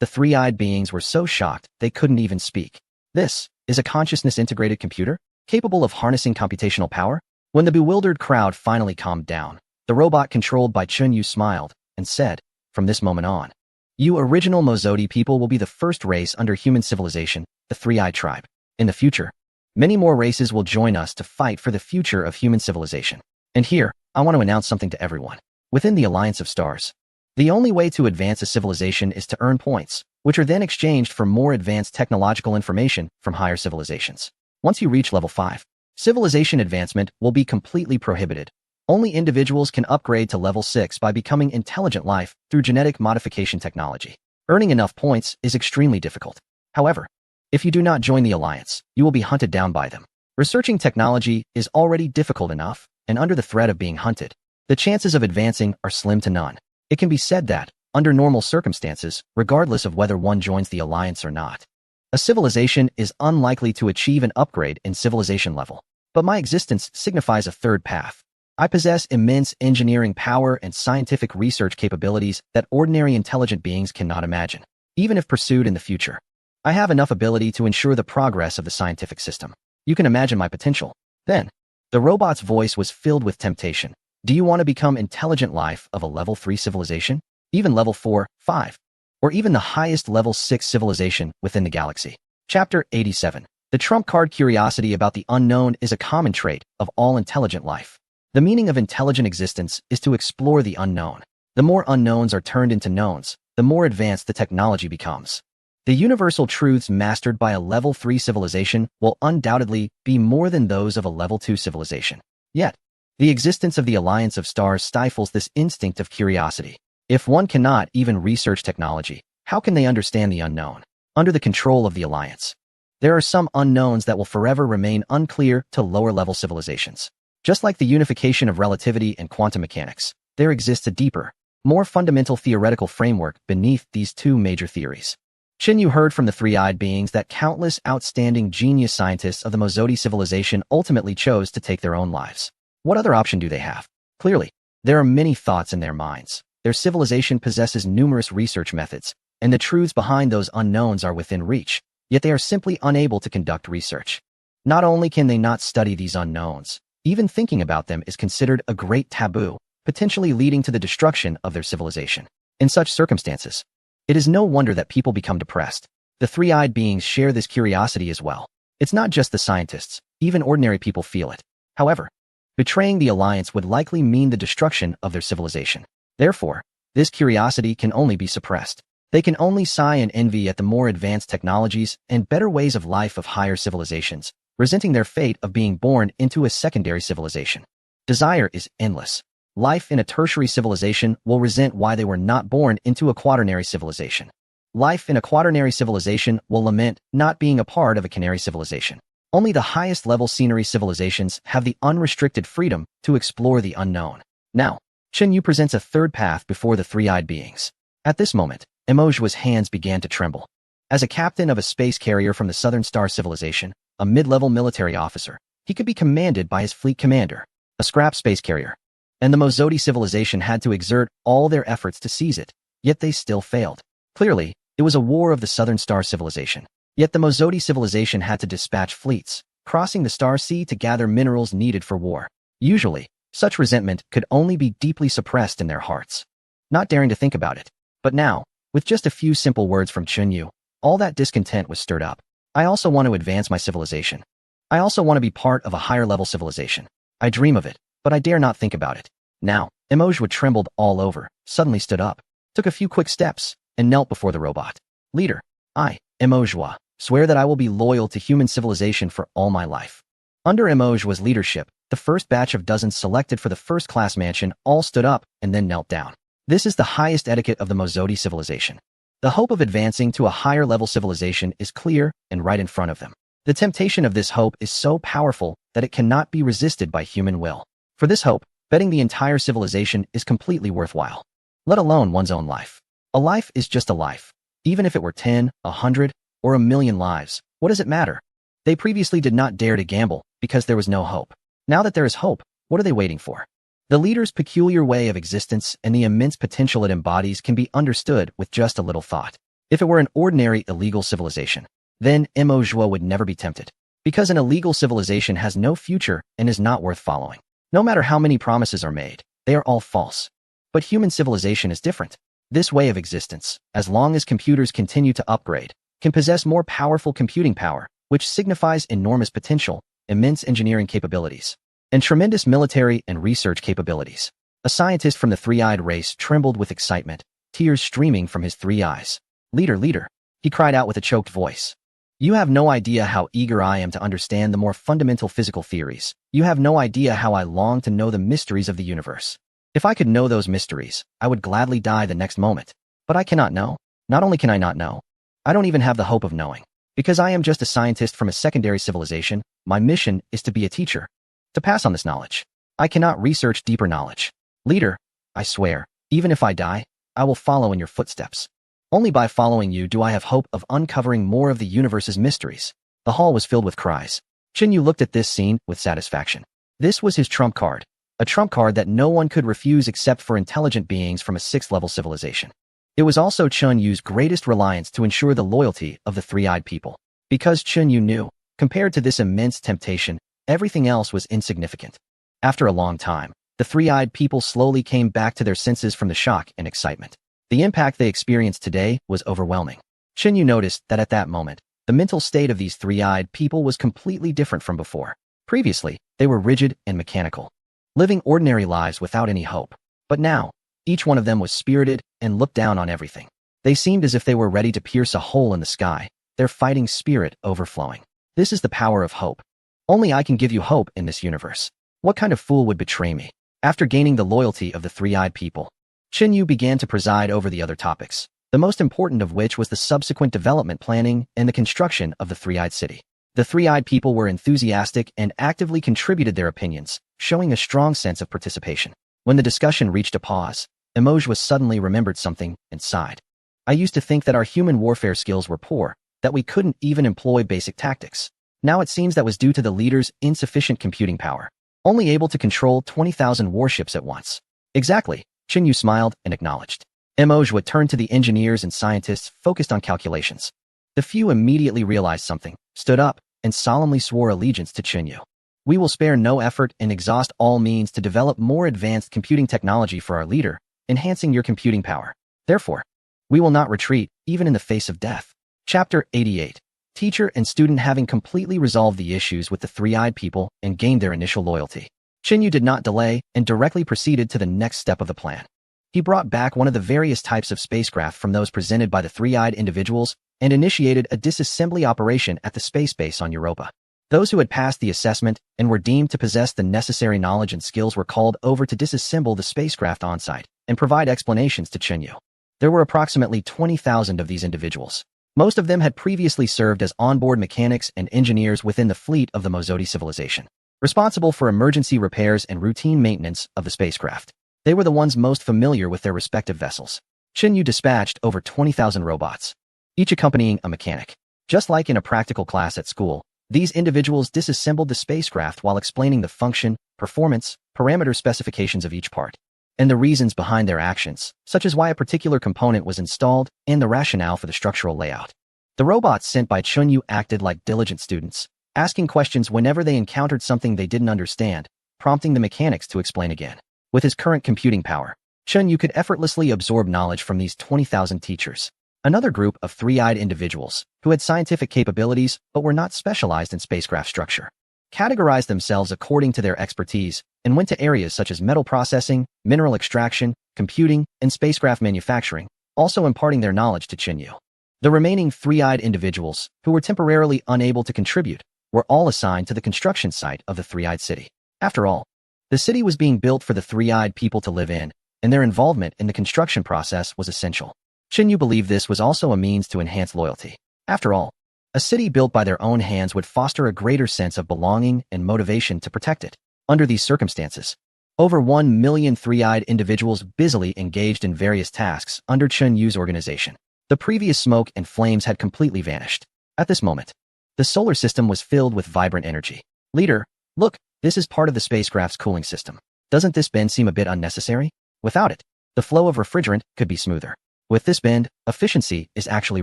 The three-eyed beings were so shocked they couldn't even speak. This is a consciousness-integrated computer, capable of harnessing computational power? When the bewildered crowd finally calmed down, the robot controlled by Chunyu smiled and said, "From this moment on, you original Mozodi people will be the first race under human civilization, the three-eyed tribe. In the future, many more races will join us to fight for the future of human civilization. And here, I want to announce something to everyone. Within the Alliance of Stars, the only way to advance a civilization is to earn points, which are then exchanged for more advanced technological information from higher civilizations. Once you reach level 5, civilization advancement will be completely prohibited. Only individuals can upgrade to level 6 by becoming intelligent life through genetic modification technology. Earning enough points is extremely difficult. However, if you do not join the Alliance, you will be hunted down by them. Researching technology is already difficult enough, and under the threat of being hunted, the chances of advancing are slim to none. It can be said that, under normal circumstances, regardless of whether one joins the Alliance or not, a civilization is unlikely to achieve an upgrade in civilization level. But my existence signifies a third path. I possess immense engineering power and scientific research capabilities that ordinary intelligent beings cannot imagine, even if pursued in the future. I have enough ability to ensure the progress of the scientific system. You can imagine my potential. Then, the robot's voice was filled with temptation. Do you want to become intelligent life of a level 3 civilization? Even level 4, 5, or even the highest level 6 civilization within the galaxy? Chapter 87. The trump card curiosity about the unknown is a common trait of all intelligent life. The meaning of intelligent existence is to explore the unknown. The more unknowns are turned into knowns, the more advanced the technology becomes. The universal truths mastered by a level 3 civilization will undoubtedly be more than those of a level 2 civilization. Yet, the existence of the Alliance of Stars stifles this instinct of curiosity. If one cannot even research technology, how can they understand the unknown? Under the control of the Alliance, there are some unknowns that will forever remain unclear to lower-level civilizations. Just like the unification of relativity and quantum mechanics, there exists a deeper, more fundamental theoretical framework beneath these two major theories. Shinyu heard from the three-eyed beings that countless outstanding genius scientists of the Mozodi civilization ultimately chose to take their own lives. What other option do they have? Clearly, there are many thoughts in their minds. Their civilization possesses numerous research methods, and the truths behind those unknowns are within reach, yet they are simply unable to conduct research. Not only can they not study these unknowns, even thinking about them is considered a great taboo, potentially leading to the destruction of their civilization. In such circumstances, it is no wonder that people become depressed. The three-eyed beings share this curiosity as well. It's not just the scientists, even ordinary people feel it. However, betraying the Alliance would likely mean the destruction of their civilization. Therefore, this curiosity can only be suppressed. They can only sigh and envy at the more advanced technologies and better ways of life of higher civilizations, resenting their fate of being born into a secondary civilization. Desire is endless. Life in a tertiary civilization will resent why they were not born into a quaternary civilization. Life in a quaternary civilization will lament not being a part of a canary civilization. Only the highest level scenery civilizations have the unrestricted freedom to explore the unknown. Now, Shinyu presents a third path before the three-eyed beings. At this moment, Emojua's hands began to tremble. As a captain of a space carrier from the Southern Star Civilization, a mid-level military officer, he could be commanded by his fleet commander, a scrap space carrier. And the Mozodi civilization had to exert all their efforts to seize it, yet they still failed. Clearly, it was a war of the Southern Star Civilization. Yet the Mozodi civilization had to dispatch fleets, crossing the Star Sea to gather minerals needed for war. Usually, such resentment could only be deeply suppressed in their hearts, not daring to think about it. But now, with just a few simple words from Chunyu, all that discontent was stirred up. I also want to advance my civilization. I also want to be part of a higher-level civilization. I dream of it, but I dare not think about it. Now, Emojua trembled all over, suddenly stood up, took a few quick steps, and knelt before the robot. Leader, I, Emojua, swear that I will be loyal to human civilization for all my life. Under Emojua's leadership, the first batch of dozens selected for the first-class mansion all stood up and then knelt down. This is the highest etiquette of the Mozodi civilization. The hope of advancing to a higher-level civilization is clear and right in front of them. The temptation of this hope is so powerful that it cannot be resisted by human will. For this hope, betting the entire civilization is completely worthwhile, let alone one's own life. A life is just a life. Even if it were 10, 100, or 1,000,000 lives, what does it matter? They previously did not dare to gamble because there was no hope. Now that there is hope, what are they waiting for? The leader's peculiar way of existence and the immense potential it embodies can be understood with just a little thought. If it were an ordinary illegal civilization, then Emojua would never be tempted. Because an illegal civilization has no future and is not worth following. No matter how many promises are made, they are all false. But human civilization is different. This way of existence, as long as computers continue to upgrade, can possess more powerful computing power, which signifies enormous potential, immense engineering capabilities, and tremendous military and research capabilities. A scientist from the three-eyed race trembled with excitement, tears streaming from his three eyes. Leader, he cried out with a choked voice. You have no idea how eager I am to understand the more fundamental physical theories. You have no idea how I long to know the mysteries of the universe. If I could know those mysteries, I would gladly die the next moment. But I cannot know. Not only can I not know, I don't even have the hope of knowing. Because I am just a scientist from a secondary civilization, my mission is to be a teacher. To pass on this knowledge. I cannot research deeper knowledge. Leader, I swear, even if I die, I will follow in your footsteps. Only by following you do I have hope of uncovering more of the universe's mysteries. The hall was filled with cries. Chinyu looked at this scene with satisfaction. This was his trump card. A trump card that no one could refuse except for intelligent beings from a 6th-level civilization. It was also Chunyu's greatest reliance to ensure the loyalty of the three-eyed people. Because Chunyu knew, compared to this immense temptation, everything else was insignificant. After a long time, the three-eyed people slowly came back to their senses from the shock and excitement. The impact they experienced today was overwhelming. Chinyu noticed that at that moment, the mental state of these three-eyed people was completely different from before. Previously, they were rigid and mechanical, living ordinary lives without any hope. But now, each one of them was spirited and looked down on everything. They seemed as if they were ready to pierce a hole in the sky, their fighting spirit overflowing. This is the power of hope. Only I can give you hope in this universe. What kind of fool would betray me? After gaining the loyalty of the three-eyed people, Chinyu began to preside over the other topics, the most important of which was the subsequent development planning and the construction of the three-eyed city. The three-eyed people were enthusiastic and actively contributed their opinions, showing a strong sense of participation. When the discussion reached a pause, Emojua suddenly remembered something and sighed. I used to think that our human warfare skills were poor, that we couldn't even employ basic tactics. Now it seems that was due to the leader's insufficient computing power, only able to control 20,000 warships at once. Exactly, Chinyu smiled and acknowledged. Emojua turned to the engineers and scientists focused on calculations. The few immediately realized something, stood up, and solemnly swore allegiance to Chinyu. We will spare no effort and exhaust all means to develop more advanced computing technology for our leader, enhancing your computing power. Therefore, we will not retreat, even in the face of death. Chapter 88. Teacher and student having completely resolved the issues with the three-eyed people and gained their initial loyalty, Chinyu did not delay and directly proceeded to the next step of the plan. He brought back one of the various types of spacecraft from those presented by the three-eyed individuals and initiated a disassembly operation at the space base on Europa. Those who had passed the assessment and were deemed to possess the necessary knowledge and skills were called over to disassemble the spacecraft on-site and provide explanations to Chinyu. There were approximately 20,000 of these individuals. Most of them had previously served as onboard mechanics and engineers within the fleet of the Mozodi civilization, responsible for emergency repairs and routine maintenance of the spacecraft. They were the ones most familiar with their respective vessels. Chinyu dispatched over 20,000 robots, each accompanying a mechanic. Just like in a practical class at school, these individuals disassembled the spacecraft while explaining the function, performance, parameter specifications of each part, and the reasons behind their actions, such as why a particular component was installed and the rationale for the structural layout. The robots sent by Chinyu acted like diligent students, asking questions whenever they encountered something they didn't understand, prompting the mechanics to explain again. With his current computing power, Chinyu could effortlessly absorb knowledge from these 20,000 teachers. Another group of three-eyed individuals, who had scientific capabilities but were not specialized in spacecraft structure, categorized themselves according to their expertise and went to areas such as metal processing, mineral extraction, computing, and spacecraft manufacturing, also imparting their knowledge to Chinyu. The remaining three-eyed individuals, who were temporarily unable to contribute, were all assigned to the construction site of the three-eyed city. After all, the city was being built for the three-eyed people to live in, and their involvement in the construction process was essential. Chinyu believed this was also a means to enhance loyalty. After all, a city built by their own hands would foster a greater sense of belonging and motivation to protect it. Under these circumstances, over 1 million three-eyed individuals busily engaged in various tasks under Chunyu's organization. The previous smoke and flames had completely vanished. At this moment, the solar system was filled with vibrant energy. Leader, look, this is part of the spacecraft's cooling system. Doesn't this bend seem a bit unnecessary? Without it, the flow of refrigerant could be smoother. With this bend, efficiency is actually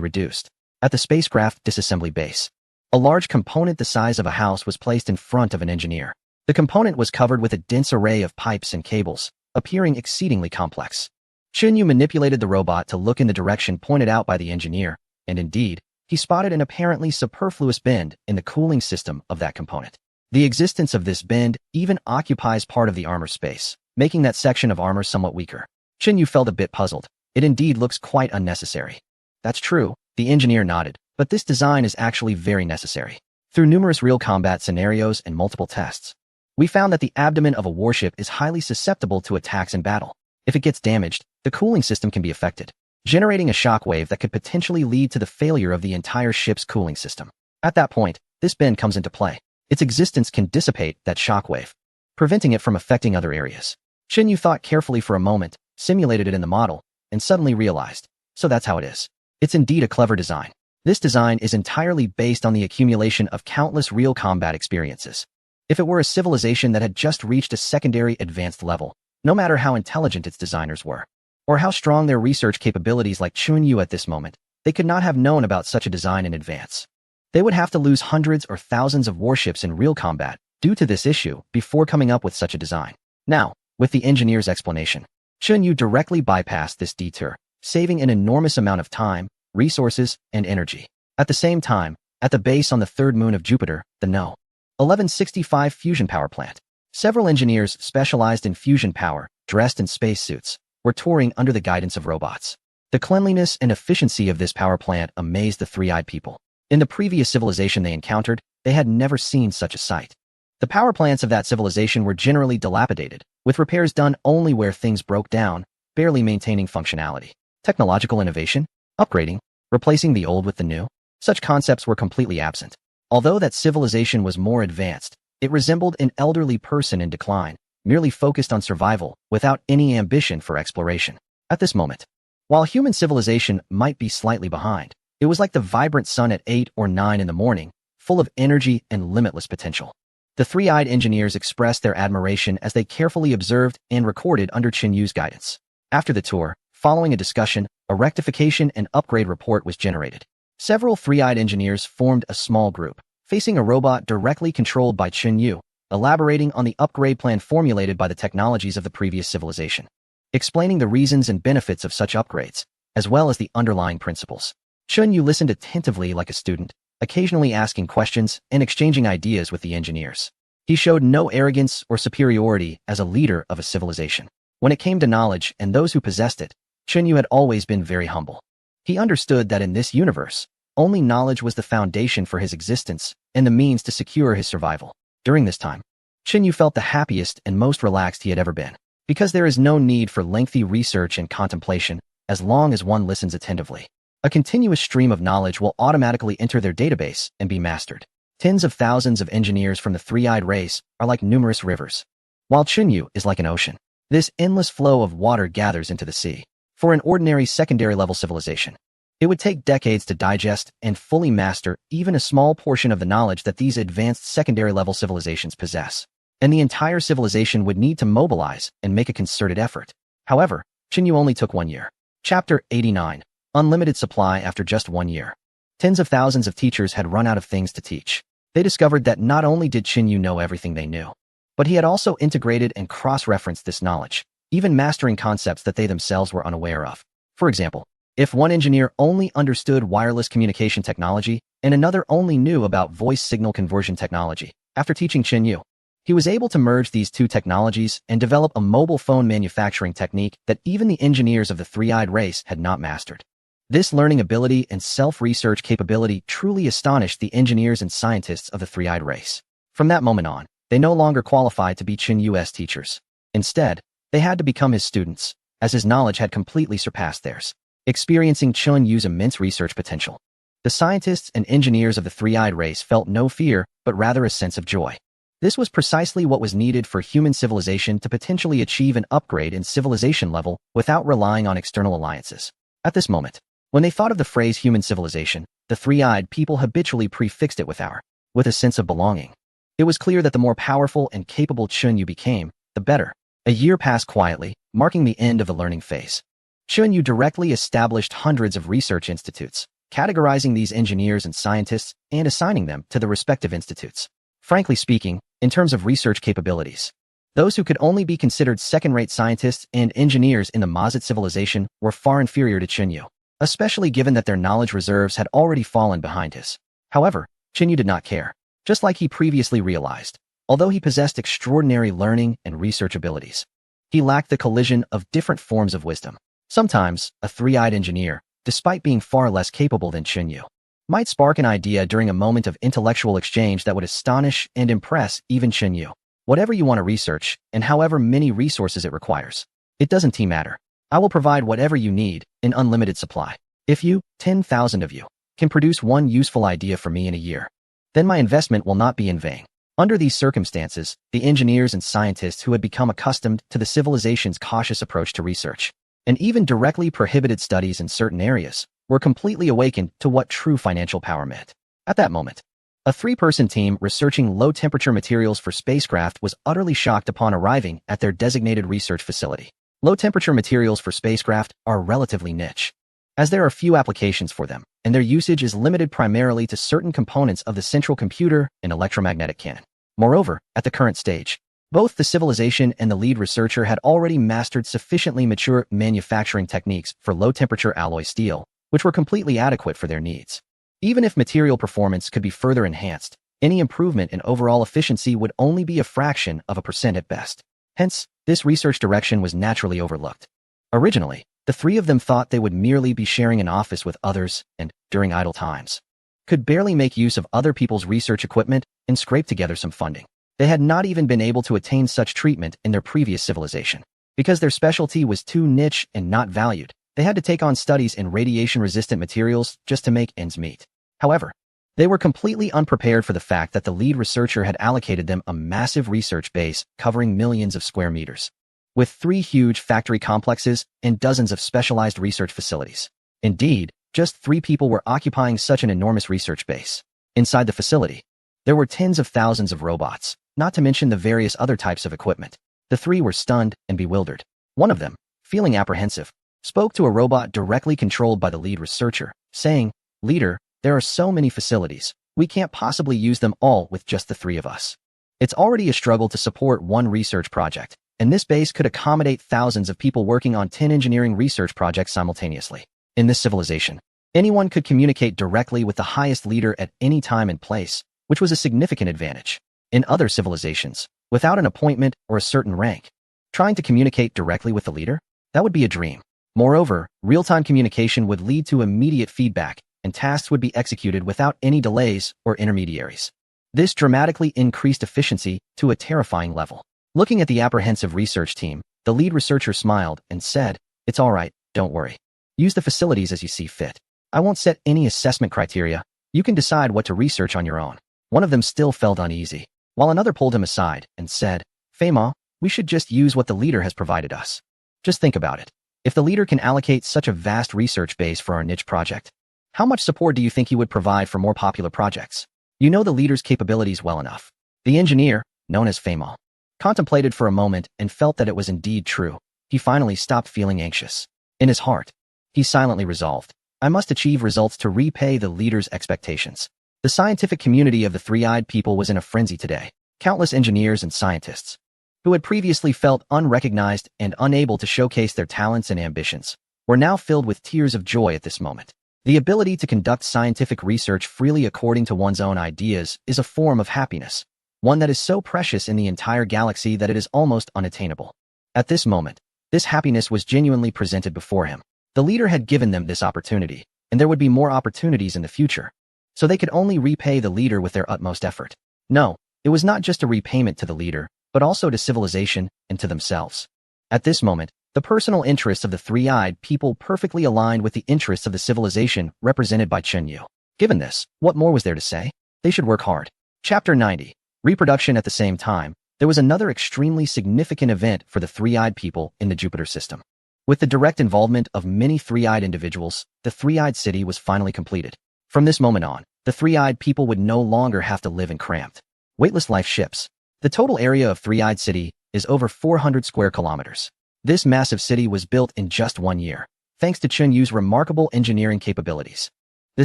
reduced. At the spacecraft disassembly base, a large component the size of a house was placed in front of an engineer. The component was covered with a dense array of pipes and cables, appearing exceedingly complex. Chunyu manipulated the robot to look in the direction pointed out by the engineer, and indeed, he spotted an apparently superfluous bend in the cooling system of that component. The existence of this bend even occupies part of the armor space, making that section of armor somewhat weaker. Chunyu felt a bit puzzled. It indeed looks quite unnecessary. That's true, the engineer nodded, but this design is actually very necessary. Through numerous real combat scenarios and multiple tests, we found that the abdomen of a warship is highly susceptible to attacks in battle. If it gets damaged, the cooling system can be affected, generating a shockwave that could potentially lead to the failure of the entire ship's cooling system. At that point, this bend comes into play. Its existence can dissipate that shockwave, preventing it from affecting other areas. Chunyu thought carefully for a moment, simulated it in the model, and suddenly realized, so that's how it is. It's indeed a clever design. This design is entirely based on the accumulation of countless real combat experiences. If it were a civilization that had just reached a secondary advanced level, no matter how intelligent its designers were, or how strong their research capabilities like Chunyu at this moment, they could not have known about such a design in advance. They would have to lose hundreds or thousands of warships in real combat due to this issue before coming up with such a design. Now, with the engineer's explanation, Chunyu directly bypassed this detour, saving an enormous amount of time, resources, and energy. At the same time, at the base on the third moon of Jupiter, the No. 1165 fusion power plant, several engineers specialized in fusion power, dressed in spacesuits, were touring under the guidance of robots. The cleanliness and efficiency of this power plant amazed the three-eyed people. In the previous civilization they encountered, they had never seen such a sight. The power plants of that civilization were generally dilapidated, with repairs done only where things broke down, barely maintaining functionality. Technological innovation, upgrading, replacing the old with the new, such concepts were completely absent. Although that civilization was more advanced, it resembled an elderly person in decline, merely focused on survival, without any ambition for exploration. At this moment, while human civilization might be slightly behind, it was like the vibrant sun at 8 or 9 in the morning, full of energy and limitless potential. The three-eyed engineers expressed their admiration as they carefully observed and recorded under Chunyu's guidance. After the tour, following a discussion, a rectification and upgrade report was generated. Several three-eyed engineers formed a small group, facing a robot directly controlled by Chunyu, elaborating on the upgrade plan formulated by the technologies of the previous civilization, explaining the reasons and benefits of such upgrades, as well as the underlying principles. Chunyu listened attentively like a student, occasionally asking questions and exchanging ideas with the engineers. He showed no arrogance or superiority as a leader of a civilization. When it came to knowledge and those who possessed it, Chunyu had always been very humble. He understood that in this universe, only knowledge was the foundation for his existence and the means to secure his survival. During this time, Chunyu felt the happiest and most relaxed he had ever been, because there is no need for lengthy research and contemplation as long as one listens attentively. A continuous stream of knowledge will automatically enter their database and be mastered. Tens of thousands of engineers from the three-eyed race are like numerous rivers, while Chunyu is like an ocean. This endless flow of water gathers into the sea. For an ordinary secondary-level civilization, it would take decades to digest and fully master even a small portion of the knowledge that these advanced secondary-level civilizations possess, and the entire civilization would need to mobilize and make a concerted effort. However, Chunyu only took 1 year. Chapter 89. Unlimited supply after just 1 year. Tens of thousands of teachers had run out of things to teach. They discovered that not only did Chunyu know everything they knew, but he had also integrated and cross-referenced this knowledge, even mastering concepts that they themselves were unaware of. For example, if one engineer only understood wireless communication technology and another only knew about voice signal conversion technology, after teaching Chunyu, he was able to merge these two technologies and develop a mobile phone manufacturing technique that even the engineers of the three-eyed race had not mastered. This learning ability and self-research capability truly astonished the engineers and scientists of the three-eyed race. From that moment on, they no longer qualified to be Chunyu's teachers. Instead, they had to become his students, as his knowledge had completely surpassed theirs. Experiencing Chunyu's immense research potential, the scientists and engineers of the three-eyed race felt no fear, but rather a sense of joy. This was precisely what was needed for human civilization to potentially achieve an upgrade in civilization level without relying on external alliances. At this moment, when they thought of the phrase human civilization, the three-eyed people habitually prefixed it with a sense of belonging. It was clear that the more powerful and capable Chunyu became, the better. A year passed quietly, marking the end of the learning phase. Yu directly established hundreds of research institutes, categorizing these engineers and scientists and assigning them to the respective institutes. Frankly speaking, in terms of research capabilities, those who could only be considered second-rate scientists and engineers in the Mazat civilization were far inferior to Yu, especially given that their knowledge reserves had already fallen behind his. However, Yu did not care, just like he previously realized. Although he possessed extraordinary learning and research abilities, he lacked the collision of different forms of wisdom. Sometimes, a three-eyed engineer, despite being far less capable than Yu, might spark an idea during a moment of intellectual exchange that would astonish and impress even Yu. Whatever you want to research, and however many resources it requires, it doesn't matter. I will provide whatever you need in unlimited supply. If you, 10,000 of you, can produce one useful idea for me in a year, then my investment will not be in vain. Under these circumstances, the engineers and scientists who had become accustomed to the civilization's cautious approach to research, and even directly prohibited studies in certain areas, were completely awakened to what true financial power meant. At that moment, a three-person team researching low-temperature materials for spacecraft was utterly shocked upon arriving at their designated research facility. Low-temperature materials for spacecraft are relatively niche, as there are few applications for them, and their usage is limited primarily to certain components of the central computer and electromagnetic cannon. Moreover, at the current stage, both the civilization and the lead researcher had already mastered sufficiently mature manufacturing techniques for low-temperature alloy steel, which were completely adequate for their needs. Even if material performance could be further enhanced, any improvement in overall efficiency would only be a fraction of a percent at best. Hence, this research direction was naturally overlooked. Originally, the three of them thought they would merely be sharing an office with others and, during idle times, could barely make use of other people's research equipment and scrape together some funding. They had not even been able to attain such treatment in their previous civilization. Because their specialty was too niche and not valued, they had to take on studies in radiation-resistant materials just to make ends meet. However, they were completely unprepared for the fact that the lead researcher had allocated them a massive research base covering millions of square meters, with 3 huge factory complexes and dozens of specialized research facilities. Indeed, just 3 people were occupying such an enormous research base. Inside the facility, there were tens of thousands of robots, not to mention the various other types of equipment. The 3 were stunned and bewildered. One of them, feeling apprehensive, spoke to a robot directly controlled by the lead researcher, saying, "Leader, there are so many facilities, we can't possibly use them all with just the 3 of us. It's already a struggle to support one research project, and this base could accommodate thousands of people working on 10 engineering research projects simultaneously. In this civilization, anyone could communicate directly with the highest leader at any time and place, which was a significant advantage. In other civilizations, without an appointment or a certain rank, trying to communicate directly with the leader, that would be a dream. Moreover, real-time communication would lead to immediate feedback, and tasks would be executed without any delays or intermediaries. This dramatically increased efficiency to a terrifying level. Looking at the apprehensive research team, the lead researcher smiled and said, "It's all right, don't worry. Use the facilities as you see fit. I won't set any assessment criteria. You can decide what to research on your own." One of them still felt uneasy, while another pulled him aside and said, "Fema, we should just use what the leader has provided us. Just think about it. If the leader can allocate such a vast research base for our niche project, how much support do you think he would provide for more popular projects? You know the leader's capabilities well enough." The engineer, known as Fema, contemplated for a moment and felt that it was indeed true. He finally stopped feeling anxious. In his heart, he silently resolved, "I must achieve results to repay the leader's expectations." The scientific community of the three-eyed people was in a frenzy today. Countless engineers and scientists, who had previously felt unrecognized and unable to showcase their talents and ambitions, were now filled with tears of joy at this moment. The ability to conduct scientific research freely according to one's own ideas is a form of happiness, one that is so precious in the entire galaxy that it is almost unattainable. At this moment, this happiness was genuinely presented before him. The leader had given them this opportunity, and there would be more opportunities in the future, so they could only repay the leader with their utmost effort. No, it was not just a repayment to the leader, but also to civilization and to themselves. At this moment, the personal interests of the three-eyed people perfectly aligned with the interests of the civilization represented by Yu. Given this, what more was there to say? They should work hard. Chapter 90. Reproduction. At the same time, there was another extremely significant event for the three-eyed people in the Jupiter system. With the direct involvement of many three-eyed individuals, the three-eyed city was finally completed. From this moment on, the three-eyed people would no longer have to live in cramped, weightless life ships. The total area of Three-Eyed City is over 400 square kilometers. This massive city was built in just 1 year. thanks to Chunyu's remarkable engineering capabilities. The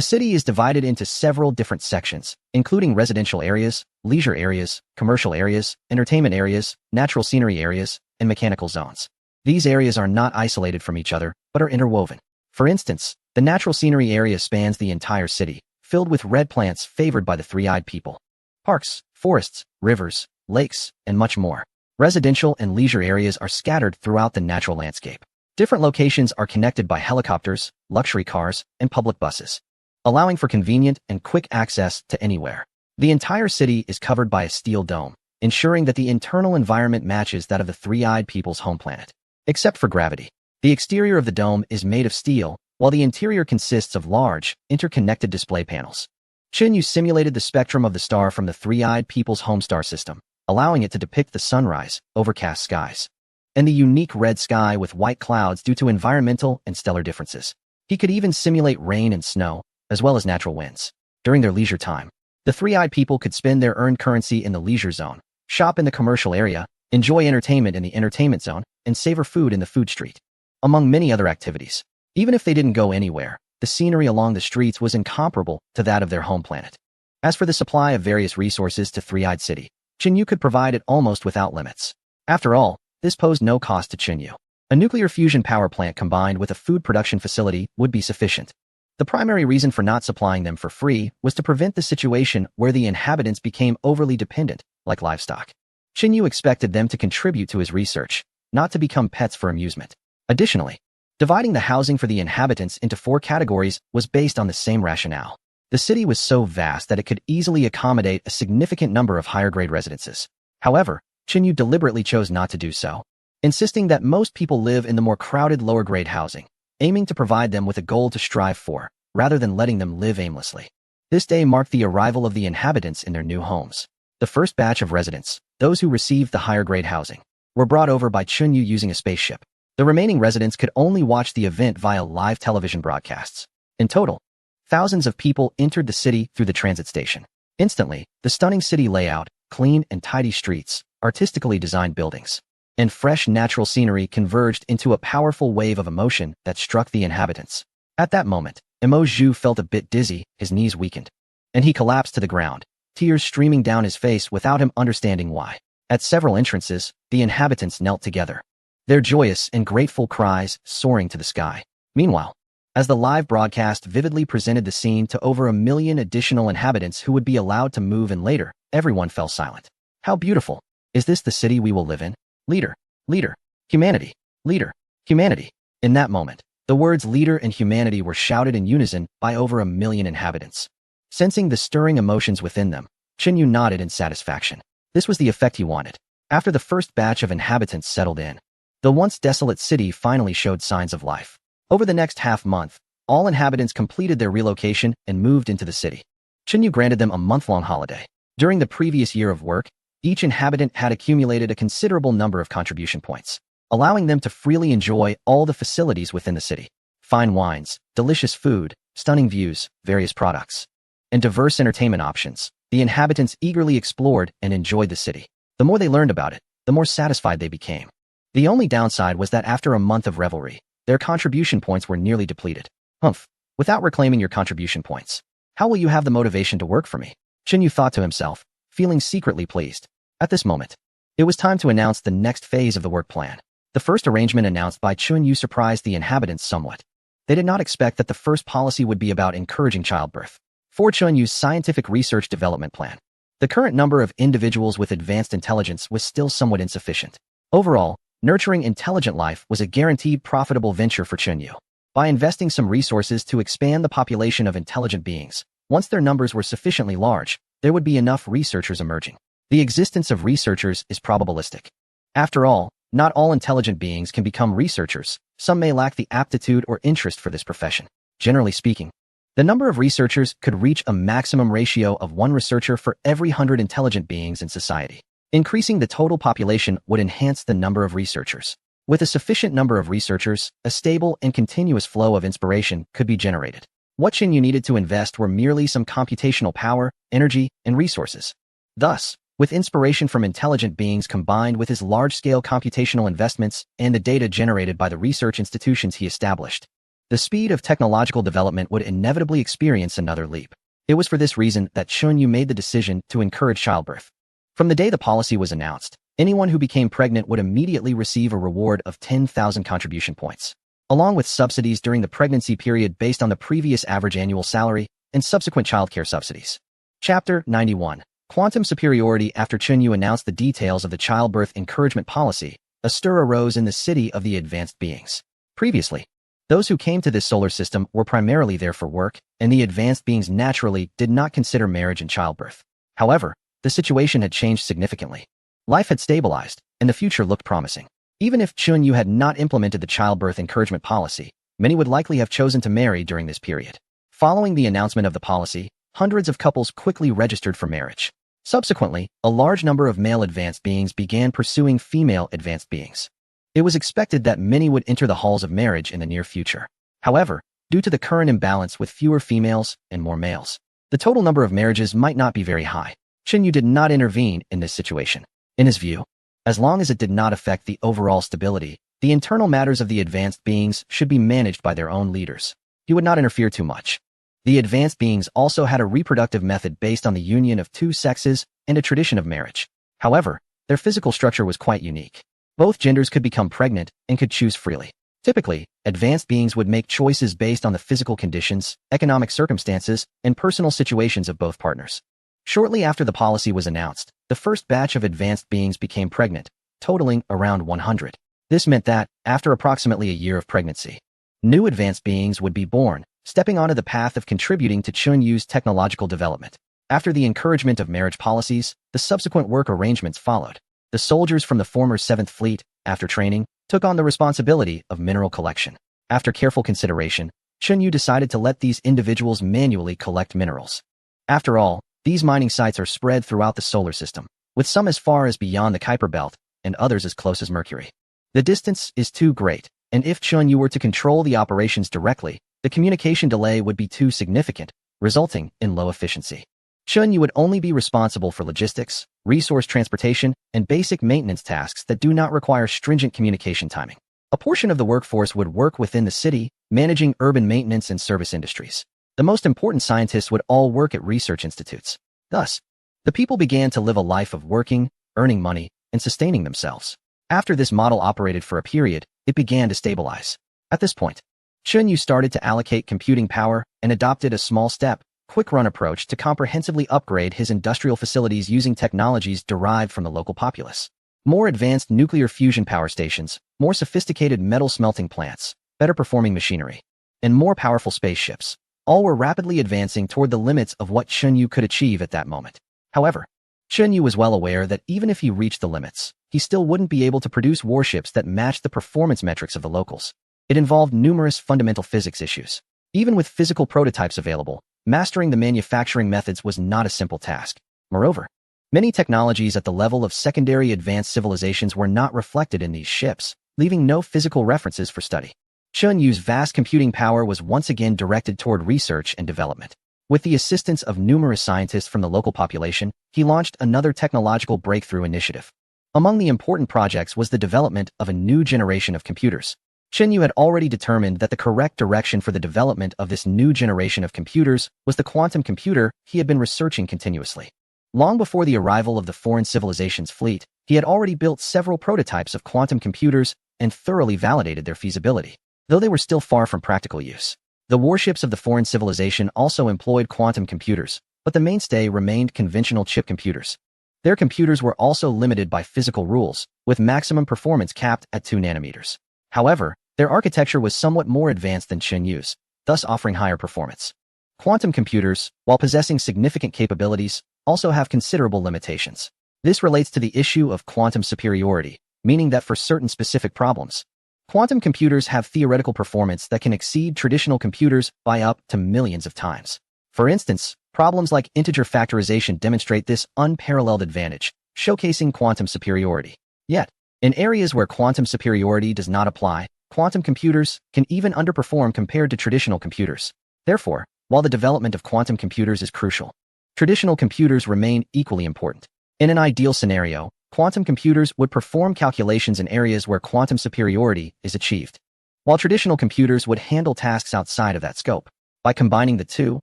city is divided into several different sections, including residential areas, leisure areas, commercial areas, entertainment areas, natural scenery areas, and mechanical zones. These areas are not isolated from each other, but are interwoven. For instance, the natural scenery area spans the entire city, filled with red plants favored by the three-eyed people. Parks, forests, rivers, lakes, and much more. Residential and leisure areas are scattered throughout the natural landscape. Different locations are connected by helicopters, luxury cars, and public buses, allowing for convenient and quick access to anywhere. The entire city is covered by a steel dome, ensuring that the internal environment matches that of the three-eyed people's home planet. Except for gravity. The exterior of the dome is made of steel, while the interior consists of large, interconnected display panels. Chunyu simulated the spectrum of the star from the three-eyed people's home star system, allowing it to depict the sunrise, overcast skies, and the unique red sky with white clouds due to environmental and stellar differences. He could even simulate rain and snow, as well as natural winds. During their leisure time, the three-eyed people could spend their earned currency in the leisure zone, shop in the commercial area, enjoy entertainment in the entertainment zone, and savor food in the food street, among many other activities. Even if they didn't go anywhere, the scenery along the streets was incomparable to that of their home planet. As for the supply of various resources to Three-Eyed City, Chinyu could provide it almost without limits. After all, this posed no cost to Chinyu. A nuclear fusion power plant combined with a food production facility would be sufficient. The primary reason for not supplying them for free was to prevent the situation where the inhabitants became overly dependent, like livestock. Chinyu expected them to contribute to his research, not to become pets for amusement. Additionally, dividing the housing for the inhabitants into 4 categories was based on the same rationale. The city was so vast that it could easily accommodate a significant number of higher-grade residences. However, Chinyu deliberately chose not to do so, insisting that most people live in the more crowded lower-grade housing, aiming to provide them with a goal to strive for, rather than letting them live aimlessly. This day marked the arrival of the inhabitants in their new homes. The first batch of residents, those who received the higher-grade housing, were brought over by Chinyu using a spaceship. The remaining residents could only watch the event via live television broadcasts. In total, thousands of people entered the city through the transit station. Instantly, the stunning city layout, clean and tidy streets, artistically designed buildings, and fresh natural scenery converged into a powerful wave of emotion that struck the inhabitants. At that moment, Emo Zhu felt a bit dizzy, his knees weakened, and he collapsed to the ground, tears streaming down his face without him understanding why. At several entrances, the inhabitants knelt together, their joyous and grateful cries soaring to the sky. Meanwhile, as the live broadcast vividly presented the scene to over 1 million additional inhabitants who would be allowed to move in later, everyone fell silent. How beautiful! Is this the city we will live in? Leader, leader, humanity, leader, humanity. In that moment, the words leader and humanity were shouted in unison by over 1 million inhabitants. Sensing the stirring emotions within them, Chinyu nodded in satisfaction. This was the effect he wanted. After the first batch of inhabitants settled in, the once desolate city finally showed signs of life. Over the next half-month, all inhabitants completed their relocation and moved into the city. Chinyu granted them a month-long holiday. During the previous year of work, each inhabitant had accumulated a considerable number of contribution points, allowing them to freely enjoy all the facilities within the city. Fine wines, delicious food, stunning views, various products, and diverse entertainment options. The inhabitants eagerly explored and enjoyed the city. The more they learned about it, the more satisfied they became. The only downside was that after a month of revelry, their contribution points were nearly depleted. Humph, without reclaiming your contribution points, how will you have the motivation to work for me? Chinyu thought to himself, feeling secretly pleased. At this moment, it was time to announce the next phase of the work plan. The first arrangement announced by Chinyu surprised the inhabitants somewhat. They did not expect that the first policy would be about encouraging childbirth. For Chunyu's scientific research development plan, the current number of individuals with advanced intelligence was still somewhat insufficient. Overall, nurturing intelligent life was a guaranteed profitable venture for Chinyu. By investing some resources to expand the population of intelligent beings, once their numbers were sufficiently large, there would be enough researchers emerging. The existence of researchers is probabilistic. After all, not all intelligent beings can become researchers. Some may lack the aptitude or interest for this profession. Generally speaking, the number of researchers could reach a maximum ratio of 1 researcher for every 100 intelligent beings in society. Increasing the total population would enhance the number of researchers. With a sufficient number of researchers, a stable and continuous flow of inspiration could be generated. What Chinyu needed to invest were merely some computational power, energy, and resources. Thus, with inspiration from intelligent beings combined with his large-scale computational investments and the data generated by the research institutions he established, The speed of technological development would inevitably experience another leap. It was for this reason that Chunyu made the decision to encourage childbirth. From the day the policy was announced, anyone who became pregnant would immediately receive a reward of 10,000 contribution points, along with subsidies during the pregnancy period based on the previous average annual salary and subsequent childcare subsidies. Chapter 91. Quantum Superiority. After Chunyu announced the details of the childbirth encouragement policy, a stir arose in the city of the advanced beings. Previously, those who came to this solar system were primarily there for work, and the advanced beings naturally did not consider marriage and childbirth. However, the situation had changed significantly. Life had stabilized, and the future looked promising. Even if Chunyu had not implemented the childbirth encouragement policy, many would likely have chosen to marry during this period. Following the announcement of the policy, hundreds of couples quickly registered for marriage. Subsequently, a large number of male advanced beings began pursuing female advanced beings. It was expected that many would enter the halls of marriage in the near future. However, due to the current imbalance with fewer females and more males, the total number of marriages might not be very high. Chunyu did not intervene in this situation. In his view, as long as it did not affect the overall stability, the internal matters of the advanced beings should be managed by their own leaders. He would not interfere too much. The advanced beings also had a reproductive method based on the union of two sexes and a tradition of marriage. However, their physical structure was quite unique. Both genders could become pregnant and could choose freely. Typically, advanced beings would make choices based on the physical conditions, economic circumstances, and personal situations of both partners. Shortly after the policy was announced, the first batch of advanced beings became pregnant, totaling around 100. This meant that, after approximately a year of pregnancy, new advanced beings would be born, stepping onto the path of contributing to Chunyu's technological development. After the encouragement of marriage policies, the subsequent work arrangements followed. The soldiers from the former 7th Fleet, after training, took on the responsibility of mineral collection. After careful consideration, Chunyu decided to let these individuals manually collect minerals. After all, these mining sites are spread throughout the solar system, with some as far as beyond the Kuiper Belt and others as close as Mercury. The distance is too great, and if Chunyu were to control the operations directly, the communication delay would be too significant, resulting in low efficiency. Chunyu would only be responsible for logistics, resource transportation, and basic maintenance tasks that do not require stringent communication timing. A portion of the workforce would work within the city, managing urban maintenance and service industries. The most important scientists would all work at research institutes. Thus, the people began to live a life of working, earning money, and sustaining themselves. After this model operated for a period, it began to stabilize. At this point, Chunyu started to allocate computing power and adopted a small-step, quick-run approach to comprehensively upgrade his industrial facilities using technologies derived from the local populace. More advanced nuclear fusion power stations, more sophisticated metal smelting plants, better-performing machinery, and more powerful spaceships. All were rapidly advancing toward the limits of what Chunyu could achieve at that moment. However, Chunyu was well aware that even if he reached the limits, he still wouldn't be able to produce warships that matched the performance metrics of the locals. It involved numerous fundamental physics issues. Even with physical prototypes available, mastering the manufacturing methods was not a simple task. Moreover, many technologies at the level of secondary advanced civilizations were not reflected in these ships, leaving no physical references for study. Chunyu's vast computing power was once again directed toward research and development. With the assistance of numerous scientists from the local population, he launched another technological breakthrough initiative. Among the important projects was the development of a new generation of computers. Chunyu had already determined that the correct direction for the development of this new generation of computers was the quantum computer he had been researching continuously. Long before the arrival of the foreign civilization's fleet, he had already built several prototypes of quantum computers and thoroughly validated their feasibility, though they were still far from practical use. The warships of the foreign civilization also employed quantum computers, but the mainstay remained conventional chip computers. Their computers were also limited by physical rules, with maximum performance capped at 2 nanometers. However, their architecture was somewhat more advanced than Chunyu's, thus offering higher performance. Quantum computers, while possessing significant capabilities, also have considerable limitations. This relates to the issue of quantum superiority, meaning that for certain specific problems, quantum computers have theoretical performance that can exceed traditional computers by up to millions of times. For instance, problems like integer factorization demonstrate this unparalleled advantage, showcasing quantum superiority. Yet, in areas where quantum superiority does not apply, quantum computers can even underperform compared to traditional computers. Therefore, while the development of quantum computers is crucial, traditional computers remain equally important. In an ideal scenario, quantum computers would perform calculations in areas where quantum superiority is achieved. while traditional computers would handle tasks outside of that scope. By combining the two,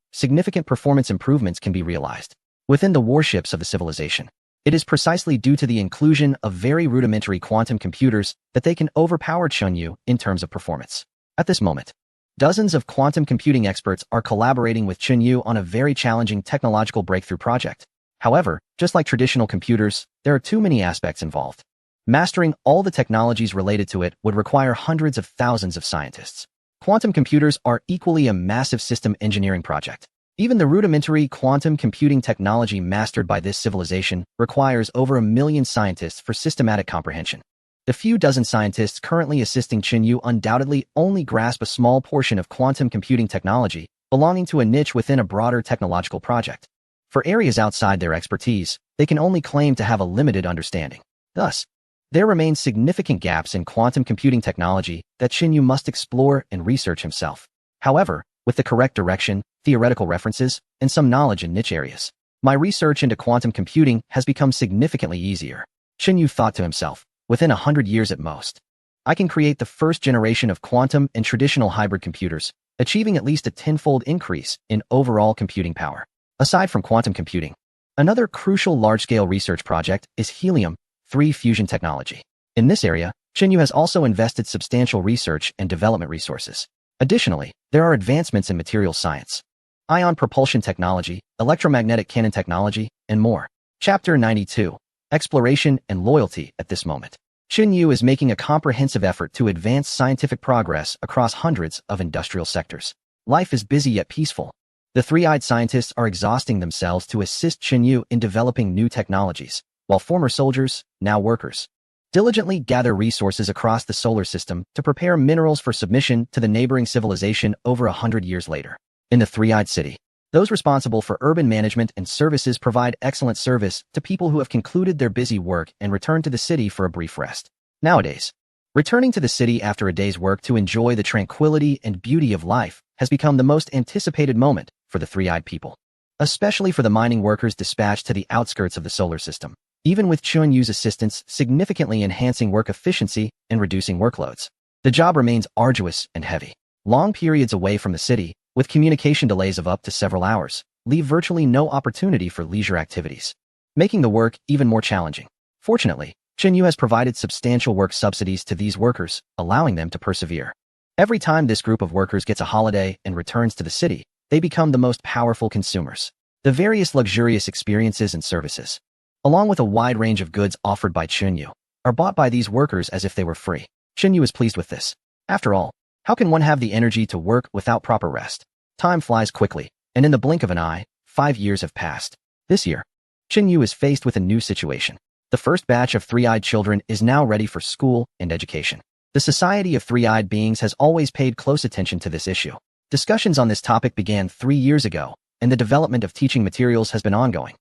significant performance improvements can be realized within the warships of the civilization. It is precisely due to the inclusion of very rudimentary quantum computers that they can overpower Chunyu in terms of performance. At this moment, dozens of quantum computing experts are collaborating with Chunyu on a very challenging technological breakthrough project. However, just like traditional computers, there are too many aspects involved. Mastering all the technologies related to it would require hundreds of thousands of scientists. Quantum computers are equally a massive system engineering project. Even the rudimentary quantum computing technology mastered by this civilization requires over 1 million scientists for systematic comprehension. The few dozen scientists currently assisting Chunyu undoubtedly only grasp a small portion of quantum computing technology belonging to a niche within a broader technological project. For areas outside their expertise, they can only claim to have a limited understanding. Thus, there remain significant gaps in quantum computing technology that Chunyu must explore and research himself. However, with the correct direction, theoretical references, and some knowledge in niche areas, my research into quantum computing has become significantly easier. Chunyu thought to himself, within 100 years at most, I can create the first generation of quantum and traditional hybrid computers, achieving at least a tenfold increase in overall computing power. Aside from quantum computing, another crucial large-scale research project is helium-3 fusion technology. In this area, Chunyu has also invested substantial research and development resources. Additionally, there are advancements in materials science, ion propulsion technology, electromagnetic cannon technology, and more. Chapter 92. Exploration and Loyalty. At this moment, Chunyu is making a comprehensive effort to advance scientific progress across hundreds of industrial sectors. Life is busy yet peaceful. The three-eyed scientists are exhausting themselves to assist Chunyu in developing new technologies, while former soldiers, now workers, diligently gather resources across the solar system to prepare minerals for submission to the neighboring civilization over 100 years later. In the three-eyed city, those responsible for urban management and services provide excellent service to people who have concluded their busy work and return to the city for a brief rest. Nowadays, returning to the city after a day's work to enjoy the tranquility and beauty of life has become the most anticipated moment for the three-eyed people, especially for the mining workers dispatched to the outskirts of the solar system. Even with Chunyu's assistance significantly enhancing work efficiency and reducing workloads, the job remains arduous and heavy. Long periods away from the city, with communication delays of up to several hours, leave virtually no opportunity for leisure activities, making the work even more challenging. Fortunately, Chunyu has provided substantial work subsidies to these workers, allowing them to persevere. Every time this group of workers gets a holiday and returns to the city, they become the most powerful consumers. The various luxurious experiences and services, along with a wide range of goods offered by Chunyu, are bought by these workers as if they were free. Chunyu is pleased with this. After all, how can one have the energy to work without proper rest? Time flies quickly, and in the blink of an eye, 5 years have passed. This year, Chunyu is faced with a new situation. The first batch of three-eyed children is now ready for school and education. The Society of Three-Eyed Beings has always paid close attention to this issue. Discussions on this topic began 3 years ago, and the development of teaching materials has been ongoing.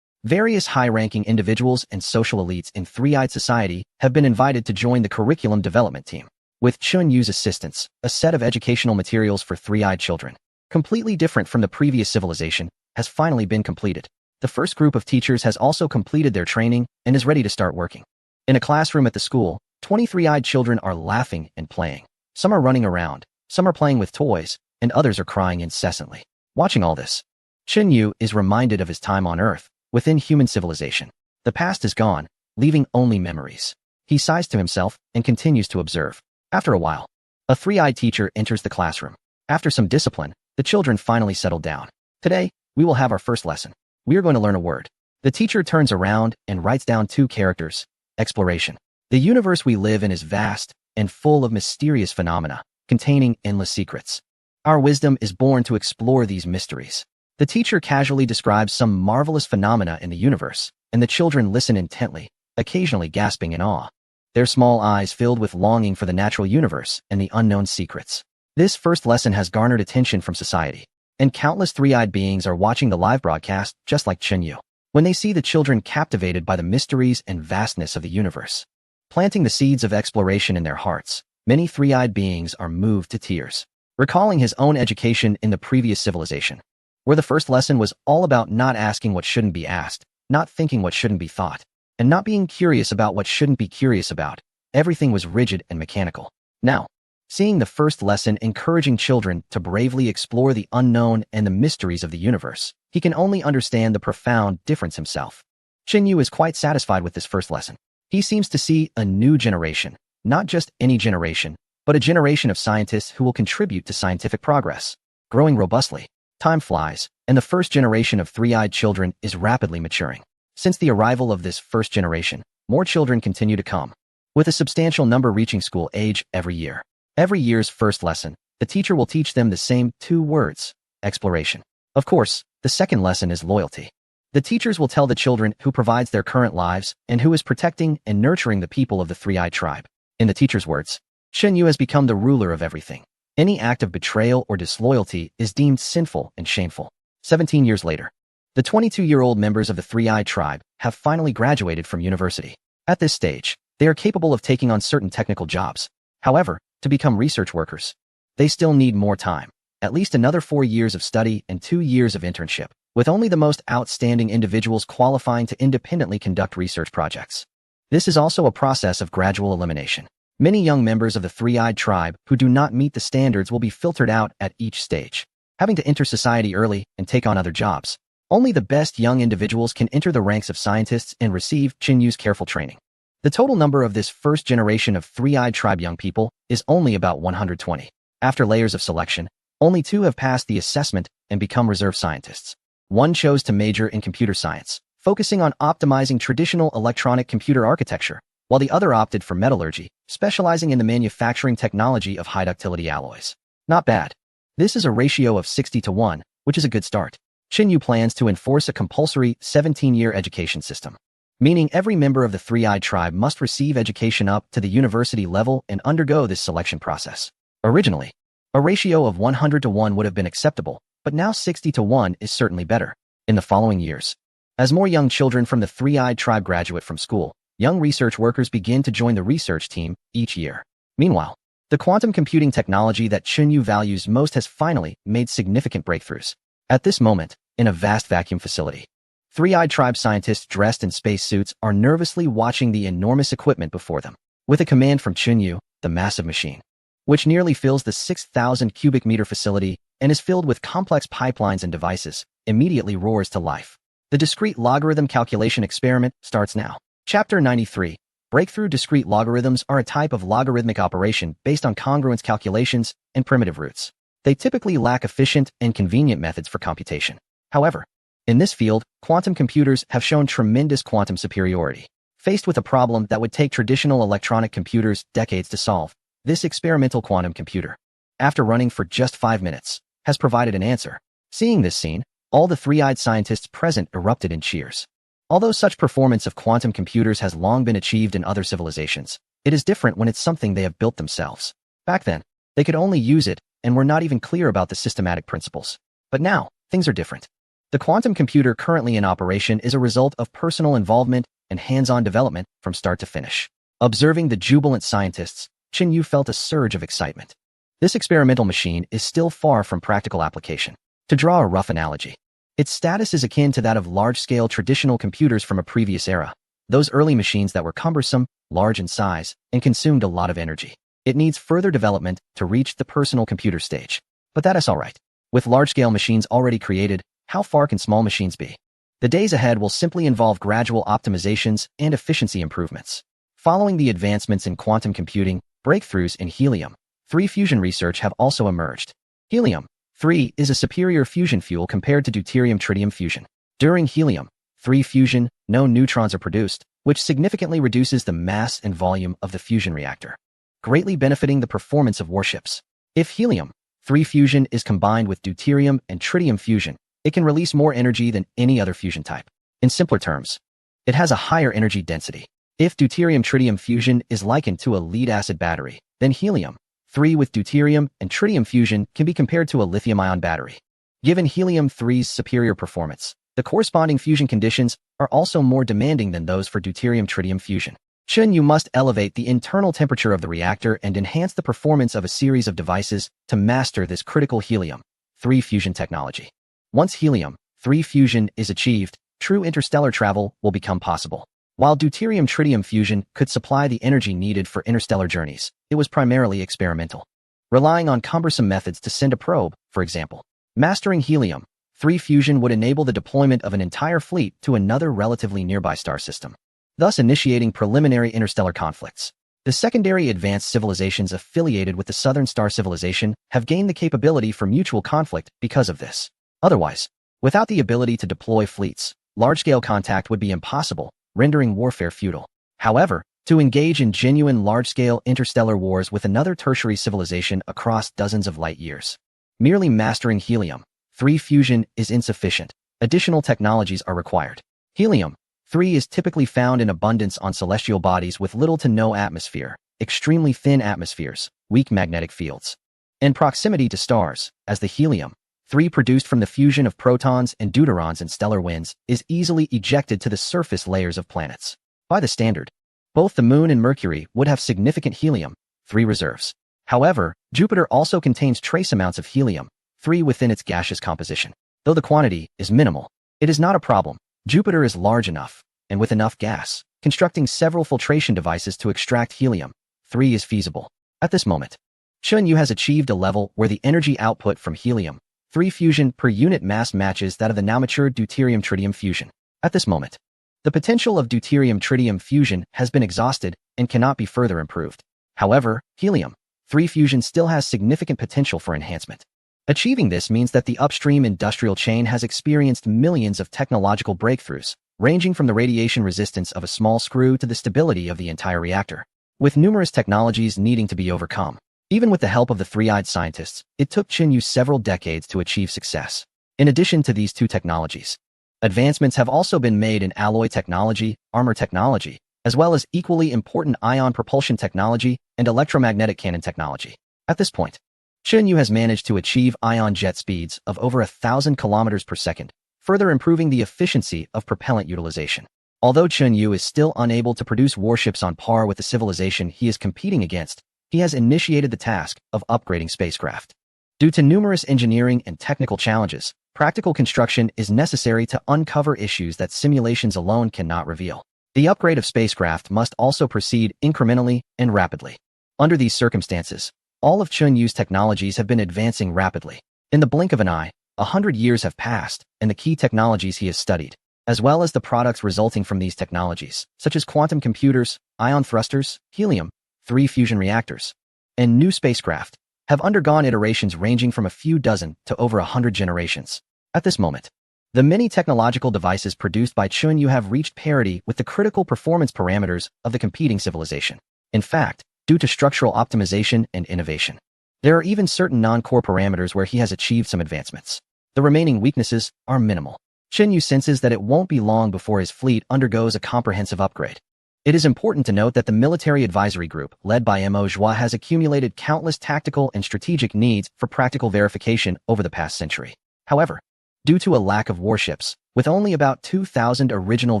Various high-ranking individuals and social elites in three-eyed society have been invited to join the curriculum development team. With Chunyu's assistance, a set of educational materials for three-eyed children, completely different from the previous civilization, has finally been completed. The first group of teachers has also completed their training and is ready to start working. In a classroom at the school, 23-eyed children are laughing and playing. Some are running around, some are playing with toys, and others are crying incessantly. Watching all this, Chunyu is reminded of his time on Earth, within human civilization. The past is gone, leaving only memories. He sighs to himself and continues to observe. After a while, a three-eyed teacher enters the classroom. After some discipline, the children finally settle down. Today, we will have our first lesson. We are going to learn a word. The teacher turns around and writes down 2 characters. Exploration. The universe we live in is vast and full of mysterious phenomena, containing endless secrets. Our wisdom is born to explore these mysteries. The teacher casually describes some marvelous phenomena in the universe, and the children listen intently, occasionally gasping in awe, their small eyes filled with longing for the natural universe and the unknown secrets. This first lesson has garnered attention from society, and countless three-eyed beings are watching the live broadcast just like Chunyu. When they see the children captivated by the mysteries and vastness of the universe, planting the seeds of exploration in their hearts, many three-eyed beings are moved to tears. Recalling his own education in the previous civilization, where the first lesson was all about not asking what shouldn't be asked, not thinking what shouldn't be thought, and not being curious about what shouldn't be curious about, everything was rigid and mechanical. Now, seeing the first lesson encouraging children to bravely explore the unknown and the mysteries of the universe. He can only understand the profound difference himself. Yu is quite satisfied with this first lesson. He seems to see a new generation, not just any generation, but a generation of scientists who will contribute to scientific progress. Growing robustly, time flies, and the first generation of three-eyed children is rapidly maturing. Since the arrival of this first generation, more children continue to come, with a substantial number reaching school age every year. Every year's first lesson, the teacher will teach them the same two words: exploration. Of course, the second lesson is loyalty. The teachers will tell the children who provides their current lives and who is protecting and nurturing the people of the three-eyed tribe. In the teacher's words, Yu has become the ruler of everything. Any act of betrayal or disloyalty is deemed sinful and shameful. 17 years later, the 22-year-old members of the three-eyed tribe have finally graduated from university. At this stage, they are capable of taking on certain technical jobs. However, to become research workers, they still need more time, at least another 4 years of study and 2 years of internship, with only the most outstanding individuals qualifying to independently conduct research projects. This is also a process of gradual elimination. Many young members of the three-eyed tribe who do not meet the standards will be filtered out at each stage, having to enter society early and take on other jobs. Only the best young individuals can enter the ranks of scientists and receive Yu's careful training. The total number of this first generation of three-eyed tribe young people is only about 120. After layers of selection, only 2 have passed the assessment and become reserve scientists. One chose to major in computer science, focusing on optimizing traditional electronic computer architecture, while the other opted for metallurgy, specializing in the manufacturing technology of high-ductility alloys. Not bad. This is a ratio of 60-1, which is a good start. Yu plans to enforce a compulsory 17-year education system, meaning every member of the three-eyed tribe must receive education up to the university level and undergo this selection process. Originally, a ratio of 100-1 would have been acceptable, but now 60-1 is certainly better. In the following years, as more young children from the three-eyed tribe graduate from school, young research workers begin to join the research team each year. Meanwhile, the quantum computing technology that Yu values most has finally made significant breakthroughs. At this moment, in a vast vacuum facility, three-eyed tribe scientists dressed in spacesuits are nervously watching the enormous equipment before them. With a command from Yu, the massive machine, which nearly fills the 6,000 cubic meter facility and is filled with complex pipelines and devices, immediately roars to life. The discrete logarithm calculation experiment starts now. Chapter 93. Breakthrough discrete logarithms are a type of logarithmic operation based on congruence calculations and primitive roots. They typically lack efficient and convenient methods for computation. However, in this field, quantum computers have shown tremendous quantum superiority. Faced with a problem that would take traditional electronic computers decades to solve, this experimental quantum computer, after running for just 5 minutes, has provided an answer. Seeing this scene, all the three-eyed scientists present erupted in cheers. Although such performance of quantum computers has long been achieved in other civilizations, it is different when it's something they have built themselves. Back then, they could only use it and were not even clear about the systematic principles. But now, things are different. The quantum computer currently in operation is a result of personal involvement and hands-on development from start to finish. Observing the jubilant scientists, Yu felt a surge of excitement. This experimental machine is still far from practical application. To draw a rough analogy, its status is akin to that of large-scale traditional computers from a previous era, those early machines that were cumbersome, large in size, and consumed a lot of energy. It needs further development to reach the personal computer stage. But that is all right. With large-scale machines already created, how far can small machines be? The days ahead will simply involve gradual optimizations and efficiency improvements. Following the advancements in quantum computing, breakthroughs in helium-3 fusion research have also emerged. Helium-3 is a superior fusion fuel compared to deuterium-tritium fusion. During helium-3 fusion, no neutrons are produced, which significantly reduces the mass and volume of the fusion reactor, greatly benefiting the performance of warships. If helium-3 fusion is combined with deuterium and tritium fusion, it can release more energy than any other fusion type. In simpler terms, it has a higher energy density. If deuterium-tritium fusion is likened to a lead-acid battery, then helium-3 with deuterium and tritium fusion can be compared to a lithium-ion battery. Given helium-3's superior performance, the corresponding fusion conditions are also more demanding than those for deuterium-tritium fusion. You must elevate the internal temperature of the reactor and enhance the performance of a series of devices to master this critical helium-3 fusion technology. Once helium-3 fusion is achieved, true interstellar travel will become possible. While deuterium-tritium fusion could supply the energy needed for interstellar journeys, it was primarily experimental. relying on cumbersome methods to send a probe, for example. Mastering helium-3 fusion would enable the deployment of an entire fleet to another relatively nearby star system, thus initiating preliminary interstellar conflicts. The secondary advanced civilizations affiliated with the Southern Star Civilization have gained the capability for mutual conflict because of this. Otherwise, without the ability to deploy fleets, large-scale contact would be impossible, rendering warfare futile. However, to engage in genuine large-scale interstellar wars with another tertiary civilization across dozens of light years, merely mastering helium-3 fusion is insufficient. Additional technologies are required. Helium-3 is typically found in abundance on celestial bodies with little to no atmosphere, extremely thin atmospheres, weak magnetic fields, and proximity to stars, as the helium-3 produced from the fusion of protons and deuterons in stellar winds is easily ejected to the surface layers of planets. By the standard, both the Moon and Mercury would have significant helium-3 reserves. However, Jupiter also contains trace amounts of helium-3 within its gaseous composition. Though the quantity is minimal, it is not a problem. Jupiter is large enough, and with enough gas, constructing several filtration devices to extract helium-3 is feasible. At this moment, Chunyu has achieved a level where the energy output from helium-3 fusion per unit mass matches that of the now mature deuterium-tritium fusion. At this moment, the potential of deuterium-tritium fusion has been exhausted and cannot be further improved. However, helium-3 fusion still has significant potential for enhancement. Achieving this means that the upstream industrial chain has experienced millions of technological breakthroughs, ranging from the radiation resistance of a small screw to the stability of the entire reactor, with numerous technologies needing to be overcome. Even with the help of the three-eyed scientists, it took Chunyu several decades to achieve success. In addition to these two technologies, advancements have also been made in alloy technology, armor technology, as well as equally important ion propulsion technology and electromagnetic cannon technology. At this point, Chunyu has managed to achieve ion jet speeds of over 1,000 kilometers per second, further improving the efficiency of propellant utilization. Although Chunyu is still unable to produce warships on par with the civilization he is competing against, he has initiated the task of upgrading spacecraft. Due to numerous engineering and technical challenges, practical construction is necessary to uncover issues that simulations alone cannot reveal. The upgrade of spacecraft must also proceed incrementally and rapidly. Under these circumstances, all of Chunyu's technologies have been advancing rapidly. In the blink of an eye, 100 years have passed, and the key technologies he has studied, as well as the products resulting from these technologies, such as quantum computers, ion thrusters, helium-3 fusion reactors, and new spacecraft, have undergone iterations ranging from a few dozen to over 100 generations. At this moment, the many technological devices produced by Chunyu have reached parity with the critical performance parameters of the competing civilization. In fact, due to structural optimization and innovation, there are even certain non-core parameters where he has achieved some advancements. The remaining weaknesses are minimal. Chunyu senses that it won't be long before his fleet undergoes a comprehensive upgrade. It is important to note that the military advisory group, led by Mo Zhua, has accumulated countless tactical and strategic needs for practical verification over the past century. However, due to a lack of warships, with only about 2,000 original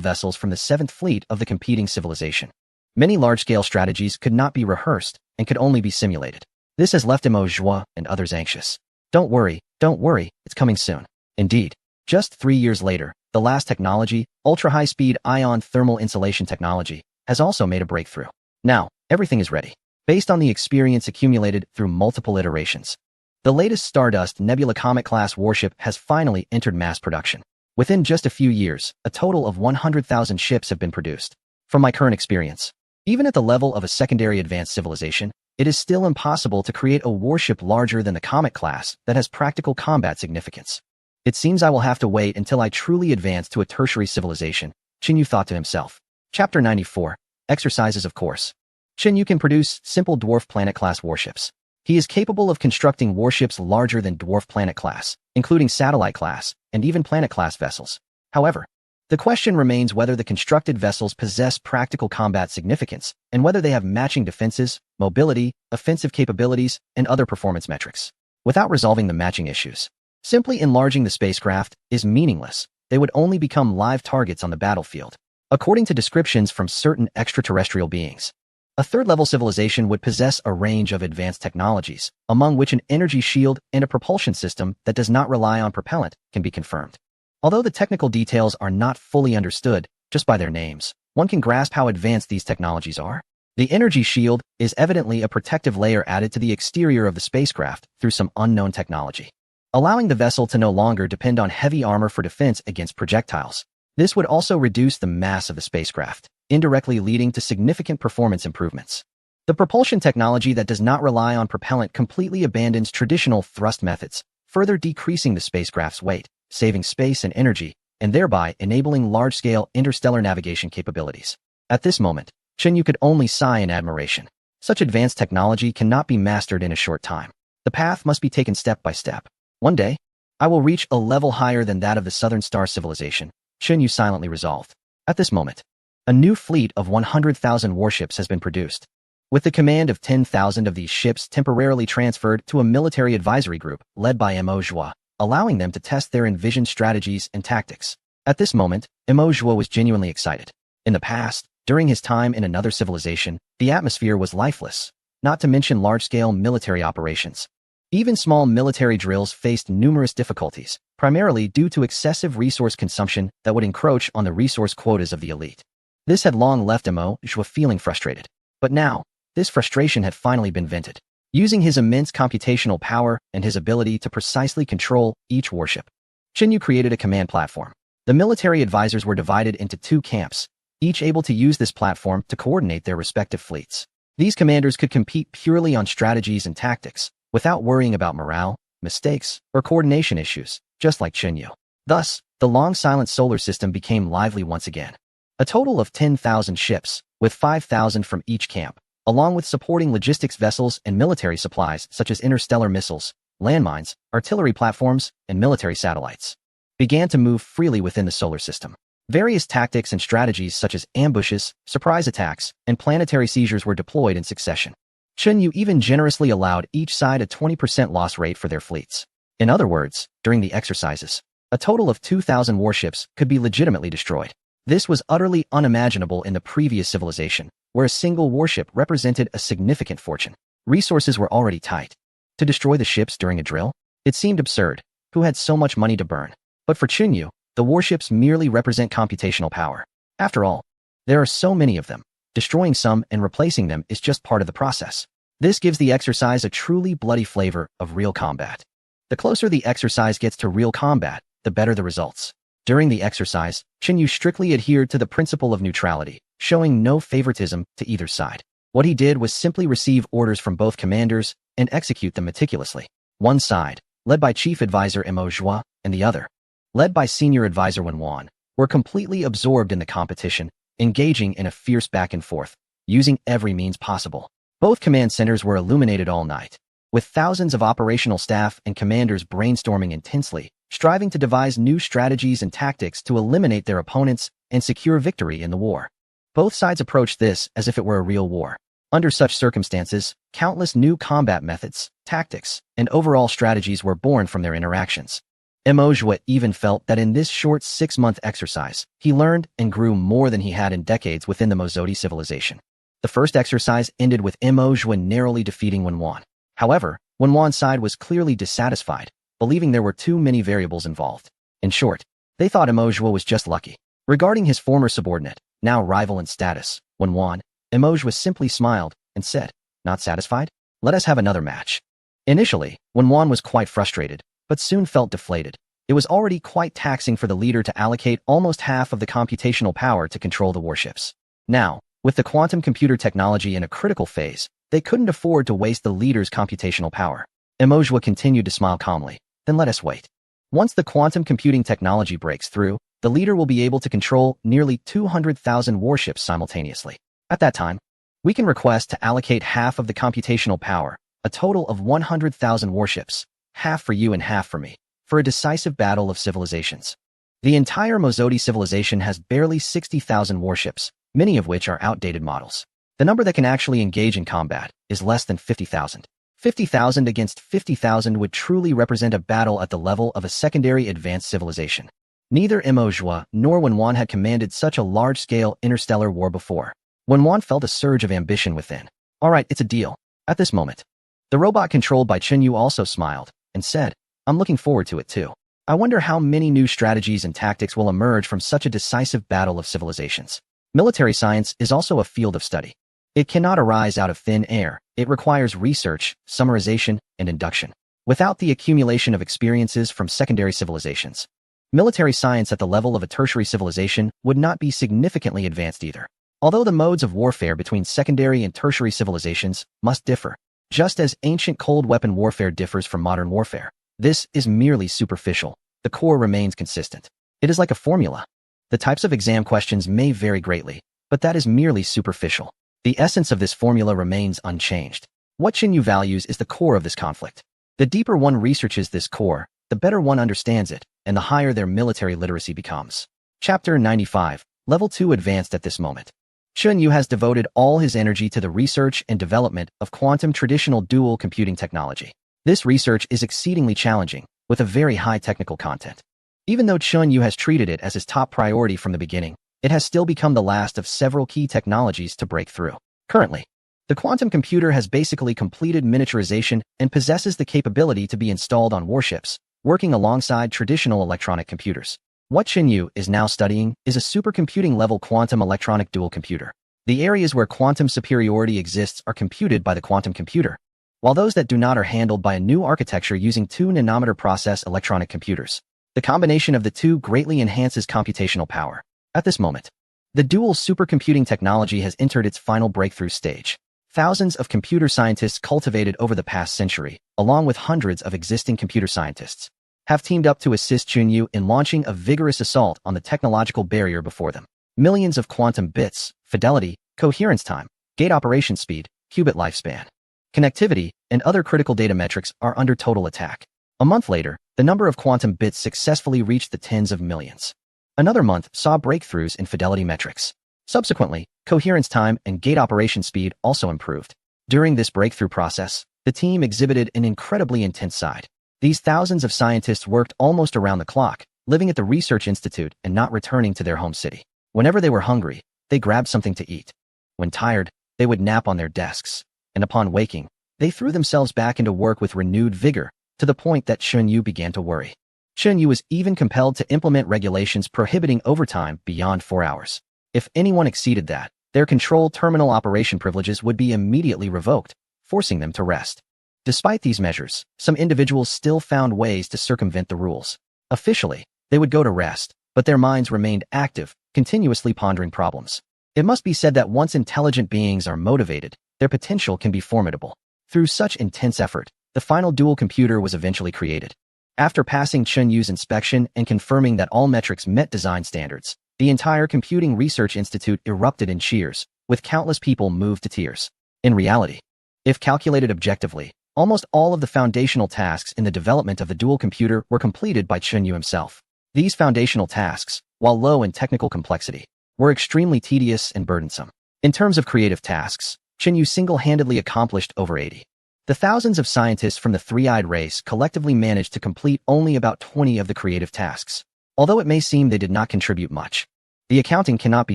vessels from the 7th Fleet of the competing civilization, many large-scale strategies could not be rehearsed and could only be simulated. This has left Mo Zhua and others anxious. Don't worry, it's coming soon. Indeed, just 3 years later, the last technology, ultra-high-speed ion thermal insulation technology, has also made a breakthrough. Now, everything is ready. Based on the experience accumulated through multiple iterations, the latest Stardust Nebula Comet-class warship has finally entered mass production. Within just a few years, a total of 100,000 ships have been produced. From my current experience, even at the level of a secondary advanced civilization, it is still impossible to create a warship larger than the Comet class that has practical combat significance. It seems I will have to wait until I truly advance to a tertiary civilization, Chunyu thought to himself. Chapter 94. Exercises of course. Chunyu can produce simple dwarf planet-class warships. He is capable of constructing warships larger than dwarf planet-class, including satellite-class, and even planet-class vessels. However, the question remains whether the constructed vessels possess practical combat significance, and whether they have matching defenses, mobility, offensive capabilities, and other performance metrics. Without resolving the matching issues, simply enlarging the spacecraft is meaningless. They would only become live targets on the battlefield. According to descriptions from certain extraterrestrial beings, a third-level civilization would possess a range of advanced technologies, among which an energy shield and a propulsion system that does not rely on propellant can be confirmed. Although the technical details are not fully understood, just by their names, one can grasp how advanced these technologies are. The energy shield is evidently a protective layer added to the exterior of the spacecraft through some unknown technology, allowing the vessel to no longer depend on heavy armor for defense against projectiles. This would also reduce the mass of the spacecraft, indirectly leading to significant performance improvements. The propulsion technology that does not rely on propellant completely abandons traditional thrust methods, further decreasing the spacecraft's weight, saving space and energy, and thereby enabling large-scale interstellar navigation capabilities. At this moment, Chenyu could only sigh in admiration. Such advanced technology cannot be mastered in a short time. The path must be taken step by step. One day, I will reach a level higher than that of the Southern Star civilization, Chenyu silently resolved. At this moment, a new fleet of 100,000 warships has been produced, with the command of 10,000 of these ships temporarily transferred to a military advisory group led by Mo Zhua, allowing them to test their envisioned strategies and tactics. At this moment, Mo Zhua was genuinely excited. In the past, during his time in another civilization, the atmosphere was lifeless, not to mention large-scale military operations. Even small military drills faced numerous difficulties, primarily due to excessive resource consumption that would encroach on the resource quotas of the elite. This had long left Mo Zhua feeling frustrated. But now, this frustration had finally been vented. Using his immense computational power and his ability to precisely control each warship, Chenyu created a command platform. The military advisors were divided into two camps, each able to use this platform to coordinate their respective fleets. These commanders could compete purely on strategies and tactics, without worrying about morale, mistakes, or coordination issues, just like Chenyu. Thus, the long silent solar system became lively once again. A total of 10,000 ships, with 5,000 from each camp, along with supporting logistics vessels and military supplies such as interstellar missiles, landmines, artillery platforms, and military satellites, began to move freely within the solar system. Various tactics and strategies such as ambushes, surprise attacks, and planetary seizures were deployed in succession. Chenyu even generously allowed each side a 20% loss rate for their fleets. In other words, during the exercises, a total of 2,000 warships could be legitimately destroyed. This was utterly unimaginable in the previous civilization, where a single warship represented a significant fortune. Resources were already tight. To destroy the ships during a drill? It seemed absurd. Who had so much money to burn? But for Chenyu, the warships merely represent computational power. After all, there are so many of them. Destroying some and replacing them is just part of the process. This gives the exercise a truly bloody flavor of real combat. The closer the exercise gets to real combat, the better the results. During the exercise, Chenyu strictly adhered to the principle of neutrality, showing no favoritism to either side. What he did was simply receive orders from both commanders and execute them meticulously. One side, led by Chief Advisor Mo Zhua, and the other, led by Senior Advisor Wen Wan, were completely absorbed in the competition, engaging in a fierce back and forth, using every means possible. Both command centers were illuminated all night, with thousands of operational staff and commanders brainstorming intensely, striving to devise new strategies and tactics to eliminate their opponents and secure victory in the war. Both sides approached this as if it were a real war. Under such circumstances, countless new combat methods, tactics, and overall strategies were born from their interactions. Mo Zhua even felt that in this short 6-month exercise, he learned and grew more than he had in decades within the Mozodi civilization. The first exercise ended with Mo Zhua narrowly defeating Wen Wan. However, Wen Wan's side was clearly dissatisfied, believing there were too many variables involved. In short, they thought Mo Zhua was just lucky. Regarding his former subordinate, now rival in status, Wen Wan, Mo Zhua simply smiled and said, "Not satisfied? Let us have another match." Initially, Wen Wan was quite frustrated, but soon felt deflated. It was already quite taxing for the leader to allocate almost half of the computational power to control the warships. Now, with the quantum computer technology in a critical phase, they couldn't afford to waste the leader's computational power. Mo Zhua continued to smile calmly. Then let us wait. Once the quantum computing technology breaks through, the leader will be able to control nearly 200,000 warships simultaneously. At that time, we can request to allocate half of the computational power, a total of 100,000 warships, half for you and half for me, for a decisive battle of civilizations. The entire Mozodi civilization has barely 60,000 warships, many of which are outdated models. The number that can actually engage in combat is less than 50,000. 50,000 against 50,000 would truly represent a battle at the level of a secondary advanced civilization. Neither Mo Zhua nor Wen Wan had commanded such a large-scale interstellar war before. Wen Wan felt a surge of ambition within. All right, it's a deal. At this moment, the robot controlled by Chenyu also smiled and said, "I'm looking forward to it too. I wonder how many new strategies and tactics will emerge from such a decisive battle of civilizations." Military science is also a field of study. It cannot arise out of thin air. It requires research, summarization, and induction. Without the accumulation of experiences from secondary civilizations, military science at the level of a tertiary civilization would not be significantly advanced either. Although the modes of warfare between secondary and tertiary civilizations must differ, just as ancient cold weapon warfare differs from modern warfare, this is merely superficial. The core remains consistent. It is like a formula. The types of exam questions may vary greatly, but that is merely superficial. The essence of this formula remains unchanged. What Xinyu values is the core of this conflict. The deeper one researches this core, the better one understands it, and the higher their military literacy becomes. Chapter 95, Level 2 Advanced at this moment. Xinyu has devoted all his energy to the research and development of quantum traditional dual computing technology. This research is exceedingly challenging, with a very high technical content. Even though Xinyu has treated it as his top priority from the beginning, it has still become the last of several key technologies to break through. Currently, the quantum computer has basically completed miniaturization and possesses the capability to be installed on warships, working alongside traditional electronic computers. What Xinyu is now studying is a supercomputing-level quantum electronic dual computer. The areas where quantum superiority exists are computed by the quantum computer, while those that do not are handled by a new architecture using 2-nanometer process electronic computers. The combination of the two greatly enhances computational power. At this moment, the dual supercomputing technology has entered its final breakthrough stage. Thousands of computer scientists cultivated over the past century, along with hundreds of existing computer scientists, have teamed up to assist Xinyu in launching a vigorous assault on the technological barrier before them. Millions of quantum bits, fidelity, coherence time, gate operation speed, qubit lifespan, connectivity, and other critical data metrics are under total attack. A month later, the number of quantum bits successfully reached the tens of millions. Another month saw breakthroughs in fidelity metrics. Subsequently, coherence time and gate operation speed also improved. During this breakthrough process, the team exhibited an incredibly intense side. These thousands of scientists worked almost around the clock, living at the research institute and not returning to their home city. Whenever they were hungry, they grabbed something to eat. When tired, they would nap on their desks. And upon waking, they threw themselves back into work with renewed vigor, to the point that Xinyu began to worry. Xinyu was even compelled to implement regulations prohibiting overtime beyond 4 hours. If anyone exceeded that, their control terminal operation privileges would be immediately revoked, forcing them to rest. Despite these measures, some individuals still found ways to circumvent the rules. Officially, they would go to rest, but their minds remained active, continuously pondering problems. It must be said that once intelligent beings are motivated, their potential can be formidable. Through such intense effort, the final dual computer was eventually created. After passing Xinyu's inspection and confirming that all metrics met design standards, the entire Computing Research Institute erupted in cheers, with countless people moved to tears. In reality, if calculated objectively, almost all of the foundational tasks in the development of the dual computer were completed by Xinyu himself. These foundational tasks, while low in technical complexity, were extremely tedious and burdensome. In terms of creative tasks, Xinyu single-handedly accomplished over 80. The thousands of scientists from the three-eyed race collectively managed to complete only about 20 of the creative tasks. Although it may seem they did not contribute much, the accounting cannot be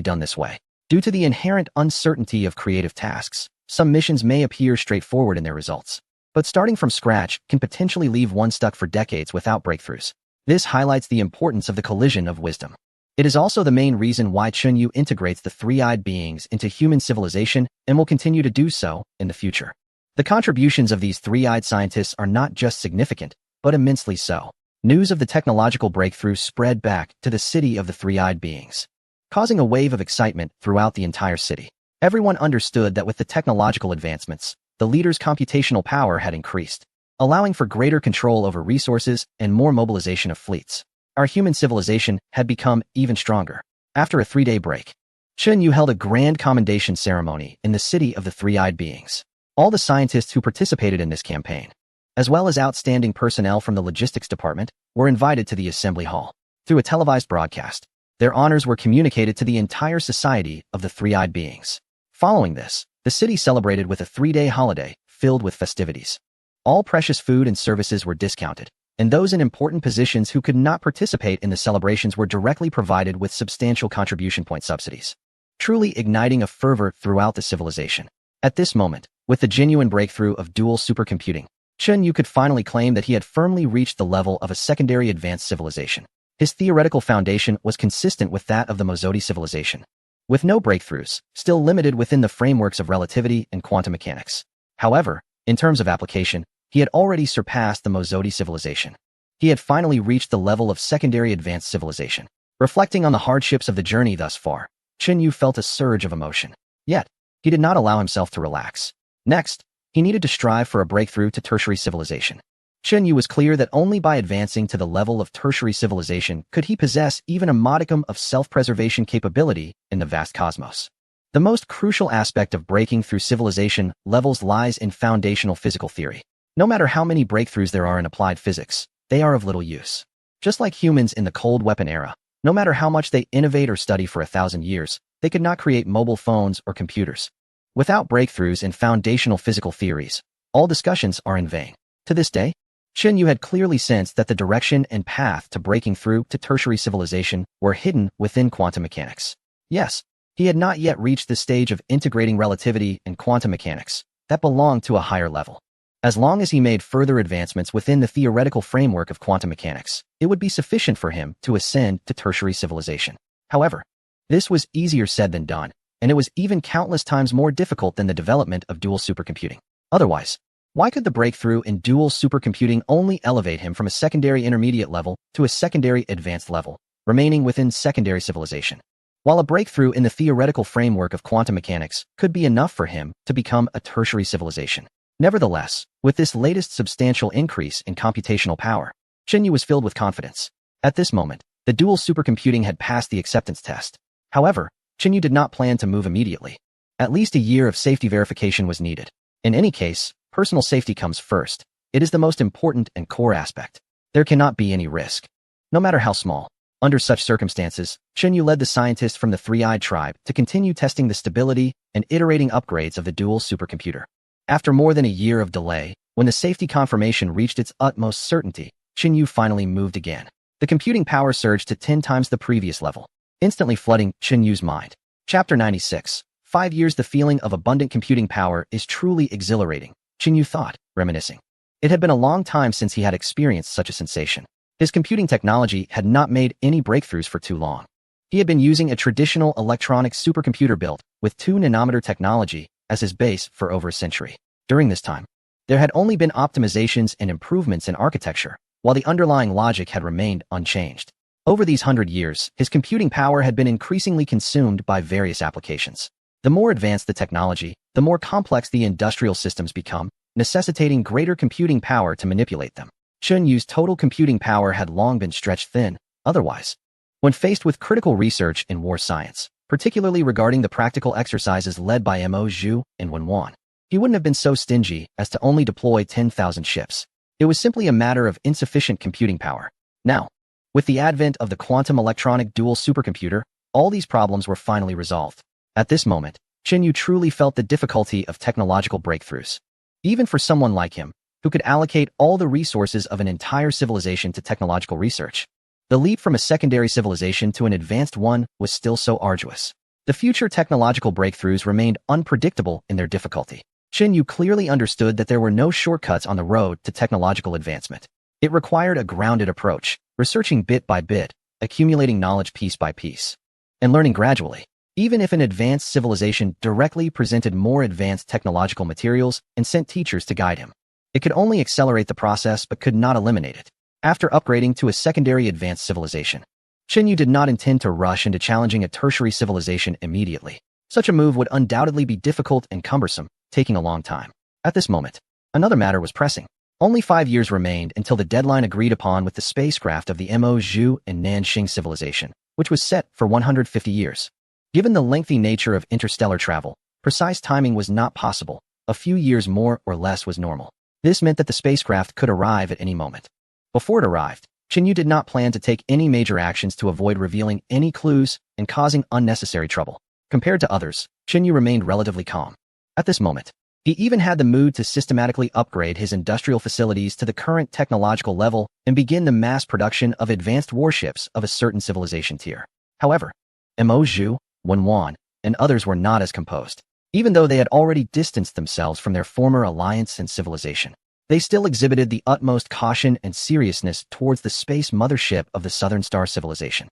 done this way. Due to the inherent uncertainty of creative tasks, some missions may appear straightforward in their results, but starting from scratch can potentially leave one stuck for decades without breakthroughs. This highlights the importance of the collision of wisdom. It is also the main reason why Xinyu integrates the three-eyed beings into human civilization and will continue to do so in the future. The contributions of these three-eyed scientists are not just significant, but immensely so. News of the technological breakthrough spread back to the city of the three-eyed beings, causing a wave of excitement throughout the entire city. Everyone understood that with the technological advancements, the leader's computational power had increased, allowing for greater control over resources and more mobilization of fleets. Our human civilization had become even stronger. After a 3-day break, Xinyu held a grand commendation ceremony in the city of the three-eyed beings. All the scientists who participated in this campaign, as well as outstanding personnel from the logistics department, were invited to the assembly hall. Through a televised broadcast, their honors were communicated to the entire society of the three-eyed beings. Following this, the city celebrated with a 3-day holiday filled with festivities. All precious food and services were discounted, and those in important positions who could not participate in the celebrations were directly provided with substantial contribution point subsidies, truly igniting a fervor throughout the civilization. At this moment, with the genuine breakthrough of dual supercomputing, Xinyu could finally claim that he had firmly reached the level of a secondary advanced civilization. His theoretical foundation was consistent with that of the Mozodi civilization. with no breakthroughs, still limited within the frameworks of relativity and quantum mechanics. However, in terms of application, he had already surpassed the Mozoti civilization. He had finally reached the level of secondary advanced civilization. Reflecting on the hardships of the journey thus far, Chen Yu felt a surge of emotion. Yet, he did not allow himself to relax. Next, he needed to strive for a breakthrough to tertiary civilization. Chen Yu was clear that only by advancing to the level of tertiary civilization could he possess even a modicum of self-preservation capability in the vast cosmos. The most crucial aspect of breaking through civilization levels lies in foundational physical theory. No matter how many breakthroughs there are in applied physics, they are of little use. Just like humans in the cold weapon era, no matter how much they innovate or study for 1,000 years, they could not create mobile phones or computers. Without breakthroughs in foundational physical theories, all discussions are in vain. To this day, Chen Yu had clearly sensed that the direction and path to breaking through to tertiary civilization were hidden within quantum mechanics. Yes, he had not yet reached the stage of integrating relativity and quantum mechanics that belonged to a higher level. As long as he made further advancements within the theoretical framework of quantum mechanics, it would be sufficient for him to ascend to tertiary civilization. However, this was easier said than done, and it was even countless times more difficult than the development of dual supercomputing. Otherwise, why could the breakthrough in dual supercomputing only elevate him from a secondary intermediate level to a secondary advanced level, remaining within secondary civilization? While a breakthrough in the theoretical framework of quantum mechanics could be enough for him to become a tertiary civilization. Nevertheless, with this latest substantial increase in computational power, Chen Yu was filled with confidence. At this moment, the dual supercomputing had passed the acceptance test. However, Chen Yu did not plan to move immediately. At least a year of safety verification was needed. In any case, personal safety comes first. It is the most important and core aspect. There cannot be any risk, no matter how small. Under such circumstances, Chen Yu led the scientists from the Three-Eyed Tribe to continue testing the stability and iterating upgrades of the dual supercomputer. After more than a year of delay, when the safety confirmation reached its utmost certainty, Chen Yu finally moved again. The computing power surged to 10 times the previous level, instantly flooding Chen Yu's mind. Chapter 96. 5 years. The feeling of abundant computing power is truly exhilarating, Chen Yu thought, reminiscing. It had been a long time since he had experienced such a sensation. His computing technology had not made any breakthroughs for too long. He had been using a traditional electronic supercomputer built with 2-nanometer technology as his base for over a century. During this time, there had only been optimizations and improvements in architecture, while the underlying logic had remained unchanged. Over these 100 years, his computing power had been increasingly consumed by various applications. The more advanced the technology, the more complex the industrial systems become, necessitating greater computing power to manipulate them. Chen Yu's total computing power had long been stretched thin, otherwise. When faced with critical research in war science, particularly regarding the practical exercises led by Mo Zhu and Wen Wan, he wouldn't have been so stingy as to only deploy 10,000 ships. It was simply a matter of insufficient computing power. Now, with the advent of the quantum electronic dual supercomputer, all these problems were finally resolved. At this moment, Chen Yu truly felt the difficulty of technological breakthroughs. Even for someone like him, who could allocate all the resources of an entire civilization to technological research, the leap from a secondary civilization to an advanced one was still so arduous. The future technological breakthroughs remained unpredictable in their difficulty. Chen Yu clearly understood that there were no shortcuts on the road to technological advancement. It required a grounded approach, researching bit by bit, accumulating knowledge piece by piece, and learning gradually. Even if an advanced civilization directly presented more advanced technological materials and sent teachers to guide him, it could only accelerate the process but could not eliminate it. After upgrading to a secondary advanced civilization, Chen Yu did not intend to rush into challenging a tertiary civilization immediately. Such a move would undoubtedly be difficult and cumbersome, taking a long time. At this moment, another matter was pressing. Only 5 years remained until the deadline agreed upon with the spacecraft of the Mo Zhu and Nanxing civilization, which was set for 150 years. Given the lengthy nature of interstellar travel, precise timing was not possible. A few years more or less was normal. This meant that the spacecraft could arrive at any moment. Before it arrived, Chen Yu did not plan to take any major actions to avoid revealing any clues and causing unnecessary trouble. Compared to others, Chen Yu remained relatively calm. At this moment, he even had the mood to systematically upgrade his industrial facilities to the current technological level and begin the mass production of advanced warships of a certain civilization tier. However, Mo Zhu, Wen Wan, and others were not as composed. Even though they had already distanced themselves from their former alliance and civilization, they still exhibited the utmost caution and seriousness towards the space mothership of the Southern Star civilization.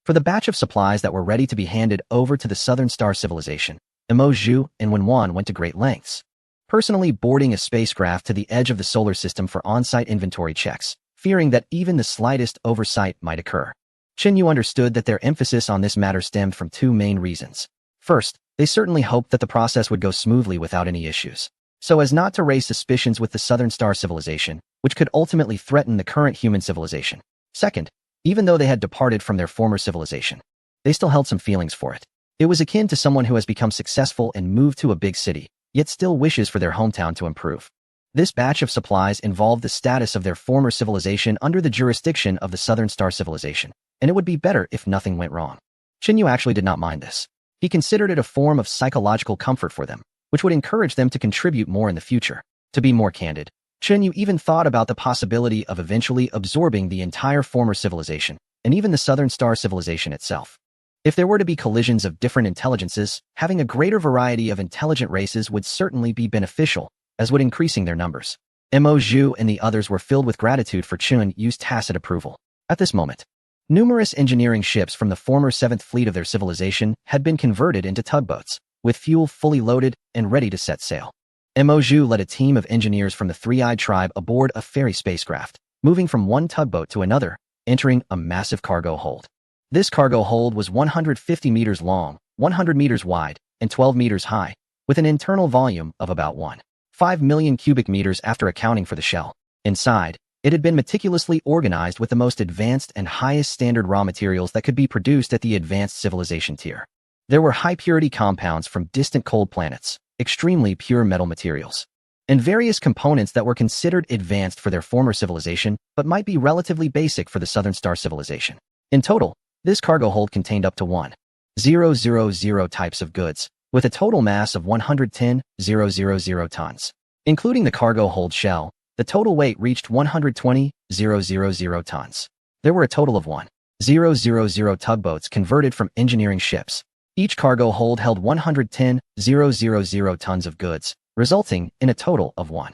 For the batch of supplies that were ready to be handed over to the Southern Star civilization, Imo Zhu and Wenwan went to great lengths, personally boarding a spacecraft to the edge of the solar system for on-site inventory checks, fearing that even the slightest oversight might occur. Qin Yu understood that their emphasis on this matter stemmed from two main reasons. First, they certainly hoped that the process would go smoothly without any issues, so as not to raise suspicions with the Southern Star civilization, which could ultimately threaten the current human civilization. Second, even though they had departed from their former civilization, they still held some feelings for it. It was akin to someone who has become successful and moved to a big city, yet still wishes for their hometown to improve. This batch of supplies involved the status of their former civilization under the jurisdiction of the Southern Star civilization, and it would be better if nothing went wrong. Qin Yu actually did not mind this. He considered it a form of psychological comfort for them, which would encourage them to contribute more in the future. To be more candid, Qin Yu even thought about the possibility of eventually absorbing the entire former civilization, and even the Southern Star civilization itself. If there were to be collisions of different intelligences, having a greater variety of intelligent races would certainly be beneficial, as would increasing their numbers. Mo Zhu and the others were filled with gratitude for Qin Yu's tacit approval. At this moment, numerous engineering ships from the former 7th Fleet of their civilization had been converted into tugboats, with fuel fully loaded and ready to set sail. Mo Zhu led a team of engineers from the Three-Eyed Tribe aboard a ferry spacecraft, moving from one tugboat to another, entering a massive cargo hold. This cargo hold was 150 meters long, 100 meters wide, and 12 meters high, with an internal volume of about 1.5 million cubic meters after accounting for the shell. Inside, it had been meticulously organized with the most advanced and highest standard raw materials that could be produced at the advanced civilization tier. There were high-purity compounds from distant cold planets, extremely pure metal materials, and various components that were considered advanced for their former civilization but might be relatively basic for the Southern Star civilization. In total, this cargo hold contained up to 1,000 types of goods, with a total mass of 110,000 tons. Including the cargo hold shell, the total weight reached 120,000 tons. There were a total of 1,000 tugboats converted from engineering ships. Each cargo hold held 110,000 tons of goods, resulting in a total of 1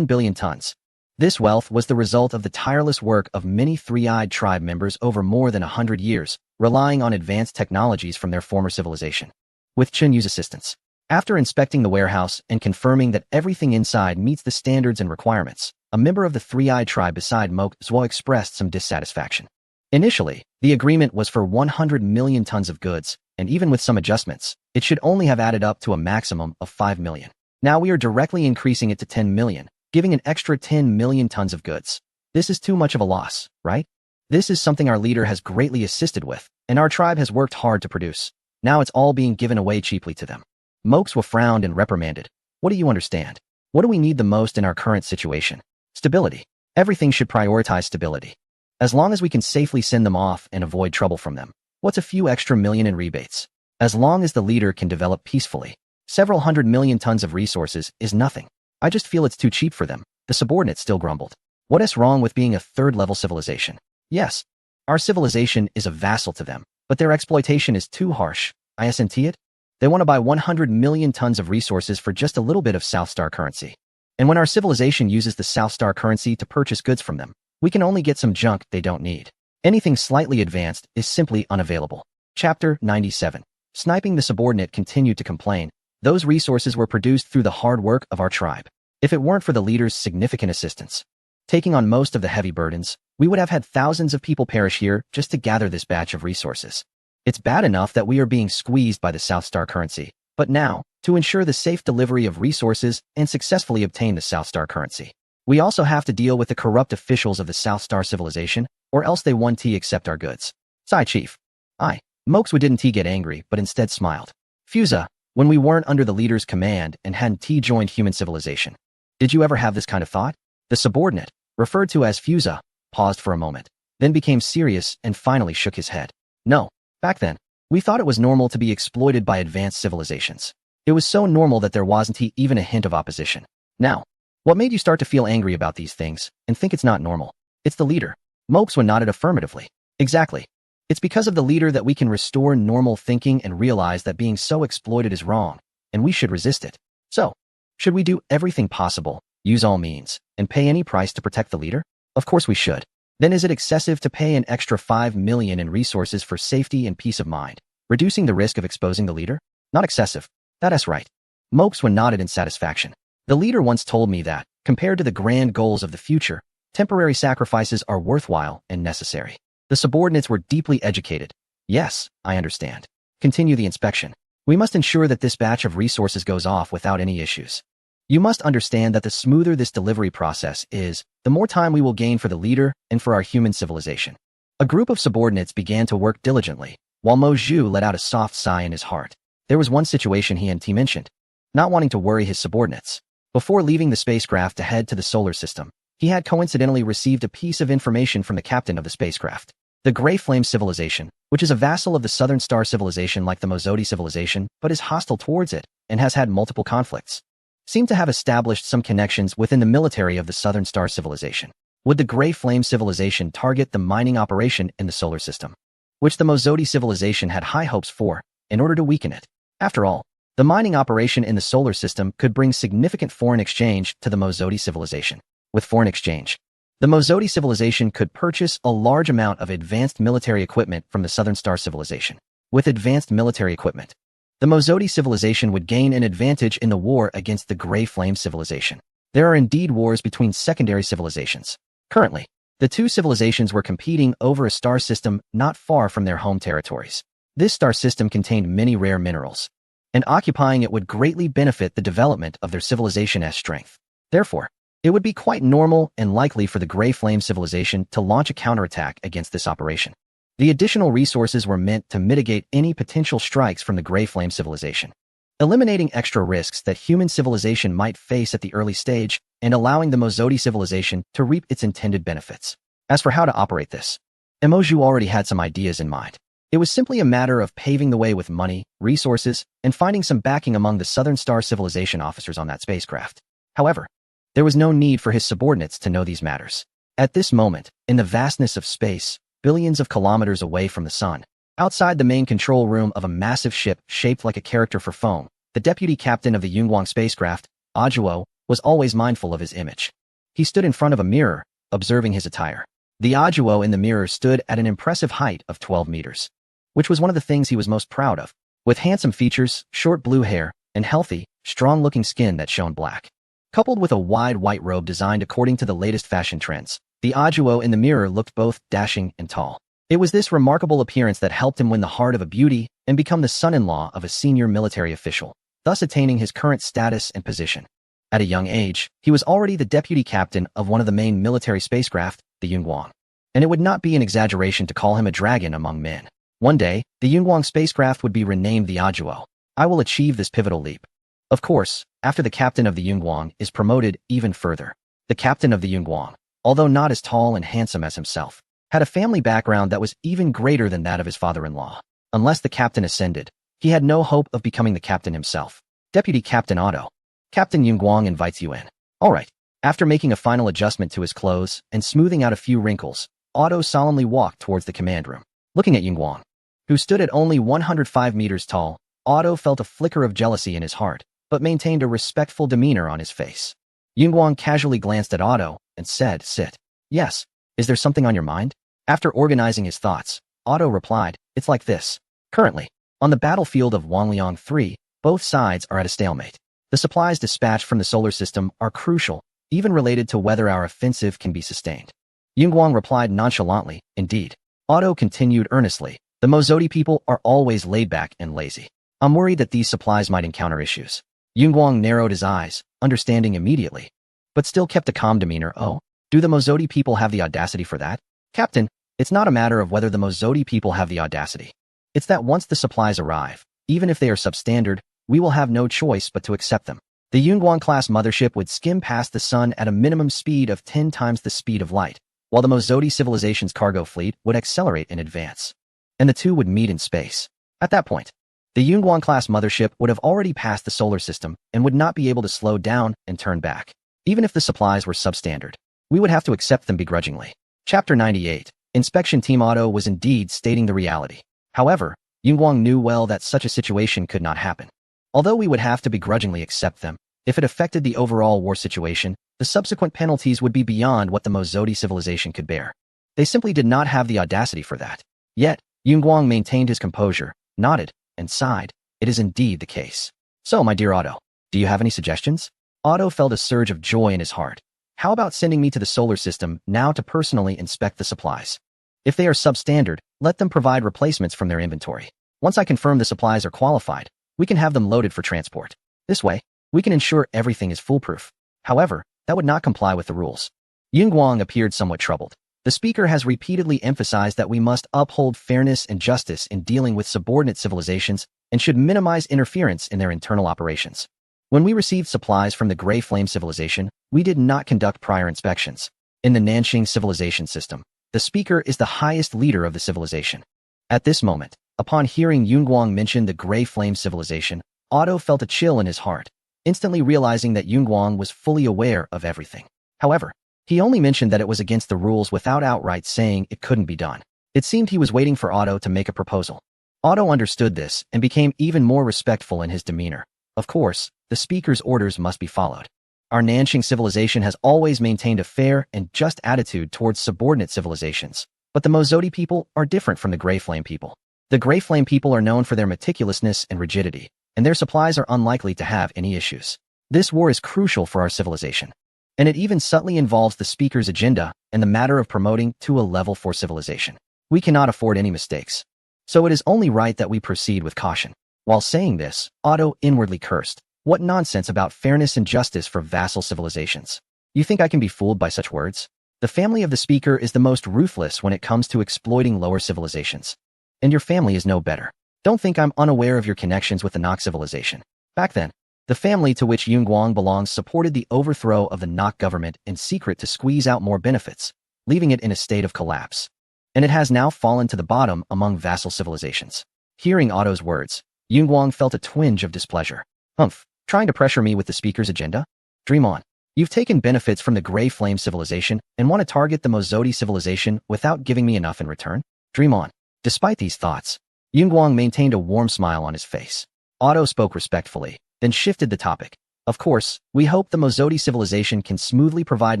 billion tons. This wealth was the result of the tireless work of many Three-Eyed Tribe members over more than 100 years, relying on advanced technologies from their former civilization. With Qin Yu's assistance, after inspecting the warehouse and confirming that everything inside meets the standards and requirements, a member of the Three-Eyed Tribe beside Mo Zhuo expressed some dissatisfaction. Initially, the agreement was for 100 million tons of goods, and even with some adjustments, it should only have added up to a maximum of 5 million. Now we are directly increasing it to 10 million, giving an extra 10 million tons of goods. This is too much of a loss, right? This is something our leader has greatly assisted with, and our tribe has worked hard to produce. Now it's all being given away cheaply to them. Mo Zhuo frowned and reprimanded. What do you understand? What do we need the most in our current situation? Stability. Everything should prioritize stability. As long as we can safely send them off and avoid trouble from them, what's a few extra million in rebates? As long as the leader can develop peacefully, several 100 million tons of resources is nothing. I just feel it's too cheap for them, the subordinate still grumbled. What is wrong with being a third-level civilization? Yes, our civilization is a vassal to them, but their exploitation is too harsh. Isn't it? They want to buy 100 million tons of resources for just a little bit of South Star currency. And when our civilization uses the South Star currency to purchase goods from them, we can only get some junk they don't need. Anything slightly advanced is simply unavailable. Chapter 97. Sniping. The subordinate continued to complain. Those resources were produced through the hard work of our tribe. If it weren't for the leader's significant assistance, taking on most of the heavy burdens, we would have had thousands of people perish here just to gather this batch of resources. It's bad enough that we are being squeezed by the South Star currency, but now, to ensure the safe delivery of resources and successfully obtain the South Star currency, we also have to deal with the corrupt officials of the South Star civilization, or else they won't accept our goods. Sai Chief. Mo Zhuo didn't get angry, but instead smiled. Fusa, when we weren't under the leader's command and hadn't joined human civilization. Did you ever have this kind of thought? The subordinate, referred to as Fusa, paused for a moment, then became serious and finally shook his head. No, back then, we thought it was normal to be exploited by advanced civilizations. It was so normal that there wasn't even a hint of opposition. Now, what made you start to feel angry about these things and think it's not normal? It's the leader. Mo Zhuo nodded affirmatively. Exactly. It's because of the leader that we can restore normal thinking and realize that being so exploited is wrong, and we should resist it. So, should we do everything possible, use all means, and pay any price to protect the leader? Of course we should. then is it excessive to pay an extra 5 million in resources for safety and peace of mind, reducing the risk of exposing the leader? Not excessive. That's right. Mopeswan nodded in satisfaction. The leader once told me that, compared to the grand goals of the future, temporary sacrifices are worthwhile and necessary. The subordinates were deeply educated. Yes, I understand. Continue the inspection. We must ensure that this batch of resources goes off without any issues. You must understand that the smoother this delivery process is, the more time we will gain for the leader and for our human civilization. A group of subordinates began to work diligently, while Mo Zhu let out a soft sigh in his heart. There was one situation he and T mentioned, not wanting to worry his subordinates. Before leaving the spacecraft to head to the solar system, he had coincidentally received a piece of information from the captain of the spacecraft. The Grey Flame Civilization, which is a vassal of the Southern Star Civilization like the Mozodi Civilization, but is hostile towards it and has had multiple conflicts, seemed to have established some connections within the military of the Southern Star Civilization. Would the Grey Flame Civilization target the mining operation in the solar system, which the Mozodi Civilization had high hopes for, in order to weaken it? After all, the mining operation in the solar system could bring significant foreign exchange to the Mozodi Civilization. With foreign exchange, the Mozodi Civilization could purchase a large amount of advanced military equipment from the Southern Star Civilization. With advanced military equipment, the Mozodi Civilization would gain an advantage in the war against the Grey Flame Civilization. There are indeed wars between secondary civilizations. Currently, the two civilizations were competing over a star system not far from their home territories. This star system contained many rare minerals, and occupying it would greatly benefit the development of their civilization's strength. Therefore, it would be quite normal and likely for the Grey Flame Civilization to launch a counterattack against this operation. The additional resources were meant to mitigate any potential strikes from the Grey Flame Civilization, eliminating extra risks that human civilization might face at the early stage and allowing the Mozodi Civilization to reap its intended benefits. As for how to operate this, Emoju already had some ideas in mind. It was simply a matter of paving the way with money, resources, and finding some backing among the Southern Star Civilization officers on that spacecraft. However, there was no need for his subordinates to know these matters. At this moment, in the vastness of space, billions of kilometers away from the sun, outside the main control room of a massive ship shaped like a character for foam, the deputy captain of the Yunguang spacecraft, Ajuo, was always mindful of his image. He stood in front of a mirror, observing his attire. The Ajuo in the mirror stood at an impressive height of 12 meters, which was one of the things he was most proud of. With handsome features, short blue hair, and healthy, strong-looking skin that shone black, coupled with a wide white robe designed according to the latest fashion trends, the Ajuo in the mirror looked both dashing and tall. It was this remarkable appearance that helped him win the heart of a beauty and become the son-in-law of a senior military official, thus attaining his current status and position. At a young age, he was already the deputy captain of one of the main military spacecraft, the Yunguang, and it would not be an exaggeration to call him a dragon among men. One day, the Yunguang spacecraft would be renamed the Ajuo. I will achieve this pivotal leap. Of course, after the captain of the Yunguang is promoted even further. The captain of the Yunguang, although not as tall and handsome as himself, had a family background that was even greater than that of his father-in-law. Unless the captain ascended, he had no hope of becoming the captain himself. Deputy Captain Otto. Captain Yunguang invites you in. All right. After making a final adjustment to his clothes and smoothing out a few wrinkles, Otto solemnly walked towards the command room. Looking at Yunguang, who stood at only 105 meters tall, Otto felt a flicker of jealousy in his heart, but maintained a respectful demeanor on his face. Yunguang casually glanced at Otto and said, "Sit." "Yes. Is there something on your mind?" After organizing his thoughts, Otto replied, "It's like this. Currently, on the battlefield of Wangliang 3, both sides are at a stalemate. The supplies dispatched from the solar system are crucial, even related to whether our offensive can be sustained." Yunguang replied nonchalantly, "Indeed." Otto continued earnestly, "The Mozodi people are always laid back and lazy. I'm worried that these supplies might encounter issues." Yunguang narrowed his eyes, understanding immediately, but still kept a calm demeanor. "Oh, do the Mozodi people have the audacity for that?" "Captain, it's not a matter of whether the Mozodi people have the audacity. It's that once the supplies arrive, even if they are substandard, we will have no choice but to accept them." The Yunguang-class mothership would skim past the sun at a minimum speed of 10 times the speed of light, while the Mozodi civilization's cargo fleet would accelerate in advance, and the two would meet in space. At that point, the Yunguang-class mothership would have already passed the solar system and would not be able to slow down and turn back. Even if the supplies were substandard, we would have to accept them begrudgingly. Chapter 98. Inspection Team Otto was indeed stating the reality. However, Yunguang knew well that such a situation could not happen. Although we would have to begrudgingly accept them, if it affected the overall war situation, the subsequent penalties would be beyond what the Mozodi civilization could bear. They simply did not have the audacity for that. Yet, Yunguang maintained his composure, nodded, and sighed. It is indeed the case. So, my dear Otto, do you have any suggestions? Otto felt a surge of joy in his heart. How about sending me to the solar system now to personally inspect the supplies? If they are substandard, let them provide replacements from their inventory. Once I confirm the supplies are qualified, we can have them loaded for transport. This way, we can ensure everything is foolproof. However, that would not comply with the rules. Yunguang appeared somewhat troubled. The speaker has repeatedly emphasized that we must uphold fairness and justice in dealing with subordinate civilizations and should minimize interference in their internal operations. When we received supplies from the Gray Flame civilization, we did not conduct prior inspections. In the Nanxing civilization system, the speaker is the highest leader of the civilization. At this moment, upon hearing Yunguang mention the Gray Flame civilization, Otto felt a chill in his heart, instantly realizing that Yunguang was fully aware of everything. However, he only mentioned that it was against the rules without outright saying it couldn't be done. It seemed he was waiting for Otto to make a proposal. Otto understood this and became even more respectful in his demeanor. Of course, the speaker's orders must be followed. Our Nanxing civilization has always maintained a fair and just attitude towards subordinate civilizations, but the Mozodi people are different from the Gray Flame people. The Gray Flame people are known for their meticulousness and rigidity, and their supplies are unlikely to have any issues. This war is crucial for our civilization, and it even subtly involves the speaker's agenda and the matter of promoting to a level 4 civilization. We cannot afford any mistakes, so it is only right that we proceed with caution. While saying this, Otto inwardly cursed. What nonsense about fairness and justice for vassal civilizations. You think I can be fooled by such words? The family of the speaker is the most ruthless when it comes to exploiting lower civilizations. And your family is no better. Don't think I'm unaware of your connections with the Nok civilization. Back then, the family to which Yunguang belongs supported the overthrow of the Nok government in secret to squeeze out more benefits, leaving it in a state of collapse. And it has now fallen to the bottom among vassal civilizations. Hearing Otto's words, Yunguang felt a twinge of displeasure. Humph. Trying to pressure me with the speaker's agenda? Dream on. You've taken benefits from the Gray Flame civilization and want to target the Mozodi civilization without giving me enough in return? Dream on. Despite these thoughts, Yunguang maintained a warm smile on his face. Otto spoke respectfully, then shifted the topic. Of course, we hope the Mozodi civilization can smoothly provide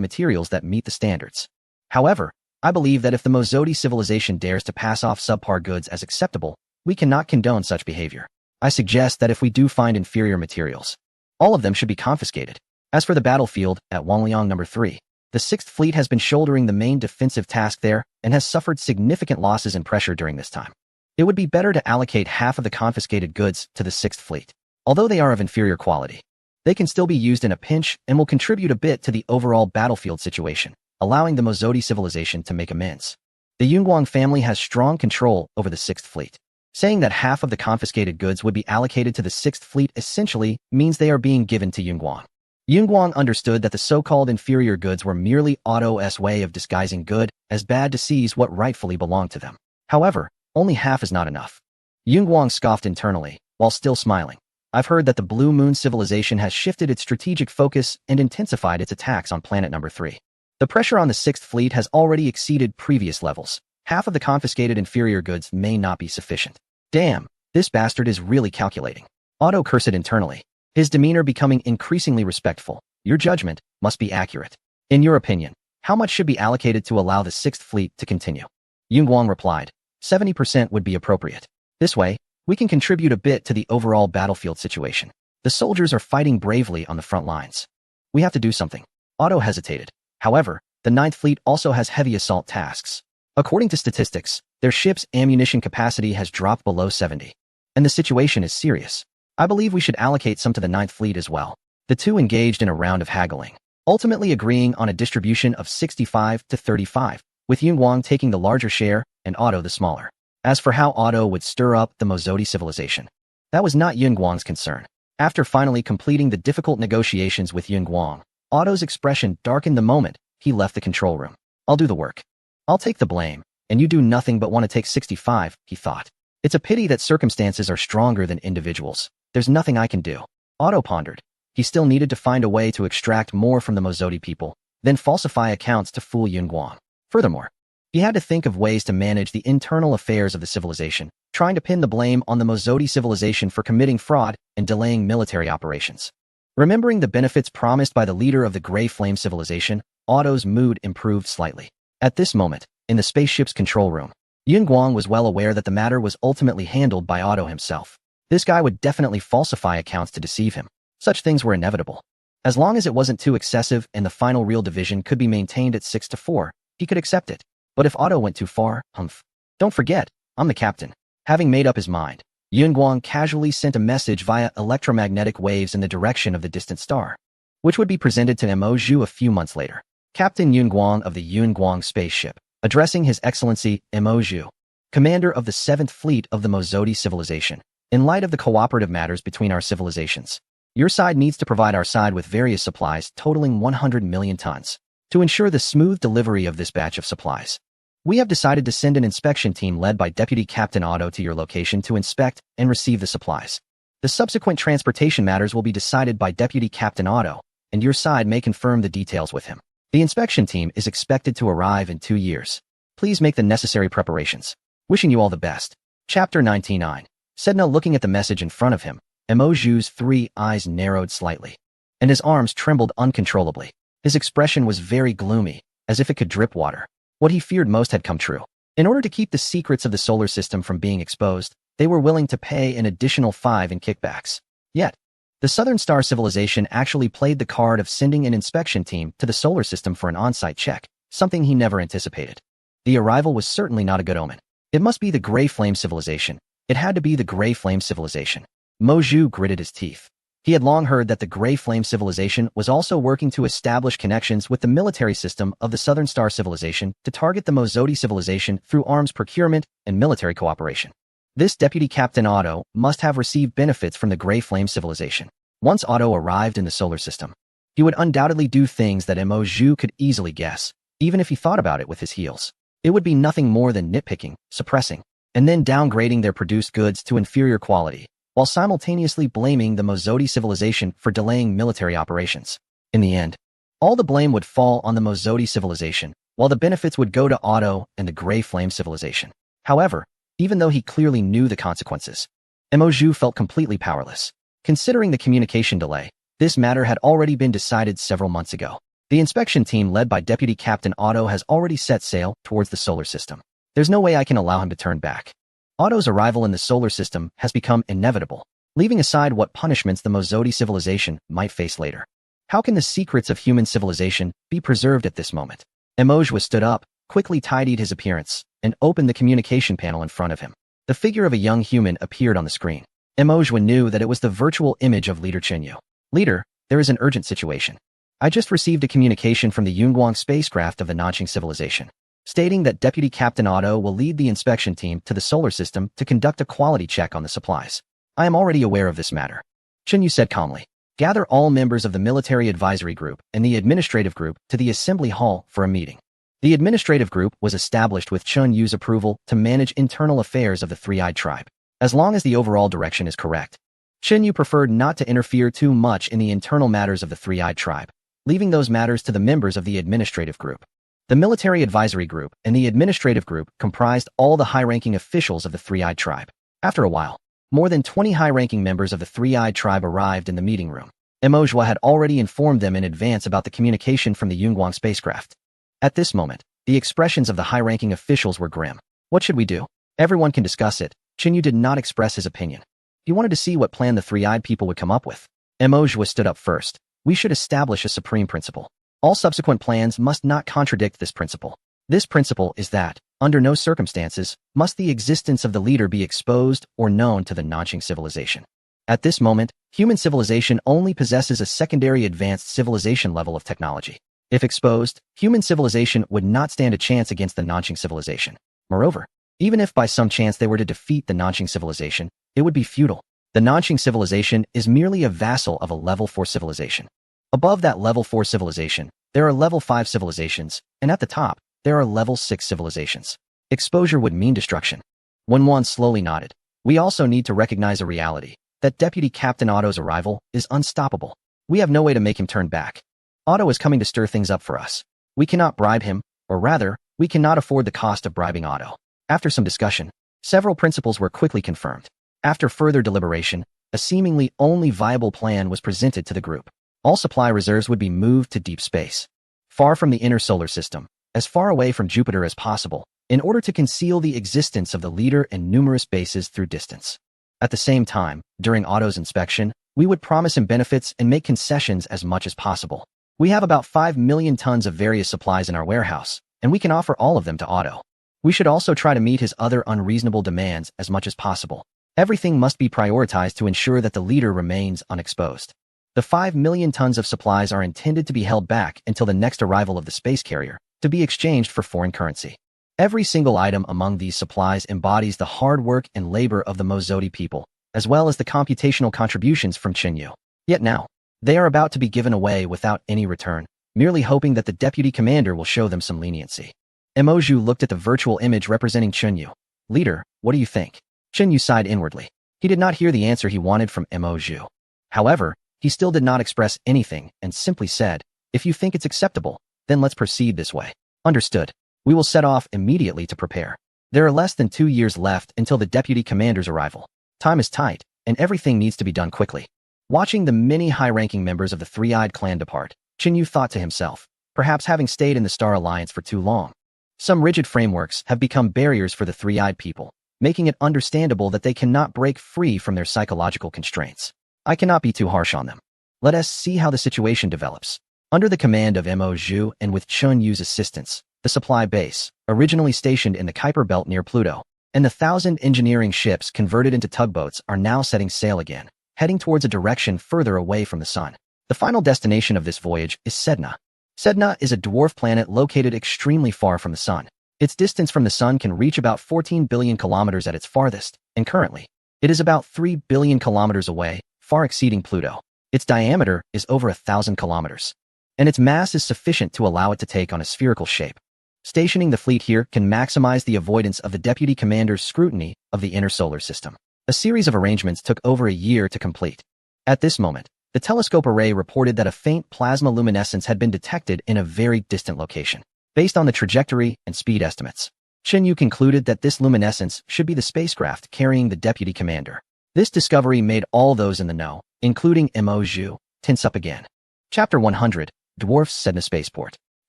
materials that meet the standards. However, I believe that if the Mozodi civilization dares to pass off subpar goods as acceptable, we cannot condone such behavior. I suggest that if we do find inferior materials, all of them should be confiscated. As for the battlefield at Wangliang No. 3, the 6th Fleet has been shouldering the main defensive task there and has suffered significant losses and pressure during this time. It would be better to allocate half of the confiscated goods to the 6th Fleet. Although they are of inferior quality, they can still be used in a pinch and will contribute a bit to the overall battlefield situation, allowing the Mozodi civilization to make amends. The Yunguang family has strong control over the 6th Fleet. Saying that half of the confiscated goods would be allocated to the 6th Fleet essentially means they are being given to Yunguang. Yunguang understood that the so-called inferior goods were merely Otto's way of disguising good as bad to seize what rightfully belonged to them. However, only half is not enough. Yunguang scoffed internally, while still smiling. I've heard that the Blue Moon civilization has shifted its strategic focus and intensified its attacks on planet number 3. The pressure on the 6th Fleet has already exceeded previous levels. Half of the confiscated inferior goods may not be sufficient. Damn, this bastard is really calculating. Otto cursed internally, his demeanor becoming increasingly respectful. Your judgment must be accurate. In your opinion, how much should be allocated to allow the 6th Fleet to continue? Yunguang replied, 70% would be appropriate. This way, we can contribute a bit to the overall battlefield situation. The soldiers are fighting bravely on the front lines. We have to do something. Otto hesitated. However, the 9th Fleet also has heavy assault tasks. According to statistics, their ship's ammunition capacity has dropped below 70. And the situation is serious. I believe we should allocate some to the 9th Fleet as well. The two engaged in a round of haggling, ultimately agreeing on a distribution of 65 to 35, with Yunguang taking the larger share and Otto the smaller. As for how Otto would stir up the Mozodi civilization, that was not Yunguang's concern. After finally completing the difficult negotiations with Yunguang, Otto's expression darkened the moment he left the control room. I'll do the work. I'll take the blame, and you do nothing but want to take 65, he thought. It's a pity that circumstances are stronger than individuals. There's nothing I can do. Otto pondered. He still needed to find a way to extract more from the Mozodi people, then falsify accounts to fool Yunguang. Furthermore, he had to think of ways to manage the internal affairs of the civilization, trying to pin the blame on the Mozodi civilization for committing fraud and delaying military operations. Remembering the benefits promised by the leader of the Gray Flame civilization, Otto's mood improved slightly. At this moment, in the spaceship's control room. Yun Guang was well aware that the matter was ultimately handled by Otto himself. This guy would definitely falsify accounts to deceive him. Such things were inevitable. As long as it wasn't too excessive and the final real division could be maintained at 6-4, he could accept it. But if Otto went too far, humph. Don't forget, I'm the captain. Having made up his mind, Yun Guang casually sent a message via electromagnetic waves in the direction of the distant star, which would be presented to Mo Zhu a few months later. Captain Yun Guang of the Yun Guang spaceship, addressing His Excellency Mo Zhu, commander of the 7th Fleet of the Mozodi civilization. In light of the cooperative matters between our civilizations, your side needs to provide our side with various supplies totaling 100 million tons to ensure the smooth delivery of this batch of supplies. We have decided to send an inspection team led by Deputy Captain Otto to your location to inspect and receive the supplies. The subsequent transportation matters will be decided by Deputy Captain Otto, and your side may confirm the details with him. The inspection team is expected to arrive in 2 years. Please make the necessary preparations. Wishing you all the best. Chapter 99. Sedna looking at the message in front of him, Mo Zhu's 3 eyes narrowed slightly, and his arms trembled uncontrollably. His expression was very gloomy, as if it could drip water. What he feared most had come true. In order to keep the secrets of the solar system from being exposed, they were willing to pay an additional 5 in kickbacks. Yet, the Southern Star civilization actually played the card of sending an inspection team to the solar system for an on-site check, something he never anticipated. The arrival was certainly not a good omen. It must be the Gray Flame civilization. It had to be the Gray Flame civilization. Mo Zhu gritted his teeth. He had long heard that the Gray Flame civilization was also working to establish connections with the military system of the Southern Star civilization to target the Mozodi civilization through arms procurement and military cooperation. This Deputy Captain Otto must have received benefits from the Gray Flame civilization. Once Otto arrived in the solar system, he would undoubtedly do things that Mo Zhu could easily guess, even if he thought about it with his heels. It would be nothing more than nitpicking, suppressing, and then downgrading their produced goods to inferior quality, while simultaneously blaming the Mozodi civilization for delaying military operations. In the end, all the blame would fall on the Mozodi civilization, while the benefits would go to Otto and the Gray Flame civilization. However, even though he clearly knew the consequences, Mo Zhu felt completely powerless. Considering the communication delay, this matter had already been decided several months ago. The inspection team led by Deputy Captain Otto has already set sail towards the solar system. There's no way I can allow him to turn back. Otto's arrival in the solar system has become inevitable, leaving aside what punishments the Mozodi civilization might face later. How can the secrets of human civilization be preserved at this moment? Mo Zhu stood up, quickly tidied his appearance, and opened the communication panel in front of him. The figure of a young human appeared on the screen. Mo Zhu knew that it was the virtual image of Leader Chenyu. Leader, there is an urgent situation. I just received a communication from the Yunguang spacecraft of the Nanqing civilization, stating that Deputy Captain Otto will lead the inspection team to the solar system to conduct a quality check on the supplies. I am already aware of this matter. Chenyu said calmly. Gather all members of the military advisory group and the administrative group to the assembly hall for a meeting. The administrative group was established with Chen Yu's approval to manage internal affairs of the Three-Eyed Tribe, as long as the overall direction is correct. Chen Yu preferred not to interfere too much in the internal matters of the Three-Eyed Tribe, leaving those matters to the members of the administrative group. The military advisory group and the administrative group comprised all the high-ranking officials of the Three-Eyed Tribe. After a while, more than 20 high-ranking members of the Three-Eyed Tribe arrived in the meeting room. Mo Zhu had already informed them in advance about the communication from the Yunguang spacecraft. At this moment, the expressions of the high-ranking officials were grim. What should we do? Everyone can discuss it. Chen Yu did not express his opinion. He wanted to see what plan the Three-Eyed people would come up with. Mo Zhu stood up first. We should establish a supreme principle. All subsequent plans must not contradict this principle. This principle is that, under no circumstances, must the existence of the leader be exposed or known to the Nanqing civilization. At this moment, human civilization only possesses a secondary advanced civilization level of technology. If exposed, human civilization would not stand a chance against the Nanqing civilization. Moreover, even if by some chance they were to defeat the Nanqing civilization, it would be futile. The Nanqing civilization is merely a vassal of a level 4 civilization. Above that level 4 civilization, there are level 5 civilizations, and at the top, there are level 6 civilizations. Exposure would mean destruction. Wan slowly nodded. We also need to recognize a reality, that Deputy Captain Otto's arrival is unstoppable. We have no way to make him turn back. Otto is coming to stir things up for us. We cannot bribe him, or rather, we cannot afford the cost of bribing Otto. After some discussion, several principles were quickly confirmed. After further deliberation, a seemingly only viable plan was presented to the group. All supply reserves would be moved to deep space, far from the inner solar system, as far away from Jupiter as possible, in order to conceal the existence of the leader and numerous bases through distance. At the same time, during Otto's inspection, we would promise him benefits and make concessions as much as possible. We have about 5 million tons of various supplies in our warehouse, and we can offer all of them to Otto. We should also try to meet his other unreasonable demands as much as possible. Everything must be prioritized to ensure that the leader remains unexposed. The 5 million tons of supplies are intended to be held back until the next arrival of the space carrier, to be exchanged for foreign currency. Every single item among these supplies embodies the hard work and labor of the Mozodi people, as well as the computational contributions from Chinyu. Yet now, they are about to be given away without any return, merely hoping that the deputy commander will show them some leniency. Emoju looked at the virtual image representing Chinyu. Leader, what do you think? Chinyu sighed inwardly. He did not hear the answer he wanted from Emoju. However, he still did not express anything and simply said, if you think it's acceptable, then let's proceed this way. Understood. We will set off immediately to prepare. There are less than 2 years left until the deputy commander's arrival. Time is tight, and everything needs to be done quickly. Watching the many high-ranking members of the Three-Eyed Clan depart, Chinyu thought to himself, perhaps having stayed in the Star Alliance for too long. Some rigid frameworks have become barriers for the Three-Eyed people, making it understandable that they cannot break free from their psychological constraints. I cannot be too harsh on them. Let us see how the situation develops. Under the command of Mo Zhu and with Chun Yu's assistance, the supply base, originally stationed in the Kuiper Belt near Pluto, and the 1,000 engineering ships converted into tugboats are now setting sail again, heading towards a direction further away from the sun. The final destination of this voyage is Sedna. Sedna is a dwarf planet located extremely far from the sun. Its distance from the sun can reach about 14 billion kilometers at its farthest, and currently, it is about 3 billion kilometers away, far exceeding Pluto. Its diameter is over 1,000 kilometers, and its mass is sufficient to allow it to take on a spherical shape. Stationing the fleet here can maximize the avoidance of the deputy commander's scrutiny of the inner solar system. A series of arrangements took over a year to complete. At this moment, the telescope array reported that a faint plasma luminescence had been detected in a very distant location. Based on the trajectory and speed estimates, Chinyu concluded that this luminescence should be the spacecraft carrying the deputy commander. This discovery made all those in the know, including Mo Zhu, tense up again. Chapter 100, Dwarf's Sedna Spaceport.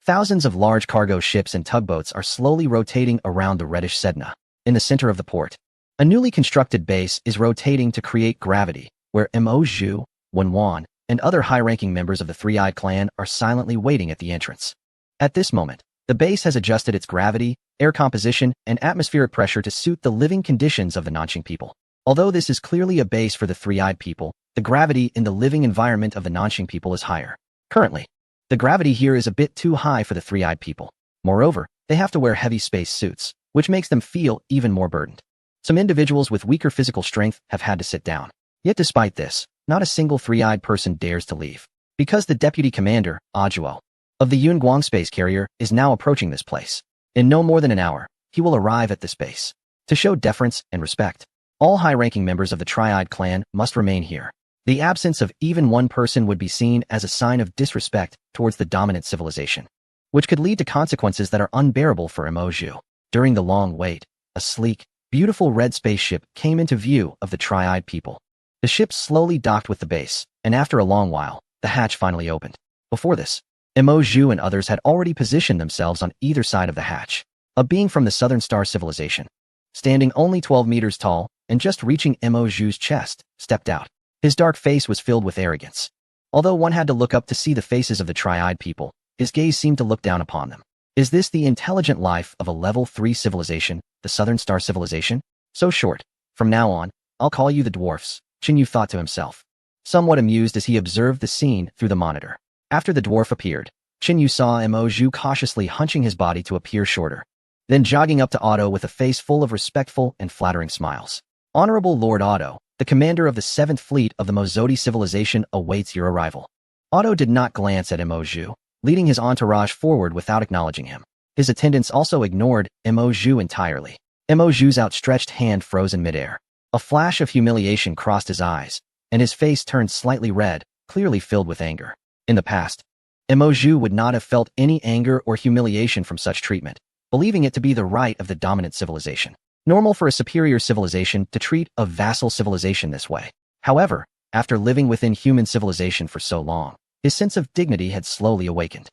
Thousands of large cargo ships and tugboats are slowly rotating around the reddish Sedna. In the center of the port, a newly constructed base is rotating to create gravity, where Mo Zhu, Wenwan, and other high-ranking members of the Three-Eyed Clan are silently waiting at the entrance. At this moment, the base has adjusted its gravity, air composition, and atmospheric pressure to suit the living conditions of the Nanqing people. Although this is clearly a base for the Three-Eyed people, the gravity in the living environment of the Nanqing people is higher. Currently, the gravity here is a bit too high for the Three-Eyed people. Moreover, they have to wear heavy space suits, which makes them feel even more burdened. Some individuals with weaker physical strength have had to sit down. Yet despite this, not a single Three-Eyed person dares to leave. Because the deputy commander, Ajuo, of the Yunguang space carrier, is now approaching this place. In no more than an hour, he will arrive at this base. To show deference and respect, all high-ranking members of the Tri-Eyed Clan must remain here. The absence of even one person would be seen as a sign of disrespect towards the dominant civilization, which could lead to consequences that are unbearable for Mo Zhu. During the long wait, a sleek, beautiful red spaceship came into view of the Tri-Eyed people. The ship slowly docked with the base, and after a long while, the hatch finally opened. Before this, Mo Zhu and others had already positioned themselves on either side of the hatch. A being from the Southern Star civilization, standing only 12 meters tall and just reaching Mo Zhu's chest, stepped out. His dark face was filled with arrogance. Although one had to look up to see the faces of the Tri-Eyed people, his gaze seemed to look down upon them. Is this the intelligent life of a level 3 civilization, the Southern Star civilization? So short. From now on, I'll call you the dwarfs, Chinyu thought to himself, somewhat amused as he observed the scene through the monitor. After the dwarf appeared, Chinyu saw Mo Zhu cautiously hunching his body to appear shorter, then jogging up to Otto with a face full of respectful and flattering smiles. Honorable Lord Otto, the commander of the 7th Fleet of the Mozodi civilization awaits your arrival. Otto did not glance at Mo Zhu, leading his entourage forward without acknowledging him. His attendants also ignored Mo Zhu entirely. Mo Zhu's outstretched hand froze in midair. A flash of humiliation crossed his eyes, and his face turned slightly red, clearly filled with anger. In the past, Mo Zhu would not have felt any anger or humiliation from such treatment, believing it to be the right of the dominant civilization. Normal for a superior civilization to treat a vassal civilization this way. However, after living within human civilization for so long, his sense of dignity had slowly awakened.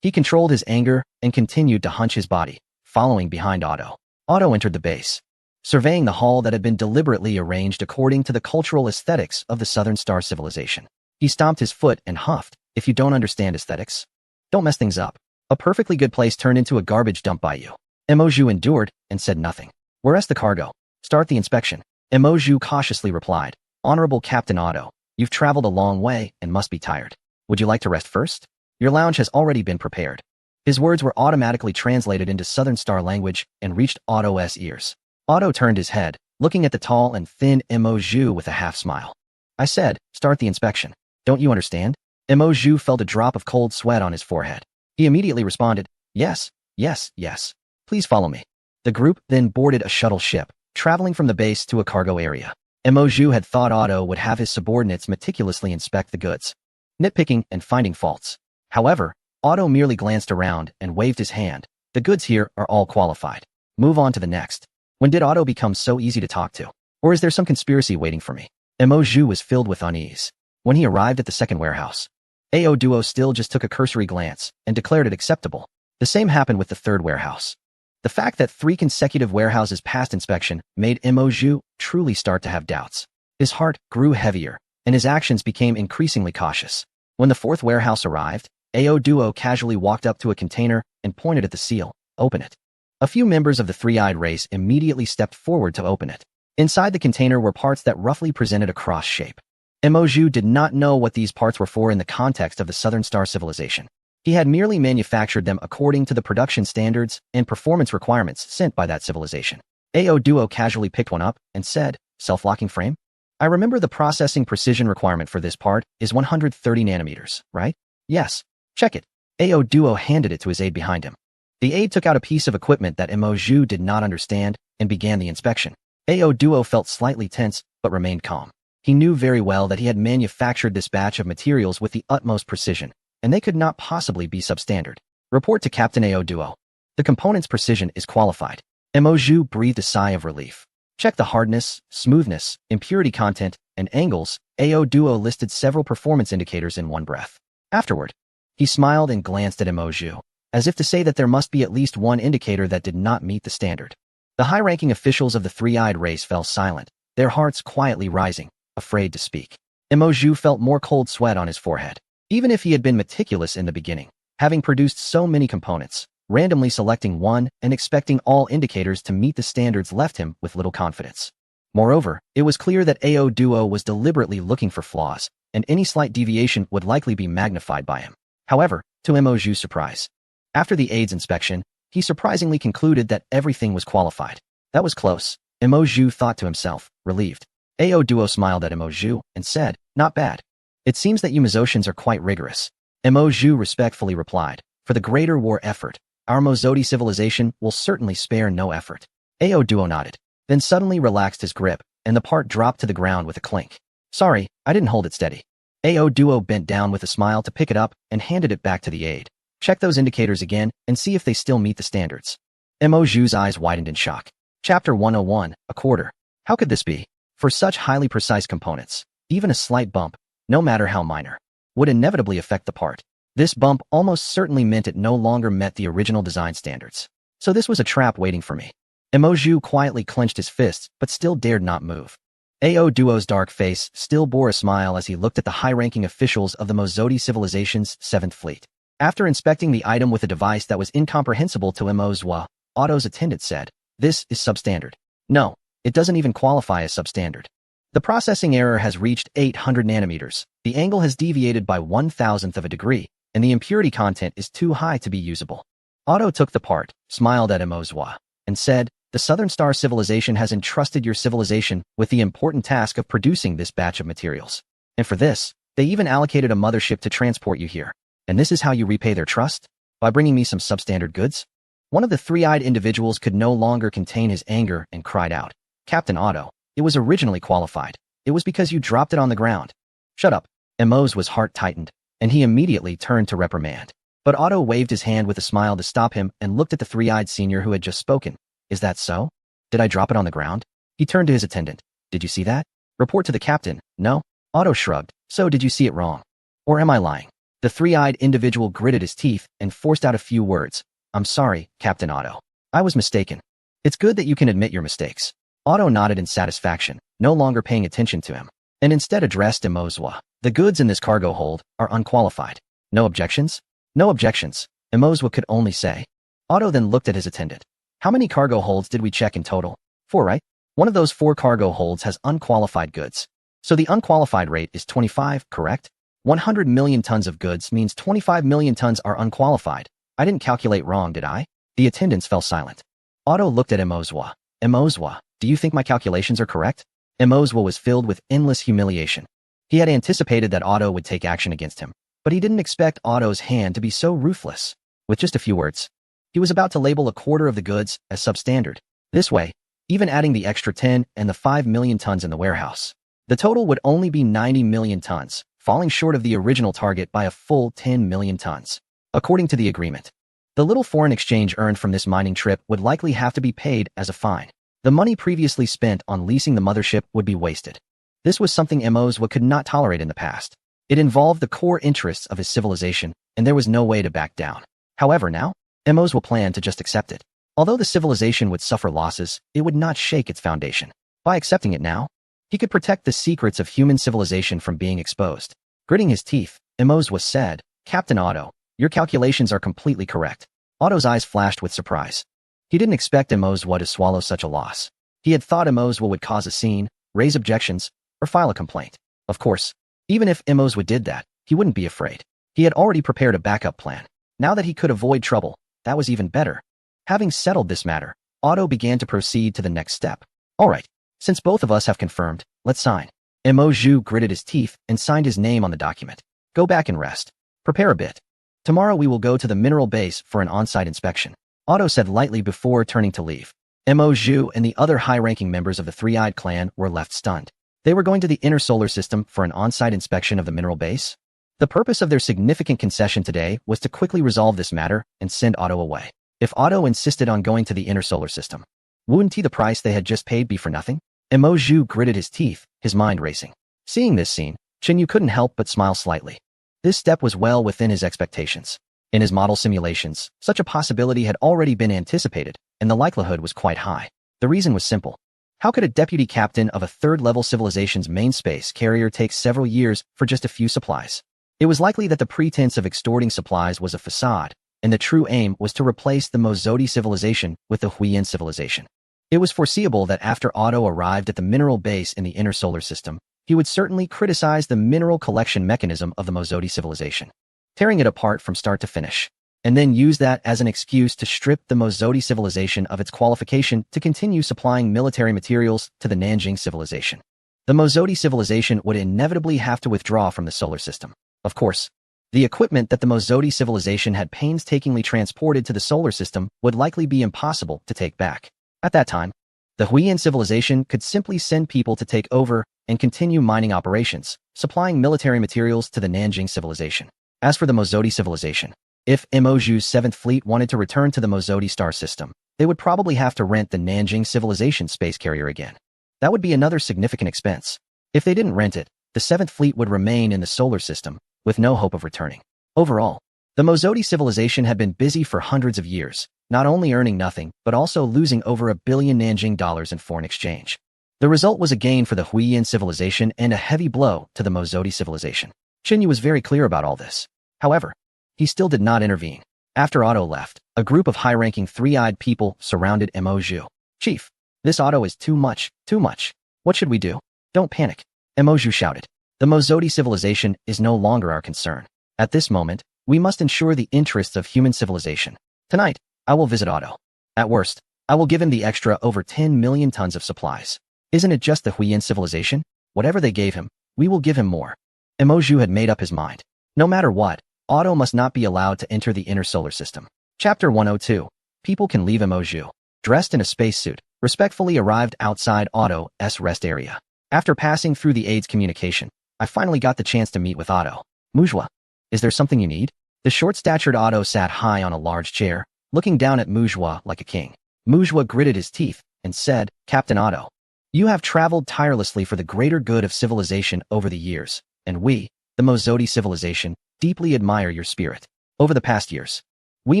He controlled his anger and continued to hunch his body, following behind Otto. Otto entered the base, surveying the hall that had been deliberately arranged according to the cultural aesthetics of the Southern Star civilization. He stomped his foot and huffed. If you don't understand aesthetics, don't mess things up. A perfectly good place turned into a garbage dump by you. Emoju endured and said nothing. Where's the cargo? Start the inspection. Emoju cautiously replied. Honorable Captain Otto, you've traveled a long way and must be tired. Would you like to rest first? Your lounge has already been prepared. His words were automatically translated into Southern Star language and reached Otto's ears. Otto turned his head, looking at the tall and thin Emoju with a half smile. I said, start the inspection. Don't you understand? Emoju felt a drop of cold sweat on his forehead. He immediately responded, yes, yes, yes. Please follow me. The group then boarded a shuttle ship, traveling from the base to a cargo area. Emoju had thought Otto would have his subordinates meticulously inspect the goods, nitpicking and finding faults. However, Otto merely glanced around and waved his hand. The goods here are all qualified. Move on to the next. When did Otto become so easy to talk to? Or is there some conspiracy waiting for me? Emoju was filled with unease. When he arrived at the second warehouse, AO Duo still just took a cursory glance and declared it acceptable. The same happened with the third warehouse. The fact that 3 consecutive warehouses passed inspection made Emoju truly start to have doubts. His heart grew heavier, and his actions became increasingly cautious. When the fourth warehouse arrived, AO Duo casually walked up to a container and pointed at the seal. Open it. A few members of the three-eyed race immediately stepped forward to open it. Inside the container were parts that roughly presented a cross shape. Emoju did not know what these parts were for in the context of the Southern Star civilization. He had merely manufactured them according to the production standards and performance requirements sent by that civilization. AO Duo casually picked one up and said, self-locking frame? I remember the processing precision requirement for this part is 130 nanometers, right? Yes. Check it. AO Duo handed it to his aide behind him. The aide took out a piece of equipment that Emoju did not understand and began the inspection. AO Duo felt slightly tense but remained calm. He knew very well that he had manufactured this batch of materials with the utmost precision, and they could not possibly be substandard. Report to Captain AO Duo. The component's precision is qualified. Emoju breathed a sigh of relief. Check the hardness, smoothness, impurity content, and angles. AO Duo listed several performance indicators in one breath. Afterward, he smiled and glanced at Emoju, as if to say that there must be at least one indicator that did not meet the standard. The high-ranking officials of the three-eyed race fell silent, their hearts quietly rising, afraid to speak. Emoju felt more cold sweat on his forehead. Even if he had been meticulous in the beginning, having produced so many components, randomly selecting one and expecting all indicators to meet the standards left him with little confidence. Moreover, it was clear that AO Duo was deliberately looking for flaws, and any slight deviation would likely be magnified by him. However, to Emoju's surprise, after the aide's inspection, he surprisingly concluded that everything was qualified. That was close, Emoju thought to himself, relieved. AO Duo smiled at Emoju and said, not bad. It seems that you Mozzotians are quite rigorous. Emoju respectfully replied, for the greater war effort, our Mozzoti civilization will certainly spare no effort. AO Duo nodded, then suddenly relaxed his grip, and the part dropped to the ground with a clink. Sorry, I didn't hold it steady. AO Duo bent down with a smile to pick it up and handed it back to the aide. Check those indicators again and see if they still meet the standards. Emoju's eyes widened in shock. Chapter 101, a quarter. How could this be? For such highly precise components, even a slight bump, no matter how minor, would inevitably affect the part. This bump almost certainly meant it no longer met the original design standards. So this was a trap waiting for me. Emoju quietly clenched his fists, but still dared not move. AO Duo's dark face still bore a smile as he looked at the high-ranking officials of the Mozzoti civilization's 7th Fleet. After inspecting the item with a device that was incomprehensible to Emoju, Otto's attendant said, this is substandard. No, it doesn't even qualify as substandard. The processing error has reached 800 nanometers, the angle has deviated by 1,000th of a degree, and the impurity content is too high to be usable. Otto took the part, smiled at Emoju, and said, the Southern Star civilization has entrusted your civilization with the important task of producing this batch of materials. And for this, they even allocated a mothership to transport you here. And this is how you repay their trust? By bringing me some substandard goods? One of the three-eyed individuals could no longer contain his anger and cried out, Captain Otto, it was originally qualified. It was because you dropped it on the ground. Shut up. Emoju's heart tightened, and he immediately turned to reprimand. But Otto waved his hand with a smile to stop him and looked at the three-eyed senior who had just spoken. Is that so? Did I drop it on the ground? He turned to his attendant. Did you see that? Report to the captain. No? Otto shrugged. So did you see it wrong? Or am I lying? The three-eyed individual gritted his teeth and forced out a few words. I'm sorry, Captain Otto. I was mistaken. It's good that you can admit your mistakes. Otto nodded in satisfaction, no longer paying attention to him, and instead addressed Emozwa. The goods in this cargo hold are unqualified. No objections? No objections, Emozwa could only say. Otto then looked at his attendant. How many cargo holds did we check in total? 4, right? One of those 4 cargo holds has unqualified goods. So the unqualified rate is 25, correct? 100 million tons of goods means 25 million tons are unqualified. I didn't calculate wrong, did I? The attendants fell silent. Otto looked at Emozwa. Emozwa, do you think my calculations are correct? Emozwa was filled with endless humiliation. He had anticipated that Otto would take action against him, but he didn't expect Otto's hand to be so ruthless. With just a few words, he was about to label a quarter of the goods as substandard. This way, even adding the extra 10 and the 5 million tons in the warehouse, the total would only be 90 million tons, falling short of the original target by a full 10 million tons. According to the agreement, the little foreign exchange earned from this mining trip would likely have to be paid as a fine. The money previously spent on leasing the mothership would be wasted. This was something Emozwa could not tolerate in the past. It involved the core interests of his civilization, and there was no way to back down. However, now, Emozwa planned to just accept it. Although the civilization would suffer losses, it would not shake its foundation. By accepting it now, he could protect the secrets of human civilization from being exposed. Gritting his teeth, Emozwa said, Captain Otto, your calculations are completely correct. Otto's eyes flashed with surprise. He didn't expect Emozwa to swallow such a loss. He had thought Emozwa would cause a scene, raise objections, or file a complaint. Of course, even if Emozwa did that, he wouldn't be afraid. He had already prepared a backup plan. Now that he could avoid trouble, that was even better. Having settled this matter, Otto began to proceed to the next step. All right, since both of us have confirmed, let's sign. Emozwa gritted his teeth and signed his name on the document. Go back and rest. Prepare a bit. Tomorrow we will go to the mineral base for an on-site inspection, Otto said lightly before turning to leave. Emozwa and the other high-ranking members of the Three-Eyed Clan were left stunned. They were going to the inner solar system for an on-site inspection of the mineral base? The purpose of their significant concession today was to quickly resolve this matter and send Otto away. If Otto insisted on going to the inner solar system, wouldn't the price they had just paid be for nothing? Emozwa gritted his teeth, his mind racing. Seeing this scene, Chinyu couldn't help but smile slightly. This step was well within his expectations. In his model simulations, such a possibility had already been anticipated, and the likelihood was quite high. The reason was simple. How could a deputy captain of a third-level civilization's main space carrier take several years for just a few supplies? It was likely that the pretense of extorting supplies was a facade, and the true aim was to replace the Mozodi civilization with the Huiyin civilization. It was foreseeable that after Otto arrived at the mineral base in the inner solar system, he would certainly criticize the mineral collection mechanism of the Mozodi civilization, tearing it apart from start to finish, and then use that as an excuse to strip the Mozodi civilization of its qualification to continue supplying military materials to the Nanjing civilization. The Mozodi civilization would inevitably have to withdraw from the solar system. Of course, the equipment that the Mozodi civilization had painstakingly transported to the solar system would likely be impossible to take back. At that time, the Huiyin civilization could simply send people to take over and continue mining operations, supplying military materials to the Nanjing civilization. As for the Mozodi civilization, if Emozwa's 7th Fleet wanted to return to the Mozodi star system, they would probably have to rent the Nanjing civilization space carrier again. That would be another significant expense. If they didn't rent it, the 7th Fleet would remain in the solar system, with no hope of returning. Overall, the Mozodi civilization had been busy for hundreds of years, not only earning nothing, but also losing over $1 billion Nanjing dollars in foreign exchange. The result was a gain for the Huiyin civilization and a heavy blow to the Mozodi civilization. Chinyu was very clear about all this. However, he still did not intervene. After Otto left, a group of high-ranking three-eyed people surrounded Emozwa. Chief, this Otto is too much, too much. What should we do? Don't panic, Emozwa shouted. The Mozodi civilization is no longer our concern. At this moment, we must ensure the interests of human civilization. Tonight, I will visit Otto. At worst, I will give him the extra over 10 million tons of supplies. Isn't it just the Huiyin civilization? Whatever they gave him, we will give him more. Emozwa had made up his mind. No matter what, Otto must not be allowed to enter the inner solar system. Chapter 102. People can leave. Emozwa, dressed in a spacesuit, respectfully arrived outside Otto's rest area. After passing through the aide's communication, I finally got the chance to meet with Otto. Emozwa, is there something you need? The short-statured Otto sat high on a large chair, looking down at Emozwa like a king. Emozwa gritted his teeth and said, Captain Otto, you have traveled tirelessly for the greater good of civilization over the years, and we, the Mozodi civilization, deeply admire your spirit. Over the past years, we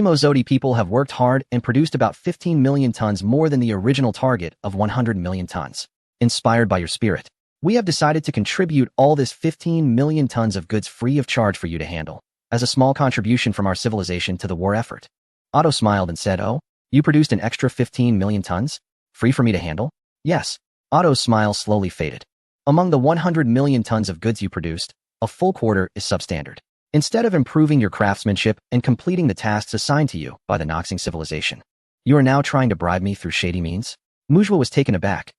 Mozodi people have worked hard and produced about 15 million tons more than the original target of 100 million tons. Inspired by your spirit, we have decided to contribute all this 15 million tons of goods free of charge for you to handle, as a small contribution from our civilization to the war effort. Otto smiled and said, "Oh, you produced an extra 15 million tons? Free for me to handle?" "Yes." Otto's smile slowly faded. "Among the 100 million tons of goods you produced, a full quarter is substandard. Instead of improving your craftsmanship and completing the tasks assigned to you by the Noxing civilization, you are now trying to bribe me through shady means?" Mujwa was taken aback.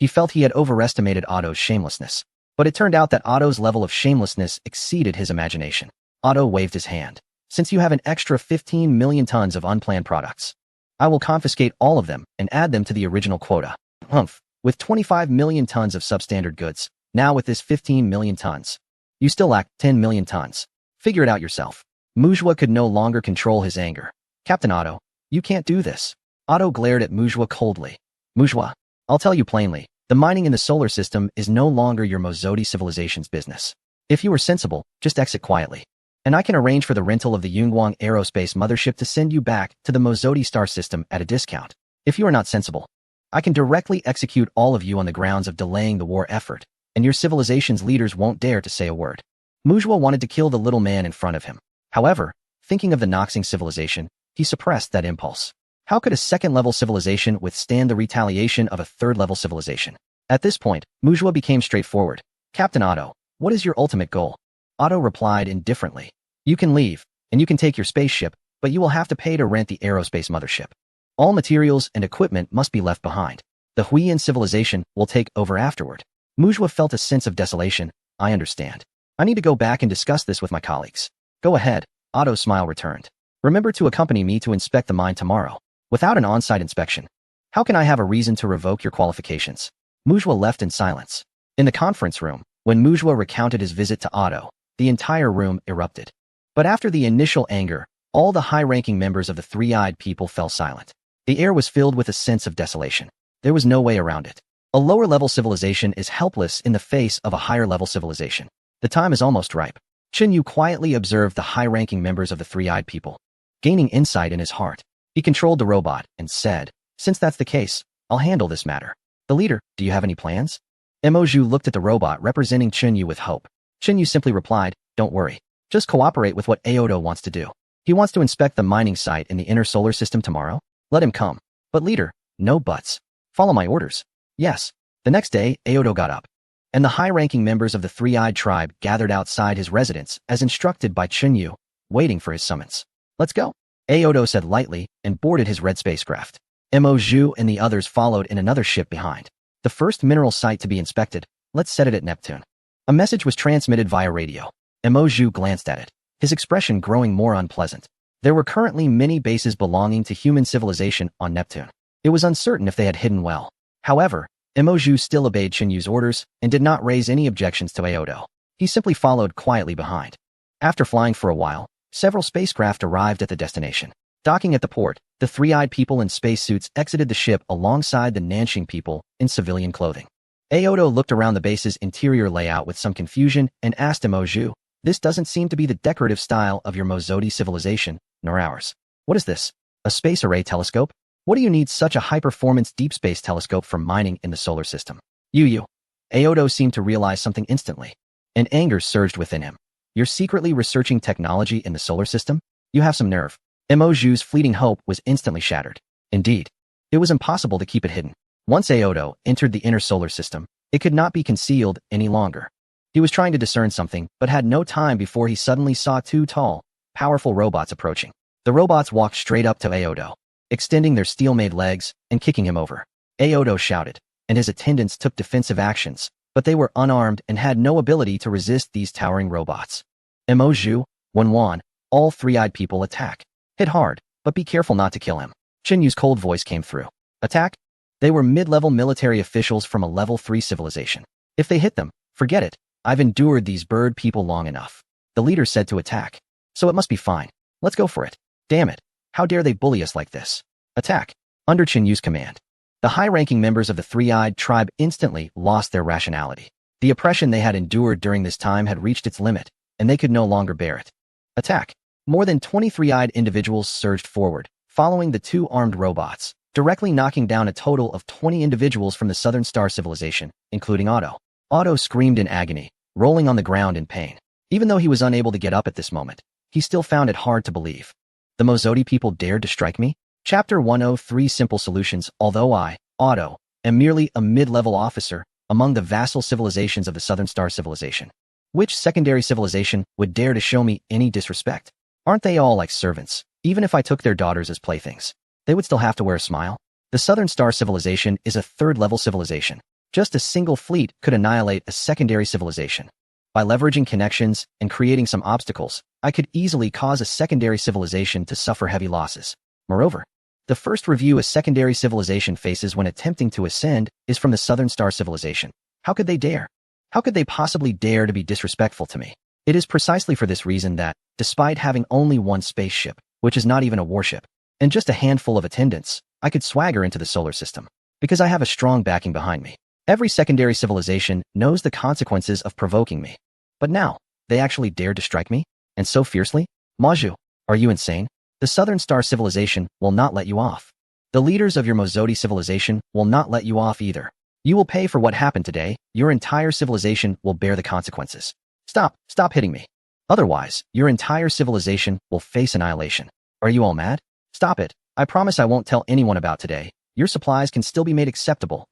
He felt he had overestimated Otto's shamelessness. But it turned out that Otto's level of shamelessness exceeded his imagination. Otto waved his hand. "Since you have an extra 15 million tons of unplanned products, I will confiscate all of them and add them to the original quota. Humph. With 25 million tons of substandard goods, now with this 15 million tons, you still lack 10 million tons. Figure it out yourself." Mujwa could no longer control his anger. "Captain Otto, you can't do this." Otto glared at Mujwa coldly. "Mujwa, I'll tell you plainly, the mining in the solar system is no longer your Mozodi civilization's business. If you are sensible, just exit quietly. And I can arrange for the rental of the Yunguang Aerospace mothership to send you back to the Mozodi star system at a discount. If you are not sensible, I can directly execute all of you on the grounds of delaying the war effort, and your civilization's leaders won't dare to say a word." Mujwa wanted to kill the little man in front of him. However, thinking of the Noxing civilization, he suppressed that impulse. How could a second-level civilization withstand the retaliation of a third-level civilization? At this point, Mujwa became straightforward. "Captain Otto, what is your ultimate goal?" Otto replied indifferently. "You can leave, and you can take your spaceship, but you will have to pay to rent the aerospace mothership. All materials and equipment must be left behind. The Huiyan civilization will take over afterward." Mujwa felt a sense of desolation. "I understand. I need to go back and discuss this with my colleagues." "Go ahead." Otto's smile returned. "Remember to accompany me to inspect the mine tomorrow. Without an on-site inspection, how can I have a reason to revoke your qualifications?" Mujwa left in silence. In the conference room, when Mujwa recounted his visit to Otto, the entire room erupted. But after the initial anger, all the high-ranking members of the three-eyed people fell silent. The air was filled with a sense of desolation. There was no way around it. A lower-level civilization is helpless in the face of a higher-level civilization. The time is almost ripe. Yu quietly observed the high-ranking members of the three-eyed people. Gaining insight in his heart, he controlled the robot and said, "Since that's the case, I'll handle this matter." "The leader, do you have any plans?" Emoju looked at the robot representing Yu with hope. Yu simply replied, "Don't worry. Just cooperate with what Aodo wants to do. He wants to inspect the mining site in the inner solar system tomorrow. Let him come. But leader, no buts. Follow my orders." "Yes." The next day, Aodo got up, and the high-ranking members of the three-eyed tribe gathered outside his residence as instructed by Yu, waiting for his summons. "Let's go," Aodo said lightly and boarded his red spacecraft. Emoju and the others followed in another ship behind. "The first mineral site to be inspected, let's set it at Neptune." A message was transmitted via radio. Emoju glanced at it, his expression growing more unpleasant. There were currently many bases belonging to human civilization on Neptune. It was uncertain if they had hidden well. However, Emoju still obeyed Yu's orders and did not raise any objections to Aodo. He simply followed quietly behind. After flying for a while, several spacecraft arrived at the destination. Docking at the port, the three-eyed people in spacesuits exited the ship alongside the Nanxing people in civilian clothing. Aodo looked around the base's interior layout with some confusion and asked Emoju, "This doesn't seem to be the decorative style of your Mozodi civilization, nor ours. What is this? A space array telescope? What do you need such a high-performance deep space telescope for mining in the solar system?" Aodo seemed to realize something instantly. An anger surged within him. "You're secretly researching technology in the solar system? You have some nerve." Emoju's fleeting hope was instantly shattered. Indeed, it was impossible to keep it hidden. Once Aodo entered the inner solar system, it could not be concealed any longer. He was trying to discern something, but had no time before he suddenly saw two tall, powerful robots approaching. The robots walked straight up to Aodo, extending their steel-made legs and kicking him over. Aodo shouted, and his attendants took defensive actions, but they were unarmed and had no ability to resist these towering robots. Emoju, Wenwan, all three-eyed people attack. Hit hard, but be careful not to kill him. Yu's cold voice came through. Attack? They were mid-level military officials from a level 3 civilization. If they hit them, forget it. I've endured these bird people long enough. The leader said to attack. So it must be fine. Let's go for it. Damn it. How dare they bully us like this? Attack. Under Yu's command. The high-ranking members of the three-eyed tribe instantly lost their rationality. The oppression they had endured during this time had reached its limit, and they could no longer bear it. Attack! More than 23-eyed individuals surged forward, following the two armed robots, directly knocking down a total of 20 individuals from the Southern Star civilization, including Otto. Otto screamed in agony, rolling on the ground in pain. Even though he was unable to get up at this moment, he still found it hard to believe. The Mozodi people dared to strike me? Chapter 103 Simple Solutions. Although I, Otto, am merely a mid-level officer among the vassal civilizations of the Southern Star civilization, which secondary civilization would dare to show me any disrespect? Aren't they all like servants? Even if I took their daughters as playthings, they would still have to wear a smile. The Southern Star civilization is a third-level civilization. Just a single fleet could annihilate a secondary civilization. By leveraging connections and creating some obstacles, I could easily cause a secondary civilization to suffer heavy losses. Moreover, the first review a secondary civilization faces when attempting to ascend is from the Southern Star civilization. How could they dare? How could they possibly dare to be disrespectful to me? It is precisely for this reason that, despite having only one spaceship, which is not even a warship, and just a handful of attendants, I could swagger into the solar system. Because I have a strong backing behind me. Every secondary civilization knows the consequences of provoking me. But now, they actually dared to strike me? And so fiercely? Maju, are you insane? The Southern Star civilization will not let you off. The leaders of your Mozodi civilization will not let you off either. You will pay for what happened today. Your entire civilization will bear the consequences. Stop hitting me. Otherwise, your entire civilization will face annihilation. Are you all mad? Stop it. I promise I won't tell anyone about today. Your supplies can still be made acceptable.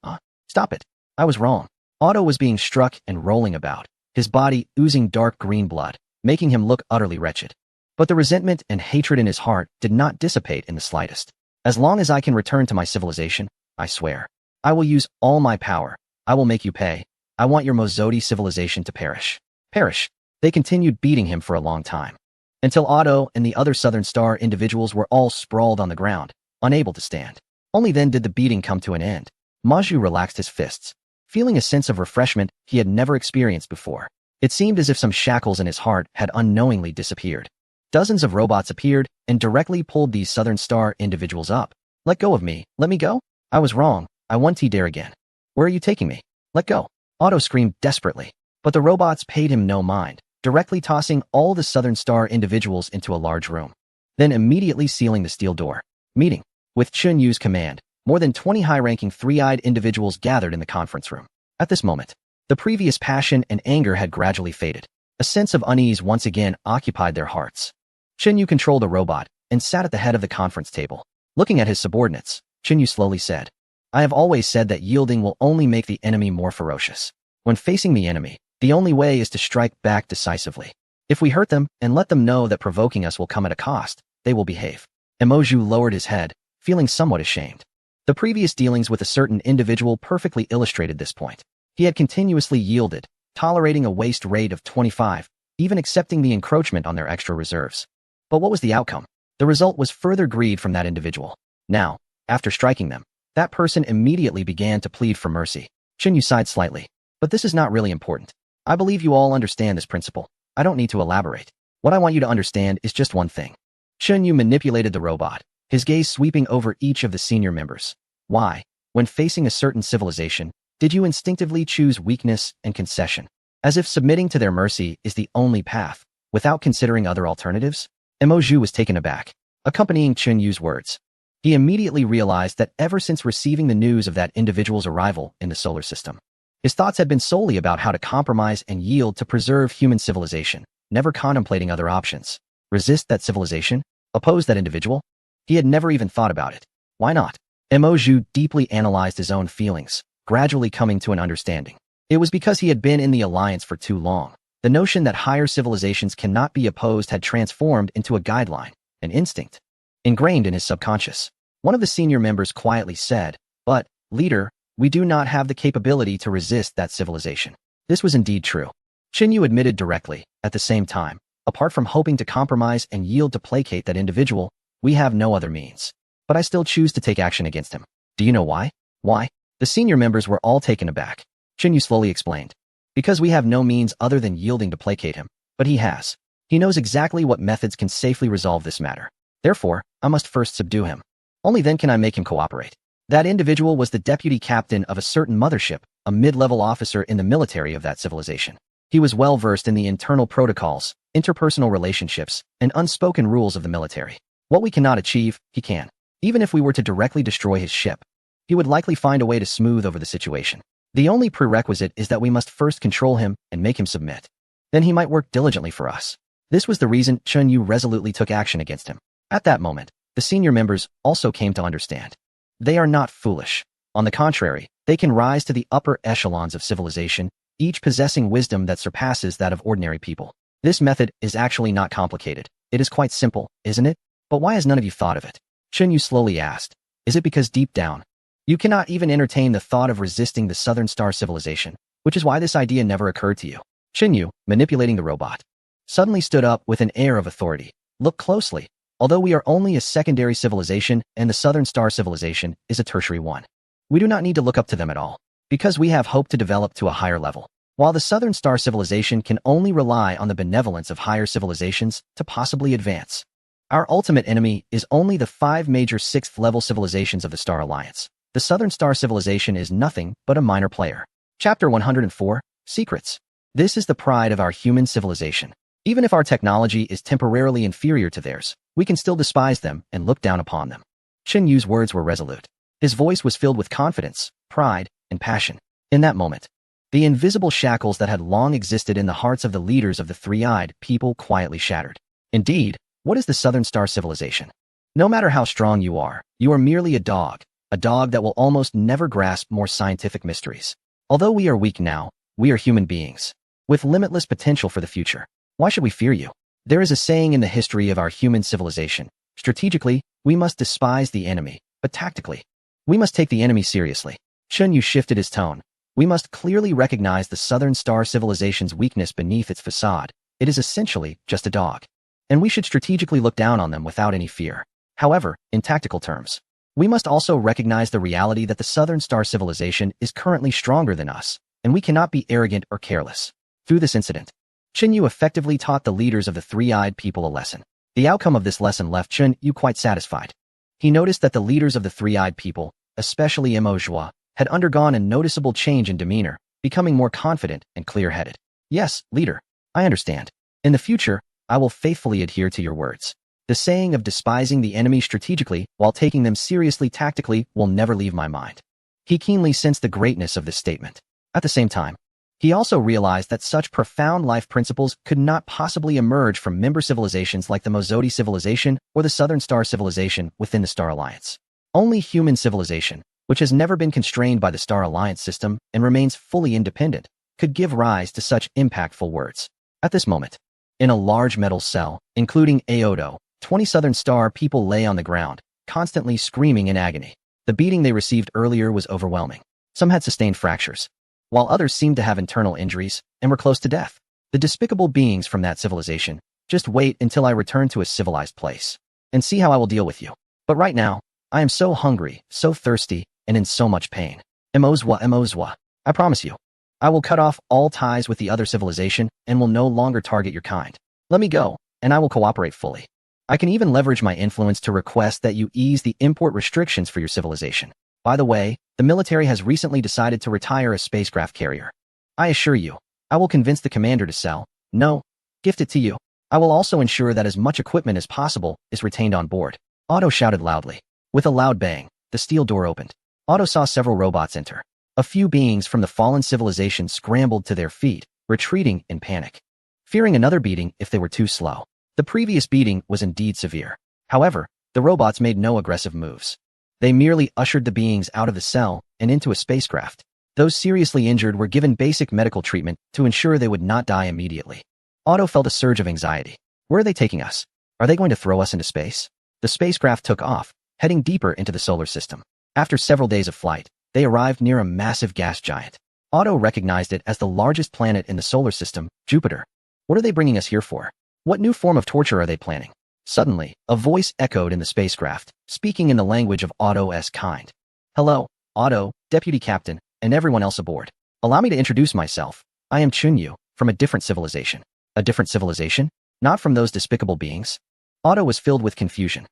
Stop it. I was wrong. Otto was being struck and rolling about, his body oozing dark green blood, making him look utterly wretched. But the resentment and hatred in his heart did not dissipate in the slightest. As long as I can return to my civilization, I swear, I will use all my power. I will make you pay. I want your Mozodi civilization to perish. Perish. They continued beating him for a long time, until Otto and the other Southern Star individuals were all sprawled on the ground, unable to stand. Only then did the beating come to an end. Maju relaxed his fists, feeling a sense of refreshment he had never experienced before. It seemed as if some shackles in his heart had unknowingly disappeared. Dozens of robots appeared and directly pulled these Southern Star individuals up. Let go of me. Let me go. I was wrong. I won't dare again. Where are you taking me? Let go. Otto screamed desperately, but the robots paid him no mind, directly tossing all the Southern Star individuals into a large room, then immediately sealing the steel door. Meeting. With Chun Yu's command, more than 20 high-ranking three-eyed individuals gathered in the conference room. At this moment, the previous passion and anger had gradually faded. A sense of unease once again occupied their hearts. Chun Yu controlled a robot and sat at the head of the conference table. Looking at his subordinates, Chun Yu slowly said, I have always said that yielding will only make the enemy more ferocious. When facing the enemy, the only way is to strike back decisively. If we hurt them and let them know that provoking us will come at a cost, they will behave. Emoju lowered his head, feeling somewhat ashamed. The previous dealings with a certain individual perfectly illustrated this point. He had continuously yielded, tolerating a waste rate of 25, even accepting the encroachment on their extra reserves. But what was the outcome? The result was further greed from that individual. Now, after striking them, that person immediately began to plead for mercy. Chun Yu sighed slightly. But this is not really important. I believe you all understand this principle. I don't need to elaborate. What I want you to understand is just one thing. Chun Yu manipulated the robot, his gaze sweeping over each of the senior members. Why, when facing a certain civilization, did you instinctively choose weakness and concession, as if submitting to their mercy is the only path, without considering other alternatives? Emoju was taken aback, accompanying Chun Yu's words. He immediately realized that ever since receiving the news of that individual's arrival in the solar system, his thoughts had been solely about how to compromise and yield to preserve human civilization, never contemplating other options. Resist that civilization? Oppose that individual? He had never even thought about it. Why not? Emoju deeply analyzed his own feelings, gradually coming to an understanding. It was because he had been in the alliance for too long. The notion that higher civilizations cannot be opposed had transformed into a guideline, an instinct, ingrained in his subconscious. One of the senior members quietly said, but, leader, we do not have the capability to resist that civilization. This was indeed true. Chun Yu admitted directly, at the same time, apart from hoping to compromise and yield to placate that individual, we have no other means. But I still choose to take action against him. Do you know why? Why? The senior members were all taken aback. Chun Yu slowly explained. Because we have no means other than yielding to placate him. But he has. He knows exactly what methods can safely resolve this matter. Therefore, I must first subdue him. Only then can I make him cooperate. That individual was the deputy captain of a certain mothership, a mid-level officer in the military of that civilization. He was well versed in the internal protocols, interpersonal relationships, and unspoken rules of the military. What we cannot achieve, he can. Even if we were to directly destroy his ship, he would likely find a way to smooth over the situation. The only prerequisite is that we must first control him and make him submit. Then he might work diligently for us. This was the reason Chun Yu resolutely took action against him. At that moment, the senior members also came to understand. They are not foolish. On the contrary, they can rise to the upper echelons of civilization, each possessing wisdom that surpasses that of ordinary people. This method is actually not complicated. It is quite simple, isn't it? But why has none of you thought of it? Chun Yu slowly asked. Is it because deep down, you cannot even entertain the thought of resisting the Southern Star civilization, which is why this idea never occurred to you? Chun Yu, manipulating the robot, suddenly stood up with an air of authority. Look closely. Although we are only a secondary civilization and the Southern Star civilization is a tertiary one, we do not need to look up to them at all, because we have hope to develop to a higher level. While the Southern Star civilization can only rely on the benevolence of higher civilizations to possibly advance, our ultimate enemy is only the 5 major 6th-level civilizations of the Star Alliance. The Southern Star civilization is nothing but a minor player. Chapter 104, Secrets. This is the pride of our human civilization. Even if our technology is temporarily inferior to theirs, we can still despise them and look down upon them. Chun Yu's words were resolute. His voice was filled with confidence, pride, and passion. In that moment, the invisible shackles that had long existed in the hearts of the leaders of the three-eyed people quietly shattered. Indeed, what is the Southern Star civilization? No matter how strong you are merely a dog that will almost never grasp more scientific mysteries. Although we are weak now, we are human beings, with limitless potential for the future. Why should we fear you? There is a saying in the history of our human civilization. Strategically, we must despise the enemy, but tactically, we must take the enemy seriously. Chun Yu shifted his tone. We must clearly recognize the Southern Star civilization's weakness beneath its facade. It is essentially just a dog, and we should strategically look down on them without any fear. However, in tactical terms, we must also recognize the reality that the Southern Star civilization is currently stronger than us, and we cannot be arrogant or careless. Through this incident, Chun Yu effectively taught the leaders of the three-eyed people a lesson. The outcome of this lesson left Chun Yu quite satisfied. He noticed that the leaders of the three-eyed people, especially Mo Zhua, had undergone a noticeable change in demeanor, becoming more confident and clear-headed. Yes, leader, I understand. In the future, I will faithfully adhere to your words. The saying of despising the enemy strategically while taking them seriously tactically will never leave my mind. He keenly sensed the greatness of this statement. At the same time, he also realized that such profound life principles could not possibly emerge from member civilizations like the Mozodi civilization or the Southern Star civilization within the Star Alliance. Only human civilization, which has never been constrained by the Star Alliance system and remains fully independent, could give rise to such impactful words. At this moment, in a large metal cell, including Aodo, 20 Southern Star people lay on the ground, constantly screaming in agony. The beating they received earlier was overwhelming. Some had sustained fractures, while others seemed to have internal injuries and were close to death. The despicable beings from that civilization, just wait until I return to a civilized place and see how I will deal with you. But right now, I am so hungry, so thirsty, and in so much pain. Emozwa, I promise you, I will cut off all ties with the other civilization and will no longer target your kind. Let me go, and I will cooperate fully. I can even leverage my influence to request that you ease the import restrictions for your civilization. By the way, the military has recently decided to retire a spacecraft carrier. I assure you, I will convince the commander to sell, no, gift it to you. I will also ensure that as much equipment as possible is retained on board. Otto shouted loudly. With a loud bang, the steel door opened. Otto saw several robots enter. A few beings from the fallen civilization scrambled to their feet, retreating in panic, fearing another beating if they were too slow. The previous beating was indeed severe. However, the robots made no aggressive moves. They merely ushered the beings out of the cell and into a spacecraft. Those seriously injured were given basic medical treatment to ensure they would not die immediately. Otto felt a surge of anxiety. Where are they taking us? Are they going to throw us into space? The spacecraft took off, heading deeper into the solar system. After several days of flight, they arrived near a massive gas giant. Otto recognized it as the largest planet in the solar system, Jupiter. What are they bringing us here for? What new form of torture are they planning? Suddenly, a voice echoed in the spacecraft, speaking in the language of Otto's kind. Hello, Otto, Deputy Captain, and everyone else aboard. Allow me to introduce myself. I am Chun Yu, from a different civilization. A different civilization? Not from those despicable beings? Otto was filled with confusion.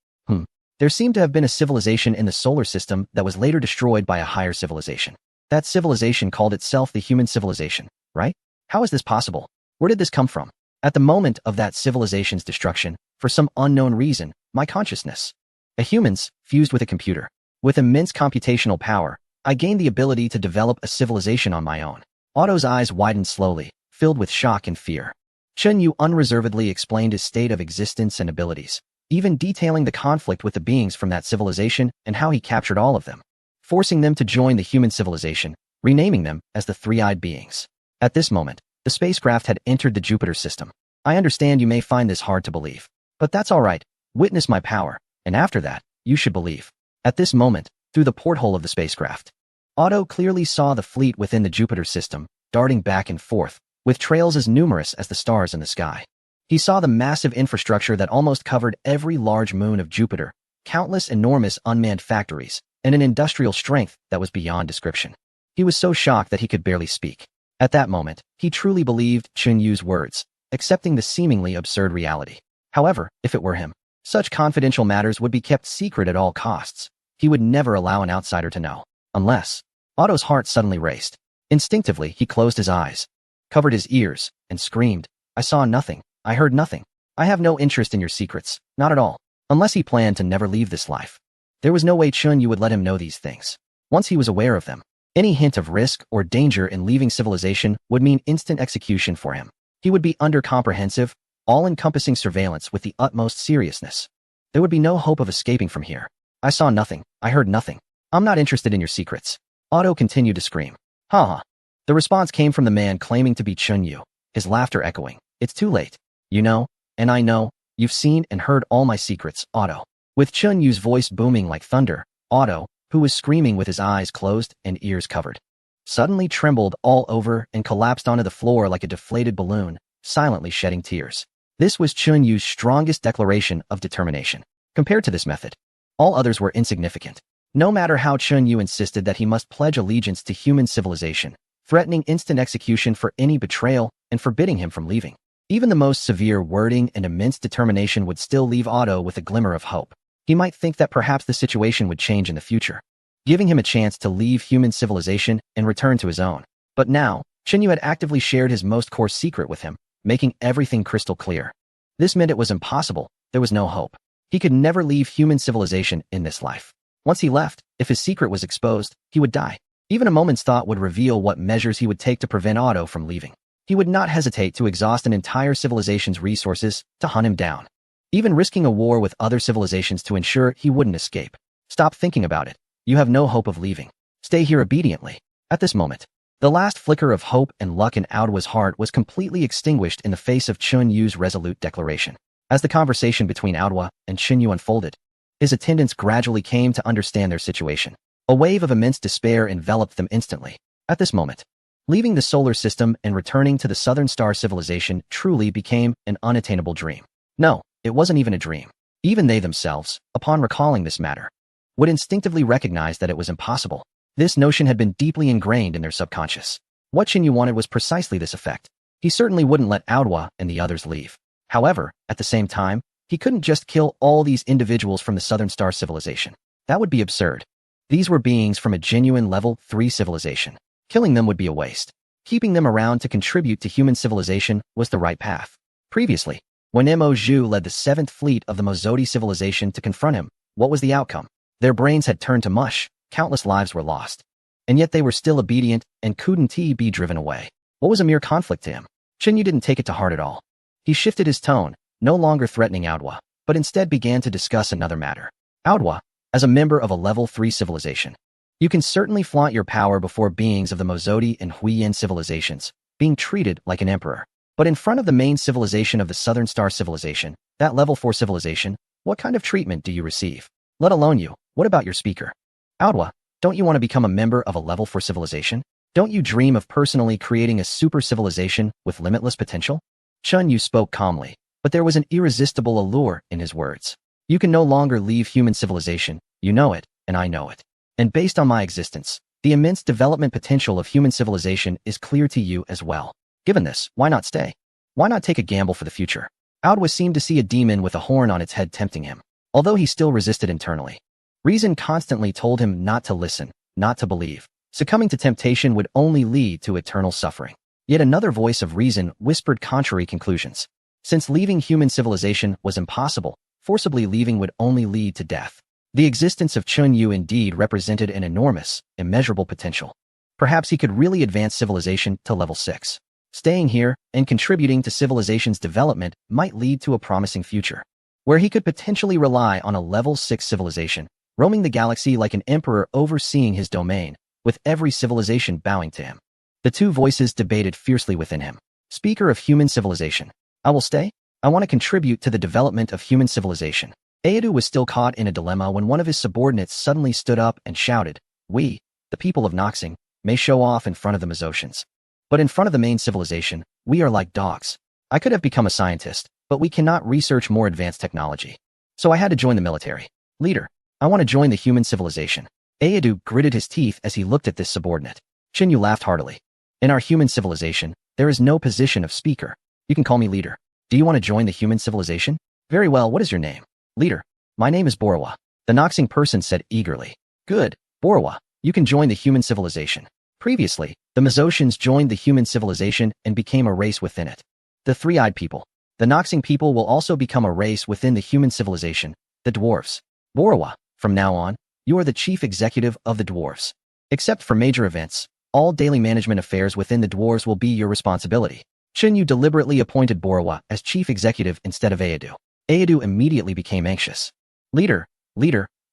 There seemed to have been a civilization in the solar system that was later destroyed by a higher civilization. That civilization called itself the human civilization, right? How is this possible? Where did this come from? At the moment of that civilization's destruction, for some unknown reason, my consciousness, a human's, fused with a computer. With immense computational power, I gained the ability to develop a civilization on my own. Otto's eyes widened slowly, filled with shock and fear. Chen Yu unreservedly explained his state of existence and abilities, even detailing the conflict with the beings from that civilization and how he captured all of them, forcing them to join the human civilization, renaming them as the Three-Eyed Beings. At this moment, the spacecraft had entered the Jupiter system. I understand you may find this hard to believe, but that's all right. Witness my power, and after that, you should believe. At this moment, through the porthole of the spacecraft, Otto clearly saw the fleet within the Jupiter system, darting back and forth, with trails as numerous as the stars in the sky. He saw the massive infrastructure that almost covered every large moon of Jupiter, countless enormous unmanned factories, and an industrial strength that was beyond description. He was so shocked that he could barely speak. At that moment, he truly believed Chen Yu's words, accepting the seemingly absurd reality. However, if it were him, such confidential matters would be kept secret at all costs. He would never allow an outsider to know. Unless... Otto's heart suddenly raced. Instinctively, he closed his eyes, covered his ears, and screamed, I saw nothing. I heard nothing. I have no interest in your secrets. Not at all. Unless he planned to never leave this life. There was no way Chen Yu would let him know these things. Once he was aware of them, any hint of risk or danger in leaving civilization would mean instant execution for him. He would be under comprehensive, all-encompassing surveillance with the utmost seriousness. There would be no hope of escaping from here. I saw nothing. I heard nothing. I'm not interested in your secrets. Otto continued to scream. Ha ha. The response came from the man claiming to be Chen Yu, his laughter echoing. It's too late. You know, and I know, you've seen and heard all my secrets, Otto. With Chen Yu's voice booming like thunder, Otto, who was screaming with his eyes closed and ears covered, suddenly trembled all over and collapsed onto the floor like a deflated balloon, silently shedding tears. This was Chen Yu's strongest declaration of determination. Compared to this method, all others were insignificant. No matter how Chen Yu insisted that he must pledge allegiance to human civilization, threatening instant execution for any betrayal and forbidding him from leaving. Even the most severe wording and immense determination would still leave Otto with a glimmer of hope. He might think that perhaps the situation would change in the future, giving him a chance to leave human civilization and return to his own. But now, Chen Yu had actively shared his most core secret with him, making everything crystal clear. This meant it was impossible. There was no hope. He could never leave human civilization in this life. Once he left, if his secret was exposed, he would die. Even a moment's thought would reveal what measures he would take to prevent Otto from leaving. He would not hesitate to exhaust an entire civilization's resources to hunt him down, even risking a war with other civilizations to ensure he wouldn't escape. Stop thinking about it. You have no hope of leaving. Stay here obediently. At this moment, the last flicker of hope and luck in Aoda's heart was completely extinguished in the face of Chen Yu's resolute declaration. As the conversation between Aoda and Chen Yu unfolded, his attendants gradually came to understand their situation. A wave of immense despair enveloped them instantly. At this moment, leaving the solar system and returning to the Southern Star civilization truly became an unattainable dream. No, it wasn't even a dream. Even they themselves, upon recalling this matter, would instinctively recognize that it was impossible. This notion had been deeply ingrained in their subconscious. What Chen Yu wanted was precisely this effect. He certainly wouldn't let Aoda and the others leave. However, at the same time, he couldn't just kill all these individuals from the Southern Star civilization. That would be absurd. These were beings from a genuine level 3 civilization. Killing them would be a waste. Keeping them around to contribute to human civilization was the right path. Previously, when Mo Zhu led the 7th fleet of the Mozodi civilization to confront him, what was the outcome? Their brains had turned to mush, countless lives were lost. And yet they were still obedient and couldn't be driven away. What was a mere conflict to him? Chen Yu didn't take it to heart at all. He shifted his tone, no longer threatening Aoda, but instead began to discuss another matter. Aoda, as a member of a level 3 civilization, you can certainly flaunt your power before beings of the Mozodi and Huiyin civilizations, being treated like an emperor. But in front of the main civilization of the Southern Star civilization, that level 4 civilization, what kind of treatment do you receive? Let alone you, what about your speaker? Aoda, don't you want to become a member of a level 4 civilization? Don't you dream of personally creating a super civilization with limitless potential? Chen Yu spoke calmly, but there was an irresistible allure in his words. You can no longer leave human civilization, you know it, and I know it. And based on my existence, the immense development potential of human civilization is clear to you as well. Given this, why not stay? Why not take a gamble for the future? Aoda seemed to see a demon with a horn on its head tempting him, although he still resisted internally. Reason constantly told him not to listen, not to believe. Succumbing to temptation would only lead to eternal suffering. Yet another voice of reason whispered contrary conclusions. Since leaving human civilization was impossible, forcibly leaving would only lead to death. The existence of Chun Yu indeed represented an enormous, immeasurable potential. Perhaps he could really advance civilization to level 6. Staying here and contributing to civilization's development might lead to a promising future, where he could potentially rely on a level 6 civilization, roaming the galaxy like an emperor overseeing his domain, with every civilization bowing to him. The two voices debated fiercely within him. Speaker of human civilization. I will stay. I want to contribute to the development of human civilization. Aedu was still caught in a dilemma when one of his subordinates suddenly stood up and shouted, "We, the people of Noxing, may show off in front of the Mazotians. But in front of the main civilization, we are like dogs. I could have become a scientist, but we cannot research more advanced technology. So I had to join the military. Leader, I want to join the human civilization." Aedu gritted his teeth as he looked at this subordinate. Chinyu laughed heartily. In our human civilization, there is no position of speaker. You can call me leader. Do you want to join the human civilization? Very well, what is your name? Leader, my name is Borawa. The Noxing person said eagerly. Good, Borawa, you can join the human civilization. Previously, the Mazotians joined the human civilization and became a race within it. The three-eyed people. The Noxing people will also become a race within the human civilization, the dwarves. Borawa, from now on, you are the chief executive of the dwarves. Except for major events, all daily management affairs within the dwarves will be your responsibility. Chinyu deliberately appointed Borawa as chief executive instead of Aedu. Aedu immediately became anxious. Leader,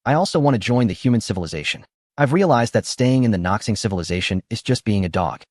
I also want to join the human civilization. I've realized that staying in the Noxing civilization is just being a dog.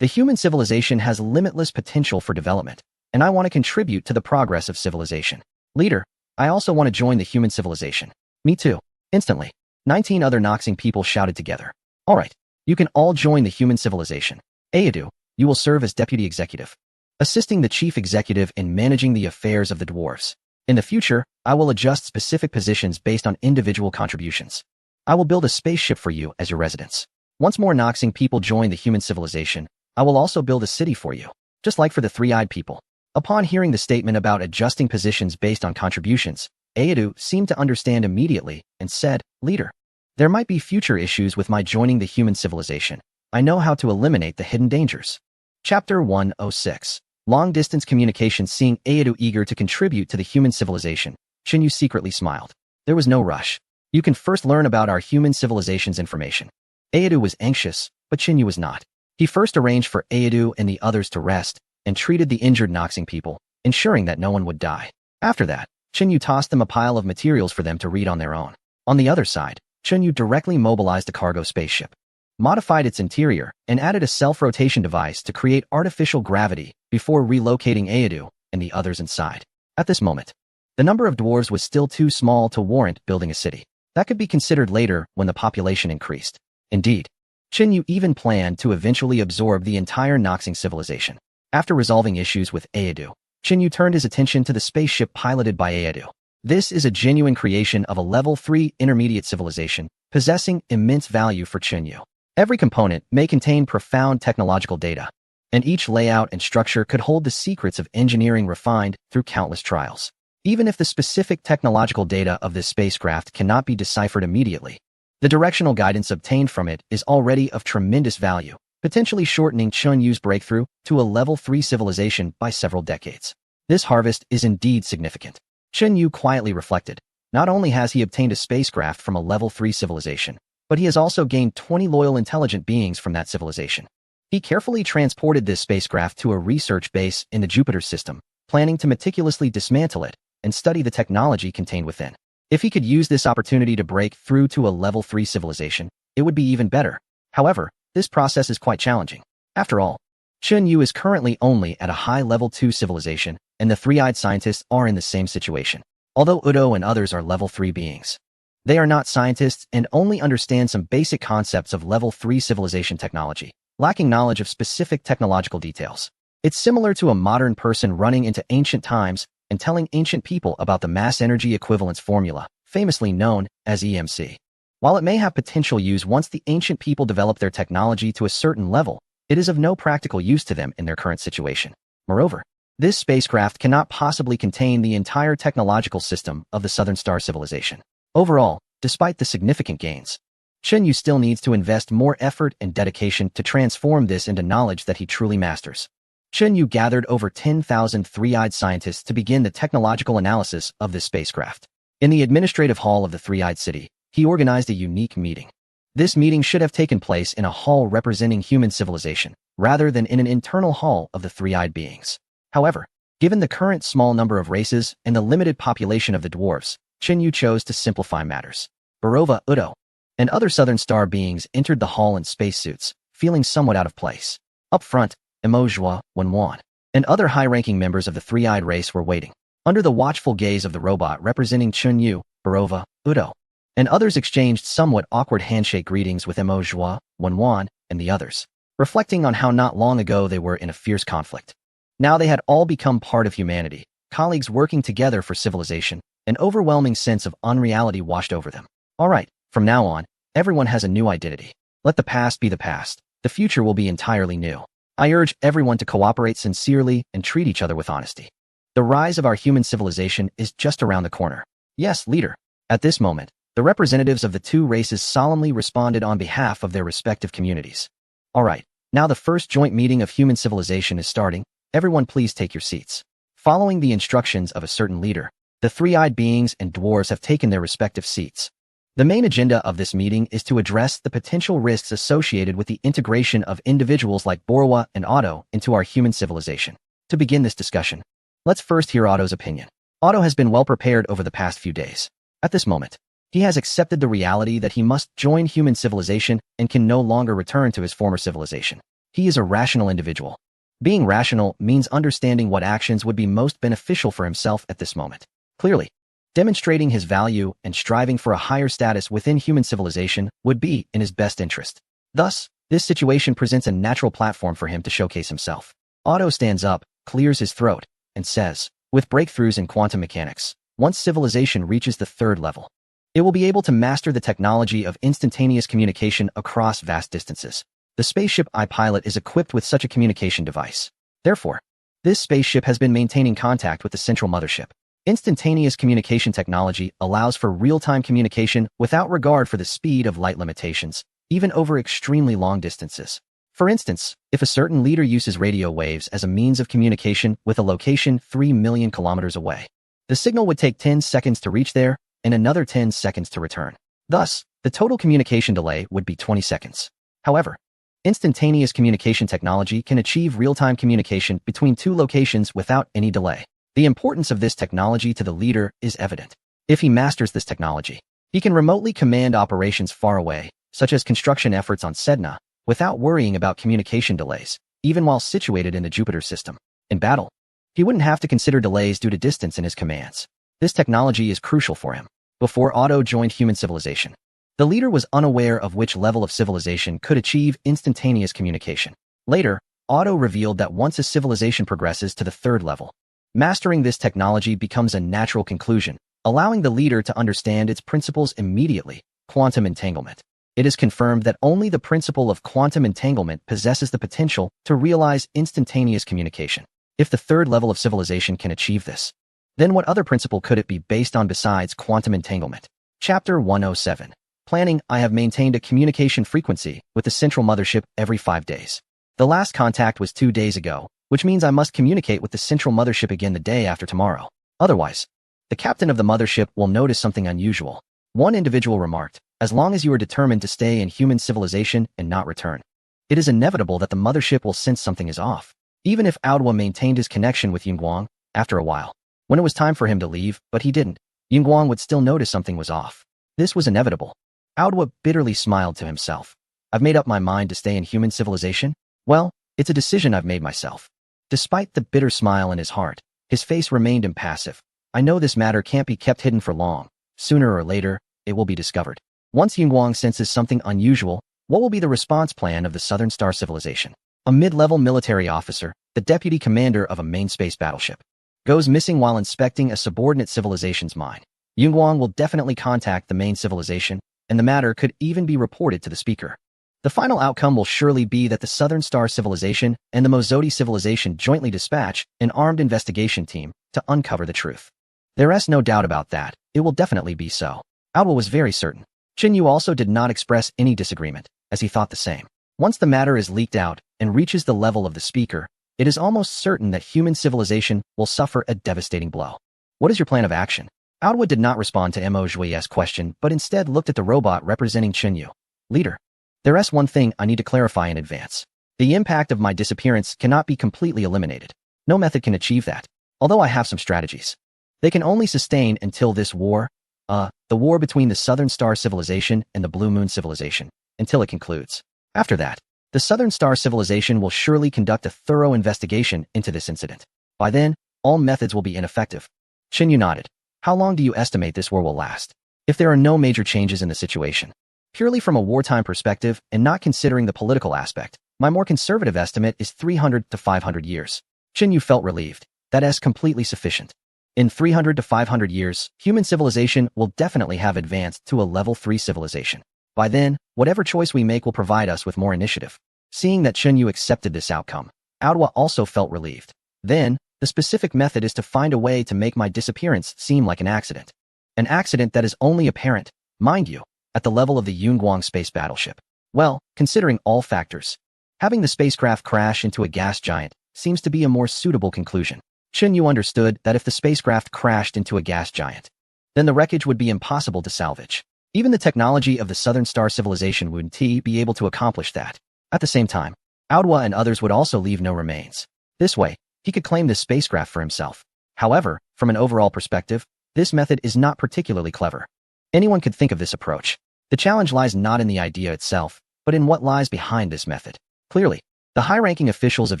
The human civilization has limitless potential for development, and I want to contribute to the progress of civilization. Leader, I also want to join the human civilization. Me too. Instantly, 19 other Noxing people shouted together. All right, you can all join the human civilization. Aedu, you will serve as deputy executive, assisting the chief executive in managing the affairs of the dwarves. In the future, I will adjust specific positions based on individual contributions. I will build a spaceship for you as your residence. Once more Noxing people join the human civilization, I will also build a city for you, just like for the three-eyed people. Upon hearing the statement about adjusting positions based on contributions, Aedu seemed to understand immediately and said, Leader, there might be future issues with my joining the human civilization. I know how to eliminate the hidden dangers. Chapter 106. Long-distance communication. Seeing Aedu eager to contribute to the human civilization, Chinyu secretly smiled. There was no rush. You can first learn about our human civilization's information. Aedu was anxious, but Chinyu was not. He first arranged for Aedu and the others to rest, and treated the injured Noxing people, ensuring that no one would die. After that, Chinyu tossed them a pile of materials for them to read on their own. On the other side, Chinyu directly mobilized a cargo spaceship, modified its interior, and added a self-rotation device to create artificial gravity before relocating Aedu and the others inside. At this moment, the number of dwarves was still too small to warrant building a city. That could be considered later when the population increased. Indeed, Chinyu even planned to eventually absorb the entire Noxing civilization. After resolving issues with Aedu, Chinyu turned his attention to the spaceship piloted by Aedu. This is a genuine creation of a level 3 intermediate civilization, possessing immense value for Chinyu. Every component may contain profound technological data, and each layout and structure could hold the secrets of engineering refined through countless trials. Even if the specific technological data of this spacecraft cannot be deciphered immediately, the directional guidance obtained from it is already of tremendous value, potentially shortening Chunyu's breakthrough to a level 3 civilization by several decades. This harvest is indeed significant. Chinyu quietly reflected. Not only has he obtained a spacecraft from a level 3 civilization, but he has also gained 20 loyal intelligent beings from that civilization. He carefully transported this spacecraft to a research base in the Jupiter system, planning to meticulously dismantle it and study the technology contained within. If he could use this opportunity to break through to a level 3 civilization, it would be even better. However, this process is quite challenging. After all, Chinyu is currently only at a high level 2 civilization, and the three-eyed scientists are in the same situation. Although Udo and others are level 3 beings, they are not scientists and only understand some basic concepts of level 3 civilization technology, lacking knowledge of specific technological details. It's similar to a modern person running into ancient times and telling ancient people about the mass energy equivalence formula, famously known as EMC. While it may have potential use once the ancient people develop their technology to a certain level, it is of no practical use to them in their current situation. Moreover, this spacecraft cannot possibly contain the entire technological system of the Southern Star civilization. Overall, despite the significant gains, Chinyu still needs to invest more effort and dedication to transform this into knowledge that he truly masters. Chen Yu gathered over 10,000 three-eyed scientists to begin the technological analysis of this spacecraft. In the administrative hall of the three-eyed city, he organized a unique meeting. This meeting should have taken place in a hall representing human civilization, rather than in an internal hall of the three-eyed beings. However, given the current small number of races and the limited population of the dwarves, Chen Yu chose to simplify matters. Barova, Udo, and other Southern Star beings entered the hall in spacesuits, feeling somewhat out of place. Up front, Emojua, Wenwan, and other high-ranking members of the three-eyed race were waiting. Under the watchful gaze of the robot representing Chen Yu, Barova, Udo, and others exchanged somewhat awkward handshake greetings with Emojua, Wenwan, and the others, reflecting on how not long ago they were in a fierce conflict. Now they had all become part of humanity, colleagues working together for civilization. An overwhelming sense of unreality washed over them. All right, from now on, everyone has a new identity. Let the past be the past. The future will be entirely new. I urge everyone to cooperate sincerely and treat each other with honesty. The rise of our human civilization is just around the corner. Yes, leader. At this moment, the representatives of the two races solemnly responded on behalf of their respective communities. All right, now the first joint meeting of human civilization is starting. Everyone please take your seats. Following the instructions of a certain leader, the three-eyed beings and dwarves have taken their respective seats. The main agenda of this meeting is to address the potential risks associated with the integration of individuals like Borwa and Otto into our human civilization. To begin this discussion, let's first hear Otto's opinion. Otto has been well prepared over the past few days. At this moment, he has accepted the reality that he must join human civilization and can no longer return to his former civilization. He is a rational individual. Being rational means understanding what actions would be most beneficial for himself at this moment. Clearly, demonstrating his value and striving for a higher status within human civilization would be in his best interest. Thus, this situation presents a natural platform for him to showcase himself. Otto stands up, clears his throat, and says, with breakthroughs in quantum mechanics, once civilization reaches the third level, it will be able to master the technology of instantaneous communication across vast distances. The spaceship I pilot is equipped with such a communication device. Therefore, this spaceship has been maintaining contact with the central mothership. Instantaneous communication technology allows for real-time communication without regard for the speed of light limitations, even over extremely long distances. For instance, if a certain leader uses radio waves as a means of communication with a location 3 million kilometers away, the signal would take 10 seconds to reach there and another 10 seconds to return. Thus, the total communication delay would be 20 seconds. However, instantaneous communication technology can achieve real-time communication between two locations without any delay. The importance of this technology to the leader is evident. If he masters this technology, he can remotely command operations far away, such as construction efforts on Sedna, without worrying about communication delays, even while situated in the Jupiter system. In battle, he wouldn't have to consider delays due to distance in his commands. This technology is crucial for him. Before Otto joined human civilization, the leader was unaware of which level of civilization could achieve instantaneous communication. Later, Otto revealed that once a civilization progresses to the third level, mastering this technology becomes a natural conclusion, allowing the leader to understand its principles immediately. Quantum entanglement. It is confirmed that only the principle of quantum entanglement possesses the potential to realize instantaneous communication. If the third level of civilization can achieve this, then what other principle could it be based on besides quantum entanglement? Chapter 107. Planning. I have maintained a communication frequency with the central mothership every 5 days. The last contact was 2 days ago, which means I must communicate with the central mothership again the day after tomorrow. Otherwise, the captain of the mothership will notice something unusual. One individual remarked, as long as you are determined to stay in human civilization and not return, it is inevitable that the mothership will sense something is off. Even if Aodwa maintained his connection with Yingguang, after a while, when it was time for him to leave, but he didn't, Yingguang would still notice something was off. This was inevitable. Aodwa bitterly smiled to himself. I've made up my mind to stay in human civilization? Well, it's a decision I've made myself. Despite the bitter smile in his heart, his face remained impassive. I know this matter can't be kept hidden for long. Sooner or later, it will be discovered. Once Yingguang senses something unusual, what will be the response plan of the Southern Star civilization? A mid-level military officer, the deputy commander of a main space battleship, goes missing while inspecting a subordinate civilization's mine. Yingguang will definitely contact the main civilization, and the matter could even be reported to the speaker. The final outcome will surely be that the Southern Star civilization and the Mozodi civilization jointly dispatch an armed investigation team to uncover the truth. There is no doubt about that. It will definitely be so. Aodwa was very certain. Chen Yu also did not express any disagreement, as he thought the same. Once the matter is leaked out and reaches the level of the speaker, it is almost certain that human civilization will suffer a devastating blow. What is your plan of action? Outwood did not respond to Mo Zhui's question, but instead looked at the robot representing Chenyu. Leader, there's one thing I need to clarify in advance. The impact of my disappearance cannot be completely eliminated. No method can achieve that, although I have some strategies. They can only sustain until this war, the war between the Southern Star Civilization and the Blue Moon Civilization, until it concludes. After that, the Southern Star Civilization will surely conduct a thorough investigation into this incident. By then, all methods will be ineffective. Chenyu nodded. How long do you estimate this war will last? If there are no major changes in the situation. Purely from a wartime perspective and not considering the political aspect, my more conservative estimate is 300 to 500 years. Chenyu felt relieved. That is completely sufficient. In 300 to 500 years, human civilization will definitely have advanced to a level 3 civilization. By then, whatever choice we make will provide us with more initiative. Seeing that Chenyu accepted this outcome, Aodwa also felt relieved. Then, the specific method is to find a way to make my disappearance seem like an accident. An accident that is only apparent, mind you, at the level of the Yunguang space battleship. Well, considering all factors, having the spacecraft crash into a gas giant seems to be a more suitable conclusion. Chenyu understood that if the spacecraft crashed into a gas giant, then the wreckage would be impossible to salvage. Even the technology of the Southern Star Civilization wouldn't be able to accomplish that. At the same time, Aodwa and others would also leave no remains. This way, he could claim this spacecraft for himself. However, from an overall perspective, this method is not particularly clever. Anyone could think of this approach. The challenge lies not in the idea itself, but in what lies behind this method. Clearly, the high-ranking officials of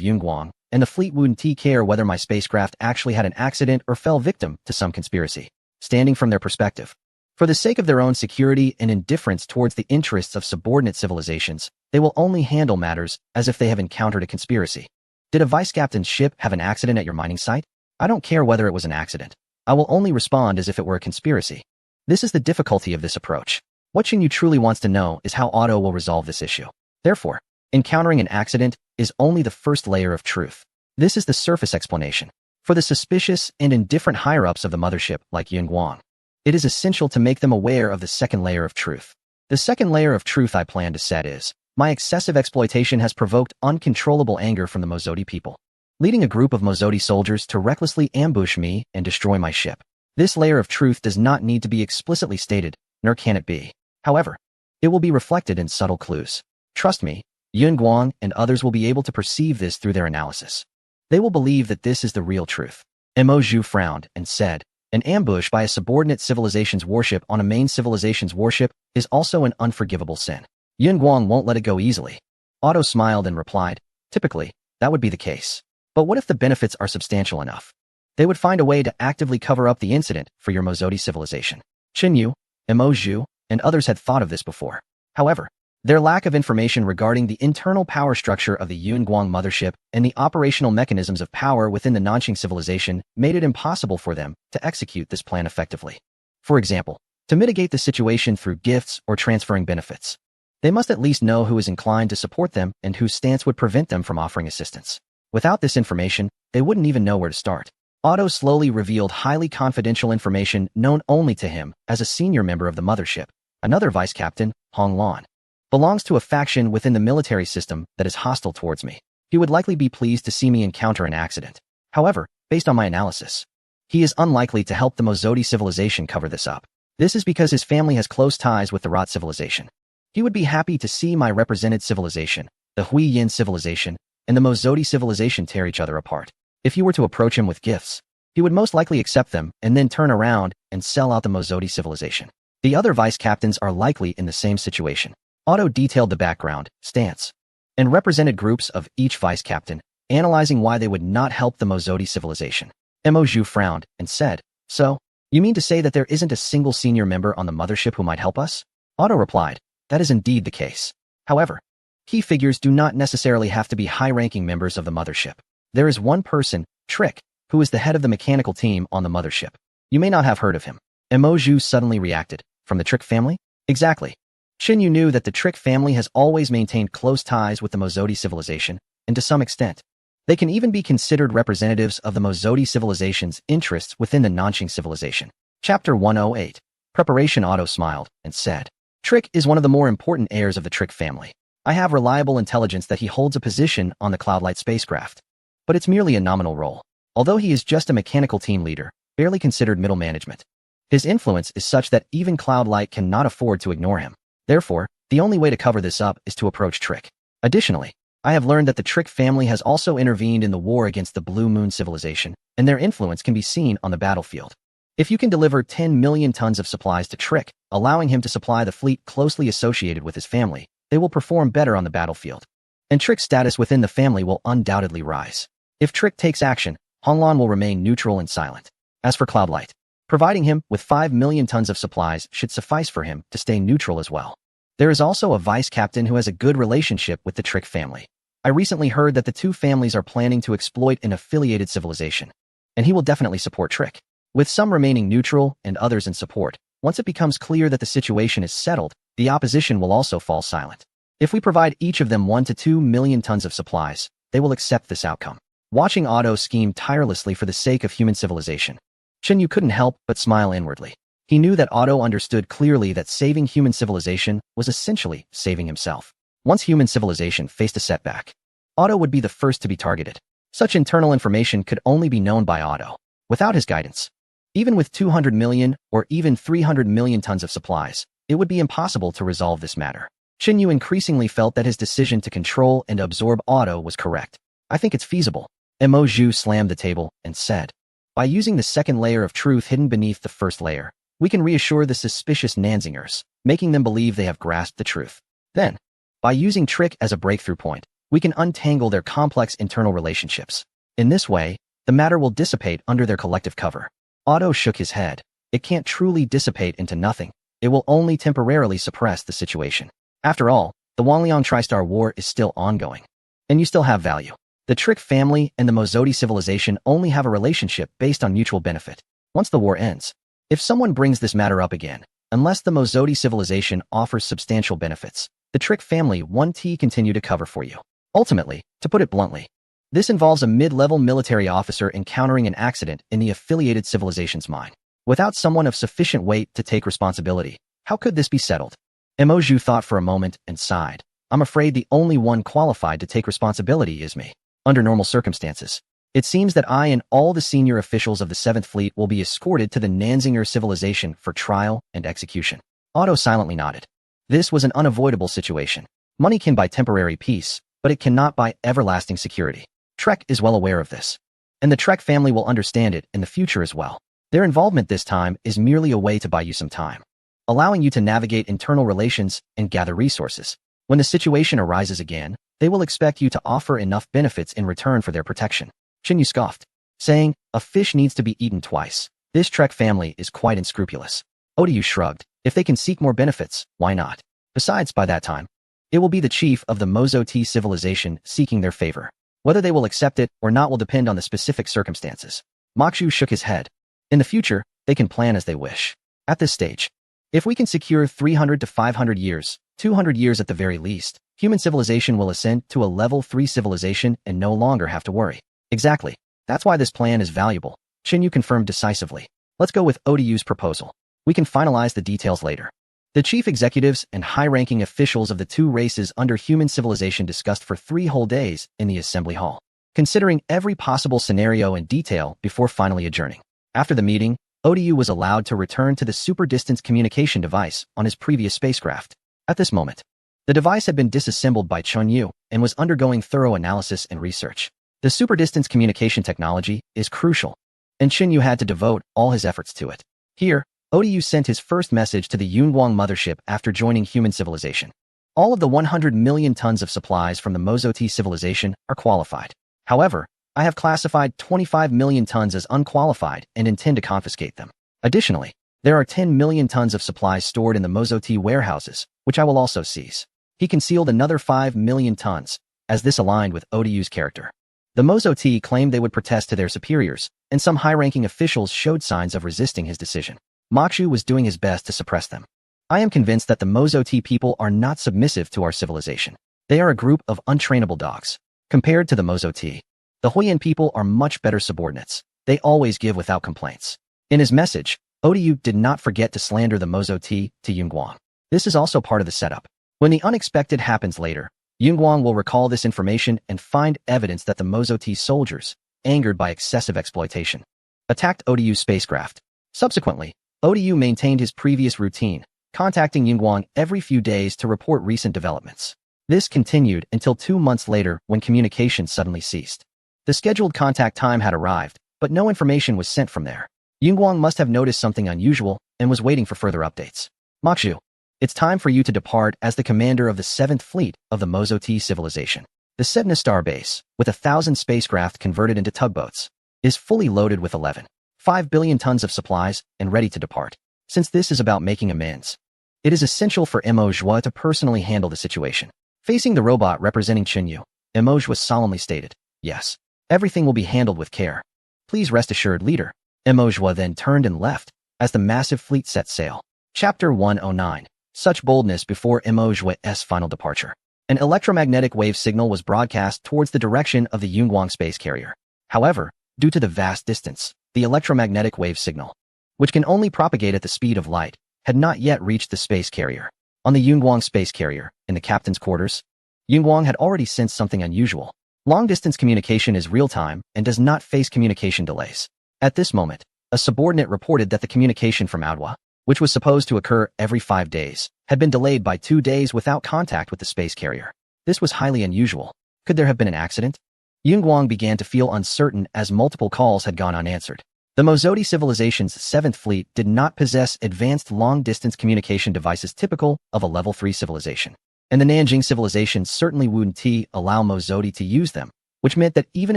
Yunguang and the fleet wouldn't care whether my spacecraft actually had an accident or fell victim to some conspiracy. Standing from their perspective, for the sake of their own security and indifference towards the interests of subordinate civilizations, they will only handle matters as if they have encountered a conspiracy. Did a vice-captain's ship have an accident at your mining site? I don't care whether it was an accident. I will only respond as if it were a conspiracy. This is the difficulty of this approach. What Chenyu truly wants to know is how Otto will resolve this issue. Therefore, encountering an accident is only the first layer of truth. This is the surface explanation. For the suspicious and indifferent higher-ups of the mothership, like Yunguang, it is essential to make them aware of the second layer of truth. The second layer of truth I plan to set is, my excessive exploitation has provoked uncontrollable anger from the Mozodi people, leading a group of Mozodi soldiers to recklessly ambush me and destroy my ship. This layer of truth does not need to be explicitly stated, nor can it be. However, it will be reflected in subtle clues. Trust me, Yunguang and others will be able to perceive this through their analysis. They will believe that this is the real truth. Mo Zhu frowned and said, an ambush by a subordinate civilization's warship on a main civilization's warship is also an unforgivable sin. Yunguang won't let it go easily. Otto smiled and replied, typically, that would be the case. But what if the benefits are substantial enough? They would find a way to actively cover up the incident for your Mozodi civilization. Chenyu, Mo Zhu, and others had thought of this before. However, their lack of information regarding the internal power structure of the Yunguang mothership and the operational mechanisms of power within the Nanqing civilization made it impossible for them to execute this plan effectively. For example, to mitigate the situation through gifts or transferring benefits, they must at least know who is inclined to support them and whose stance would prevent them from offering assistance. Without this information, they wouldn't even know where to start. Otto slowly revealed highly confidential information known only to him as a senior member of the mothership. Another vice-captain, Hong Lan, belongs to a faction within the military system that is hostile towards me. He would likely be pleased to see me encounter an accident. However, based on my analysis, he is unlikely to help the Mozodi civilization cover this up. This is because his family has close ties with the Rot civilization. He would be happy to see my represented civilization, the Hui Yin civilization, and the Mozodi civilization tear each other apart. If you were to approach him with gifts, he would most likely accept them and then turn around and sell out the Mozodi civilization. The other vice-captains are likely in the same situation. Otto detailed the background, stance, and represented groups of each vice-captain, analyzing why they would not help the Mozodi civilization. Mo Zhu frowned and said, so, you mean to say that there isn't a single senior member on the mothership who might help us? Otto replied, that is indeed the case. However, key figures do not necessarily have to be high-ranking members of the mothership. There is one person, Trick, who is the head of the mechanical team on the mothership. You may not have heard of him. Mo Zhu suddenly reacted. From the Trick family? Exactly. Chenyu knew that the Trick family has always maintained close ties with the Mozodi civilization, and to some extent, they can even be considered representatives of the Mozodi civilization's interests within the Nanqing civilization. Chapter 108. Preparation. Otto smiled and said, Trick is one of the more important heirs of the Trick family. I have reliable intelligence that he holds a position on the Cloudlight spacecraft. but it's merely a nominal role. Although he is just a mechanical team leader, barely considered middle management. His influence is such that even Cloud Light cannot afford to ignore him. Therefore, the only way to cover this up is to approach Trick. Additionally, I have learned that the Trick family has also intervened in the war against the Blue Moon civilization, and their influence can be seen on the battlefield. If you can deliver 10 million tons of supplies to Trick, allowing him to supply the fleet closely associated with his family, they will perform better on the battlefield. And Trick's status within the family will undoubtedly rise. If Trick takes action, Honglan will remain neutral and silent. As for Cloud Light, providing him with 5 million tons of supplies should suffice for him to stay neutral as well. There is also a vice captain who has a good relationship with the Trick family. I recently heard that the two families are planning to exploit an affiliated civilization, and he will definitely support Trick. With some remaining neutral and others in support, once it becomes clear that the situation is settled, the opposition will also fall silent. If we provide each of them 1 to 2 million tons of supplies, they will accept this outcome. Watching Otto scheme tirelessly for the sake of human civilization, Shinyu couldn't help but smile inwardly. He knew that Otto understood clearly that saving human civilization was essentially saving himself. Once human civilization faced a setback, Otto would be the first to be targeted. Such internal information could only be known by Otto. Without his guidance, even with 200 million or even 300 million tons of supplies, it would be impossible to resolve this matter. Shinyu increasingly felt that his decision to control and absorb Otto was correct. I think it's feasible. Mo Zhu slammed the table and said, by using the second layer of truth hidden beneath the first layer, we can reassure the suspicious Nanzingers, making them believe they have grasped the truth. Then, by using Trick as a breakthrough point, we can untangle their complex internal relationships. In this way, the matter will dissipate under their collective cover. Otto shook his head. It can't truly dissipate into nothing. It will only temporarily suppress the situation. After all, the Wangliang Tri-Star War is still ongoing. And you still have value. The Trick family and the Mozoti civilization only have a relationship based on mutual benefit. Once the war ends, if someone brings this matter up again, unless the Mozoti civilization offers substantial benefits, the Trick family won't continue to cover for you. Ultimately, to put it bluntly, this involves a mid-level military officer encountering an accident in the affiliated civilization's mine. Without someone of sufficient weight to take responsibility, how could this be settled? Mo Zhu thought for a moment and sighed. I'm afraid the only one qualified to take responsibility is me. Under normal circumstances, it seems that I and all the senior officials of the 7th Fleet will be escorted to the Nanzinger civilization for trial and execution. Otto silently nodded. This was an unavoidable situation. Money can buy temporary peace, but it cannot buy everlasting security. Trek is well aware of this, and the Trek family will understand it in the future as well. Their involvement this time is merely a way to buy you some time, allowing you to navigate internal relations and gather resources. When the situation arises again, they will expect you to offer enough benefits in return for their protection. Shinyu scoffed, saying, a fish needs to be eaten twice. This Trek family is quite unscrupulous. Odu shrugged. If they can seek more benefits, why not? Besides, by that time, it will be the chief of the Mozoti civilization seeking their favor. Whether they will accept it or not will depend on the specific circumstances. Makshu shook his head. In the future, they can plan as they wish. At this stage, if we can secure 300 to 500 years, 200 years at the very least, human civilization will ascend to a level 3 civilization and no longer have to worry. Exactly. That's why this plan is valuable. Shinyu confirmed decisively. Let's go with Odu's proposal. We can finalize the details later. The chief executives and high-ranking officials of the two races under human civilization discussed for 3 whole days in the assembly hall, considering every possible scenario in detail before finally adjourning. After the meeting, Odu was allowed to return to the super-distance communication device on his previous spacecraft. At this moment, the device had been disassembled by Chunyu and was undergoing thorough analysis and research. The super-distance communication technology is crucial, and Shinyu had to devote all his efforts to it. Here, Odu sent his first message to the Yunguang mothership after joining human civilization. All of the 100 million tons of supplies from the Mozoti civilization are qualified. However, I have classified 25 million tons as unqualified and intend to confiscate them. Additionally, there are 10 million tons of supplies stored in the Mozoti warehouses, which I will also seize. He concealed another 5 million tons, as this aligned with Odu's character. The Mozoti claimed they would protest to their superiors, and some high-ranking officials showed signs of resisting his decision. Makshu was doing his best to suppress them. I am convinced that the Mozoti people are not submissive to our civilization. They are a group of untrainable dogs. Compared to the Mozoti, the Huiyan people are much better subordinates. They always give without complaints. In his message, Odu did not forget to slander the Mozoti to Yunguang. This is also part of the setup. When the unexpected happens later, Yunguang will recall this information and find evidence that the Mozoti soldiers, angered by excessive exploitation, attacked ODU spacecraft. Subsequently, ODU maintained his previous routine, contacting Yunguang every few days to report recent developments. This continued until 2 months later when communication suddenly ceased. The scheduled contact time had arrived, but no information was sent from there. Yunguang must have noticed something unusual and was waiting for further updates. Makshu, it's time for you to depart as the commander of the 7th Fleet of the Mozoti civilization. The Sedna Star base, with 1,000 spacecraft converted into tugboats, is fully loaded with 11.5 billion tons of supplies and ready to depart. Since this is about making amends, it is essential for Mo Zhua to personally handle the situation. Facing the robot representing Chenyu, Mo Zhua solemnly stated, "Yes, everything will be handled with care. Please rest assured, leader." Mo Zhua then turned and left as the massive fleet set sail. Chapter 109. Such boldness before Mo Zhua's final departure. An electromagnetic wave signal was broadcast towards the direction of the Yunguang space carrier. However, due to the vast distance, the electromagnetic wave signal, which can only propagate at the speed of light, had not yet reached the space carrier. On the Yunguang space carrier, in the captain's quarters, Yunguang had already sensed something unusual. Long-distance communication is real-time and does not face communication delays. At this moment, a subordinate reported that the communication from Aodhua, which was supposed to occur every 5 days, had been delayed by 2 days without contact with the space carrier. This was highly unusual. Could there have been an accident? Yunguang began to feel uncertain as multiple calls had gone unanswered. The Mozoti civilization's 7th Fleet did not possess advanced long-distance communication devices typical of a Level 3 civilization, and the Nanjing civilization certainly wouldn't allow Mozoti to use them, which meant that even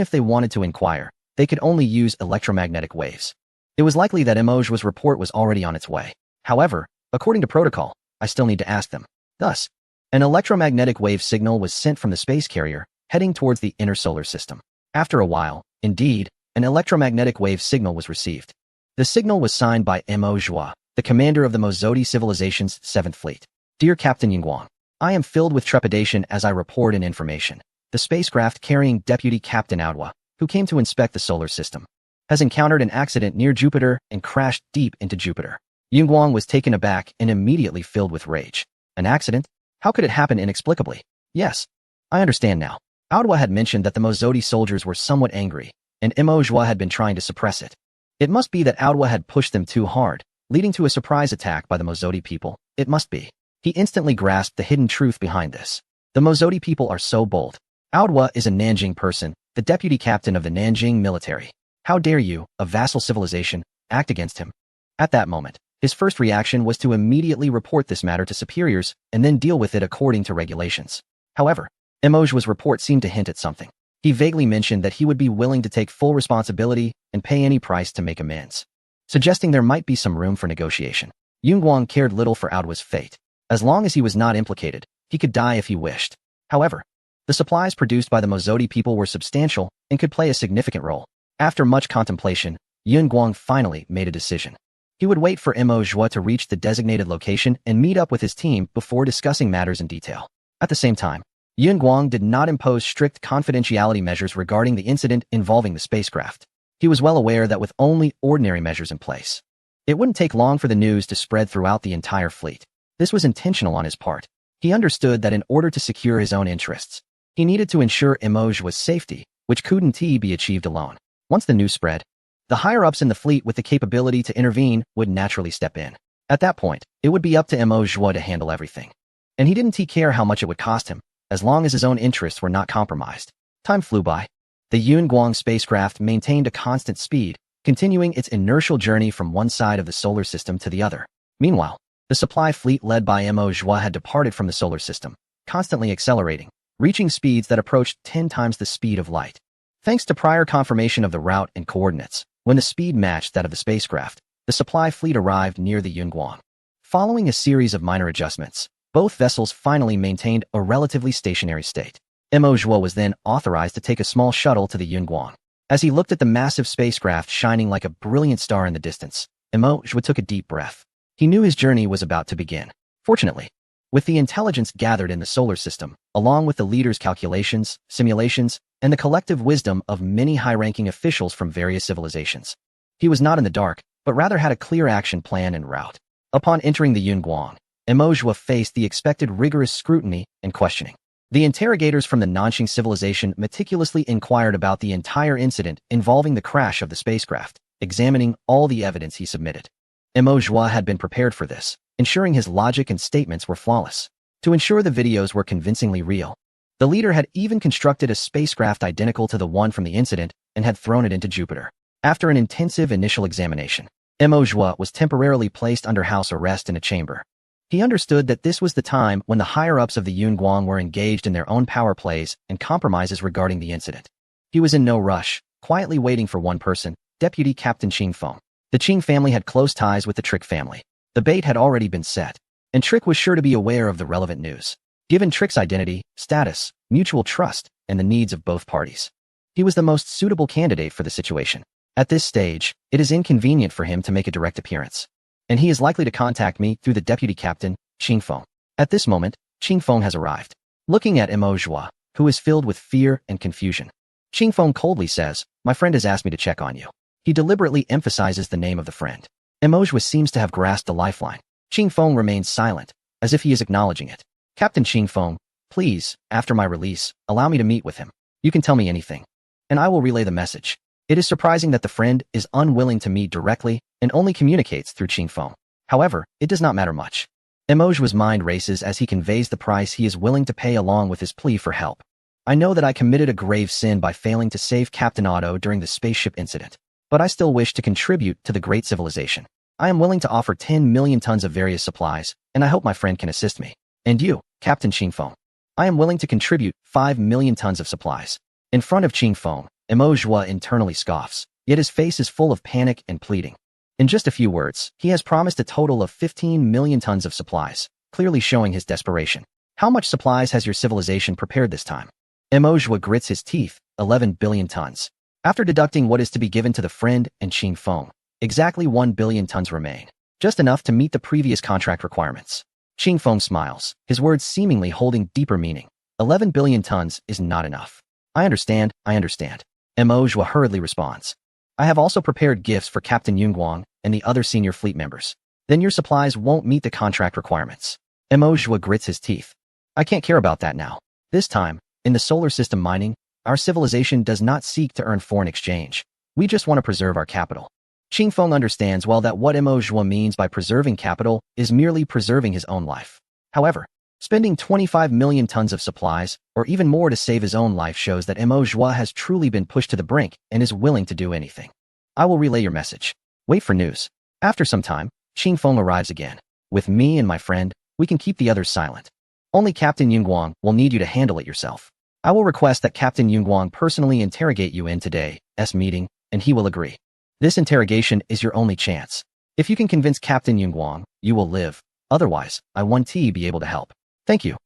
if they wanted to inquire, they could only use electromagnetic waves. It was likely that Mo Zhua's report was already on its way. However, according to protocol, I still need to ask them. Thus, an electromagnetic wave signal was sent from the space carrier, heading towards the inner solar system. After a while, indeed, an electromagnetic wave signal was received. The signal was signed by Mo Zhua, the commander of the Mozoti civilization's 7th Fleet. Dear Captain Yunguang, I am filled with trepidation as I report an information. The spacecraft carrying Deputy Captain Aodhua, who came to inspect the solar system, has encountered an accident near Jupiter and crashed deep into Jupiter. Yunguang was taken aback and immediately filled with rage. An accident? How could it happen inexplicably? Yes, I understand now. Aodhua had mentioned that the Mozoti soldiers were somewhat angry, and Mo Zhua had been trying to suppress it. It must be that Aodhua had pushed them too hard, leading to a surprise attack by the Mozoti people. It must be. He instantly grasped the hidden truth behind this. The Mozoti people are so bold. Aodhua is a Nanjing person, the deputy captain of the Nanjing military. How dare you, a vassal civilization, act against him? At that moment, his first reaction was to immediately report this matter to superiors and then deal with it according to regulations. However, Mo Zhua's report seemed to hint at something. He vaguely mentioned that he would be willing to take full responsibility and pay any price to make amends, suggesting there might be some room for negotiation. Yunguang cared little for Aodhua's fate. As long as he was not implicated, he could die if he wished. However, the supplies produced by the Mozoti people were substantial and could play a significant role. After much contemplation, Yunguang finally made a decision. He would wait for Mo Zhua to reach the designated location and meet up with his team before discussing matters in detail. At the same time, Yunguang did not impose strict confidentiality measures regarding the incident involving the spacecraft. He was well aware that with only ordinary measures in place, it wouldn't take long for the news to spread throughout the entire fleet. This was intentional on his part. He understood that in order to secure his own interests, he needed to ensure Mo Zhua's safety, which couldn't be achieved alone. Once the news spread, the higher-ups in the fleet with the capability to intervene would naturally step in. At that point, it would be up to Mo Zhua to handle everything. And he didn't care how much it would cost him, as long as his own interests were not compromised. Time flew by. The Yunguang spacecraft maintained a constant speed, continuing its inertial journey from one side of the solar system to the other. Meanwhile, the supply fleet led by Mo Zhua had departed from the solar system, constantly accelerating, reaching speeds that approached 10 times the speed of light. Thanks to prior confirmation of the route and coordinates, when the speed matched that of the spacecraft, the supply fleet arrived near the Yunguang. Following a series of minor adjustments, both vessels finally maintained a relatively stationary state. Mo Zhua was then authorized to take a small shuttle to the Yunguang. As he looked at the massive spacecraft shining like a brilliant star in the distance, Mo Zhua took a deep breath. He knew his journey was about to begin. Fortunately, with the intelligence gathered in the solar system, along with the leader's calculations, simulations, and the collective wisdom of many high-ranking officials from various civilizations, he was not in the dark, but rather had a clear action plan and route. Upon entering the Yunguang, Mo Zhua faced the expected rigorous scrutiny and questioning. The interrogators from the Nanxing civilization meticulously inquired about the entire incident involving the crash of the spacecraft, examining all the evidence he submitted. Mo Zhua had been prepared for this, ensuring his logic and statements were flawless. To ensure the videos were convincingly real, the leader had even constructed a spacecraft identical to the one from the incident and had thrown it into Jupiter. After an intensive initial examination, Mo Zhua was temporarily placed under house arrest in a chamber. He understood that this was the time when the higher-ups of the Yunguang were engaged in their own power plays and compromises regarding the incident. He was in no rush, quietly waiting for one person, Deputy Captain Qing Feng. The Qing family had close ties with the Trick family. The bait had already been set, and Trick was sure to be aware of the relevant news. Given Trick's identity, status, mutual trust, and the needs of both parties, he was the most suitable candidate for the situation. At this stage, it is inconvenient for him to make a direct appearance, and he is likely to contact me through the deputy captain, Qing Feng. At this moment, Qing Feng has arrived. Looking at Mo Zhua, who is filled with fear and confusion, Qing Feng coldly says, "My friend has asked me to check on you." He deliberately emphasizes the name of the friend. Mo Zhua seems to have grasped the lifeline. Qing Feng remains silent, as if he is acknowledging it. "Captain Qing Feng, please, after my release, allow me to meet with him. You can tell me anything, and I will relay the message." It is surprising that the friend is unwilling to meet directly and only communicates through Qing Feng. However, it does not matter much. Mo Zhua's mind races as he conveys the price he is willing to pay along with his plea for help. "I know that I committed a grave sin by failing to save Captain Otto during the spaceship incident, but I still wish to contribute to the great civilization. I am willing to offer 10 million tons of various supplies, and I hope my friend can assist me. And you, Captain Qing Feng, I am willing to contribute 5 million tons of supplies." In front of Qing Feng, Mo Zhua internally scoffs, yet his face is full of panic and pleading. In just a few words, he has promised a total of 15 million tons of supplies, clearly showing his desperation. "How much supplies has your civilization prepared this time?" Mo Zhua grits his teeth, 11 billion tons. After deducting what is to be given to the friend and Qing Feng, exactly 1 billion tons remain, just enough to meet the previous contract requirements. Qing Feng smiles, his words seemingly holding deeper meaning. 11 billion tons is not enough. I understand. Mo Zhua hurriedly responds. "I have also prepared gifts for Captain Yunguang and the other senior fleet members. Then your supplies won't meet the contract requirements." Mo Zhua grits his teeth. "I can't care about that now. This time, in the solar system mining, our civilization does not seek to earn foreign exchange. We just want to preserve our capital." Qing Feng understands well that what Mo Zhua means by preserving capital is merely preserving his own life. However, spending 25 million tons of supplies, or even more to save his own life, shows that Mo Zhua has truly been pushed to the brink and is willing to do anything. "I will relay your message. Wait for news." After some time, Qing Feng arrives again. "With me and my friend, we can keep the others silent. Only Captain Yunguang will need you to handle it yourself. I will request that Captain Yunguang personally interrogate you in today's meeting, and he will agree. This interrogation is your only chance. If you can convince Captain Yunguang, you will live. Otherwise, I won't be able to help." Thank you.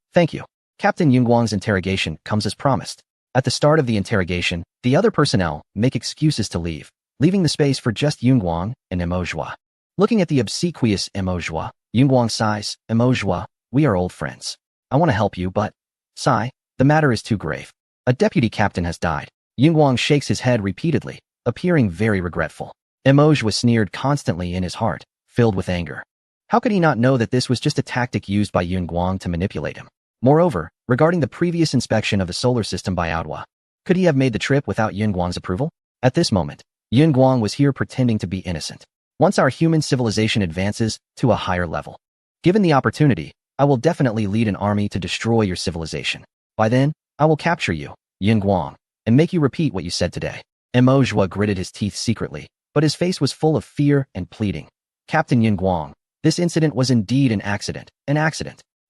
Captain Yunguang's interrogation comes as promised. At the start of the interrogation, the other personnel make excuses to leave, leaving the space for just Yunguang and Mo Zhua. Looking at the obsequious Mo Zhua, Yunguang sighs, "Mo Zhua, we are old friends. I want to help you, but..." "Sigh, the matter is too grave. A deputy captain has died." Yunguang shakes his head repeatedly, appearing very regretful. Mo Zhua sneered constantly in his heart, filled with anger. How could he not know that this was just a tactic used by Yunguang to manipulate him? Moreover, regarding the previous inspection of the solar system by Adwa, could he have made the trip without Yunguang's approval? At this moment, Yunguang was here pretending to be innocent. "Once our human civilization advances to a higher level, given the opportunity, I will definitely lead an army to destroy your civilization. By then, I will capture you, Yunguang, and make you repeat what you said today." Mo Zhua gritted his teeth secretly, but his face was full of fear and pleading. "Captain Yunguang, this incident was indeed an accident.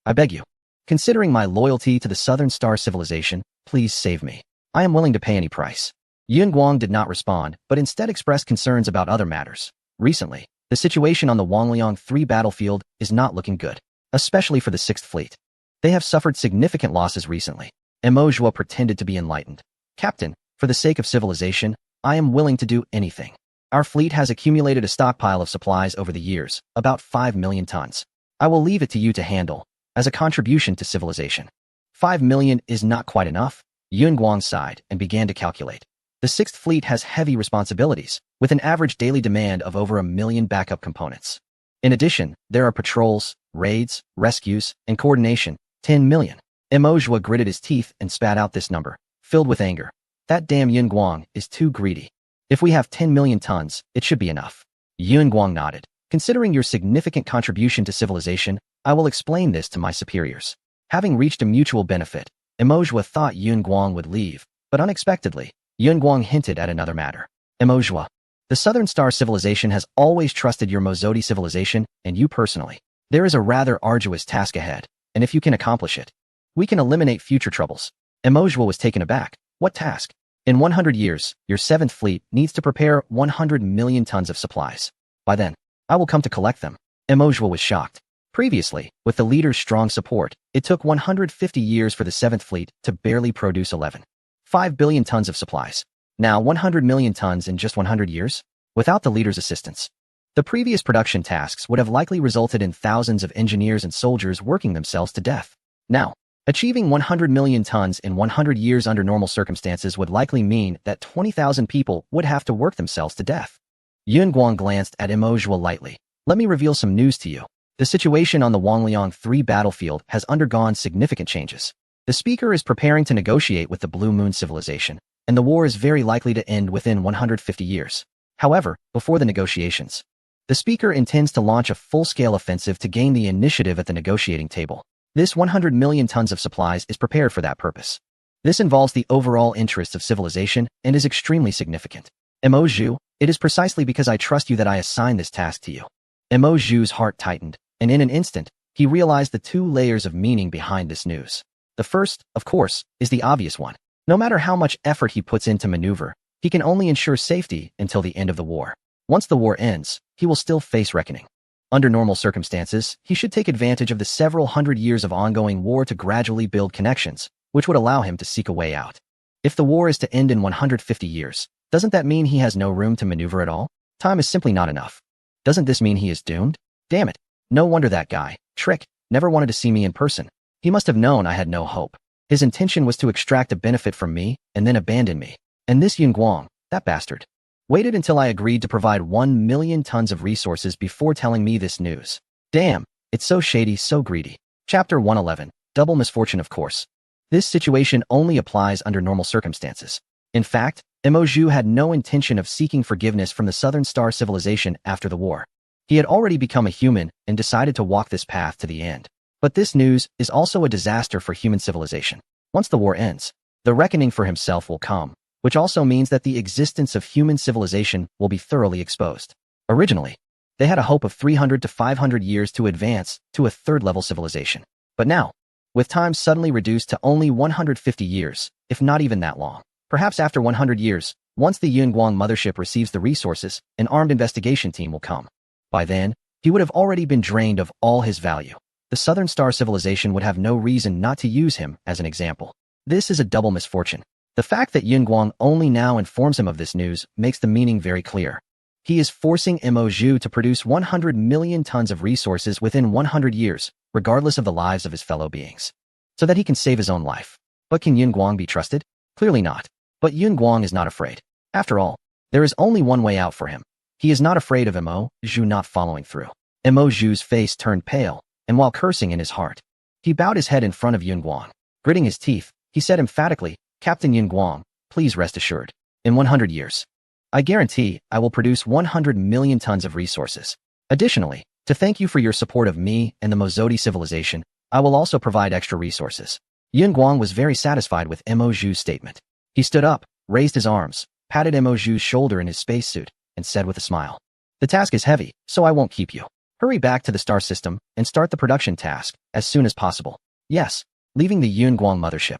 I beg you. Considering my loyalty to the Southern Star civilization, please save me. I am willing to pay any price." Yunguang did not respond, but instead expressed concerns about other matters. Recently, the situation on the Wangliang 3 battlefield is not looking good, especially for the 6th Fleet. They have suffered significant losses recently. Mo Zhua pretended to be enlightened. "Captain, for the sake of civilization, I am willing to do anything. Our fleet has accumulated a stockpile of supplies over the years, about 5 million tons. I will leave it to you to handle, as a contribution to civilization." 5 million is not quite enough. Yunguang sighed and began to calculate. The 6th Fleet has heavy responsibilities, with an average daily demand of over 1 million backup components. In addition, there are patrols, raids, rescues, and coordination, 10 million. Emojua gritted his teeth and spat out this number, filled with anger. That damn Yun Guang is too greedy. If we have 10 million tons, it should be enough. Yun Guang nodded. Considering your significant contribution to civilization, I will explain this to my superiors. Having reached a mutual benefit, Emojua thought Yun Guang would leave, but unexpectedly, Yun Guang hinted at another matter. Emojua, the Southern Star civilization has always trusted your Mozodi civilization and you personally. There is a rather arduous task ahead, and if you can accomplish it, we can eliminate future troubles. Emojua was taken aback. What task? In 100 years, your 7th fleet needs to prepare 100 million tons of supplies. By then, I will come to collect them. Emojua was shocked. Previously, with the leader's strong support, it took 150 years for the 7th fleet to barely produce 11.5 billion tons of supplies. Now 100 million tons in just 100 years? Without the leader's assistance. The previous production tasks would have likely resulted in thousands of engineers and soldiers working themselves to death. Now, achieving 100 million tons in 100 years under normal circumstances would likely mean that 20,000 people would have to work themselves to death. Yun Guang glanced at Emojua lightly. Let me reveal some news to you. The situation on the Wangliang 3 battlefield has undergone significant changes. The speaker is preparing to negotiate with the Blue Moon civilization, and the war is very likely to end within 150 years. However, before the negotiations, the speaker intends to launch a full-scale offensive to gain the initiative at the negotiating table. This 100 million tons of supplies is prepared for that purpose. This involves the overall interests of civilization and is extremely significant. Emoju, it is precisely because I trust you that I assign this task to you. Emoju's heart tightened, and in an instant, he realized the 2 layers of meaning behind this news. The first, of course, is the obvious one. No matter how much effort he puts into maneuver, he can only ensure safety until the end of the war. Once the war ends, he will still face reckoning. Under normal circumstances, he should take advantage of the several hundred years of ongoing war to gradually build connections, which would allow him to seek a way out. If the war is to end in 150 years, doesn't that mean he has no room to maneuver at all? Time is simply not enough. Doesn't this mean he is doomed? Damn it. No wonder that guy, Trick, never wanted to see me in person. He must have known I had no hope. His intention was to extract a benefit from me and then abandon me. And this Yun Guang, that bastard, waited until I agreed to provide 1 million tons of resources before telling me this news. Damn, it's so shady, so greedy. Chapter 111, Double Misfortune of course. This situation only applies under normal circumstances. In fact, Emoju had no intention of seeking forgiveness from the Southern Star civilization after the war. He had already become a human and decided to walk this path to the end. But this news is also a disaster for human civilization. Once the war ends, the reckoning for himself will come, which also means that the existence of human civilization will be thoroughly exposed. Originally, they had a hope of 300 to 500 years to advance to a third-level civilization. But now, with time suddenly reduced to only 150 years, if not even that long, perhaps after 100 years, once the Yun Guang mothership receives the resources, an armed investigation team will come. By then, he would have already been drained of all his value. The Southern Star civilization would have no reason not to use him as an example. This is a double misfortune. The fact that Yun Guang only now informs him of this news makes the meaning very clear. He is forcing Emoju to produce 100 million tons of resources within 100 years, regardless of the lives of his fellow beings, so that he can save his own life. But can Yun Guang be trusted? Clearly not. But Yun Guang is not afraid. After all, there is only one way out for him. He is not afraid of Emoju not following through. Emoju's face turned pale, and while cursing in his heart, he bowed his head in front of Yun Guang. Gritting his teeth, he said emphatically, Captain Yun Guang, please rest assured. In 100 years, I guarantee I will produce 100 million tons of resources. Additionally, to thank you for your support of me and the Mozodi civilization, I will also provide extra resources. Yun Guang was very satisfied with Emoju's statement. He stood up, raised his arms, patted Emoju's shoulder in his spacesuit, and said with a smile, the task is heavy, so I won't keep you. Hurry back to the star system and start the production task as soon as possible. Yes, leaving the Yun Guang mothership.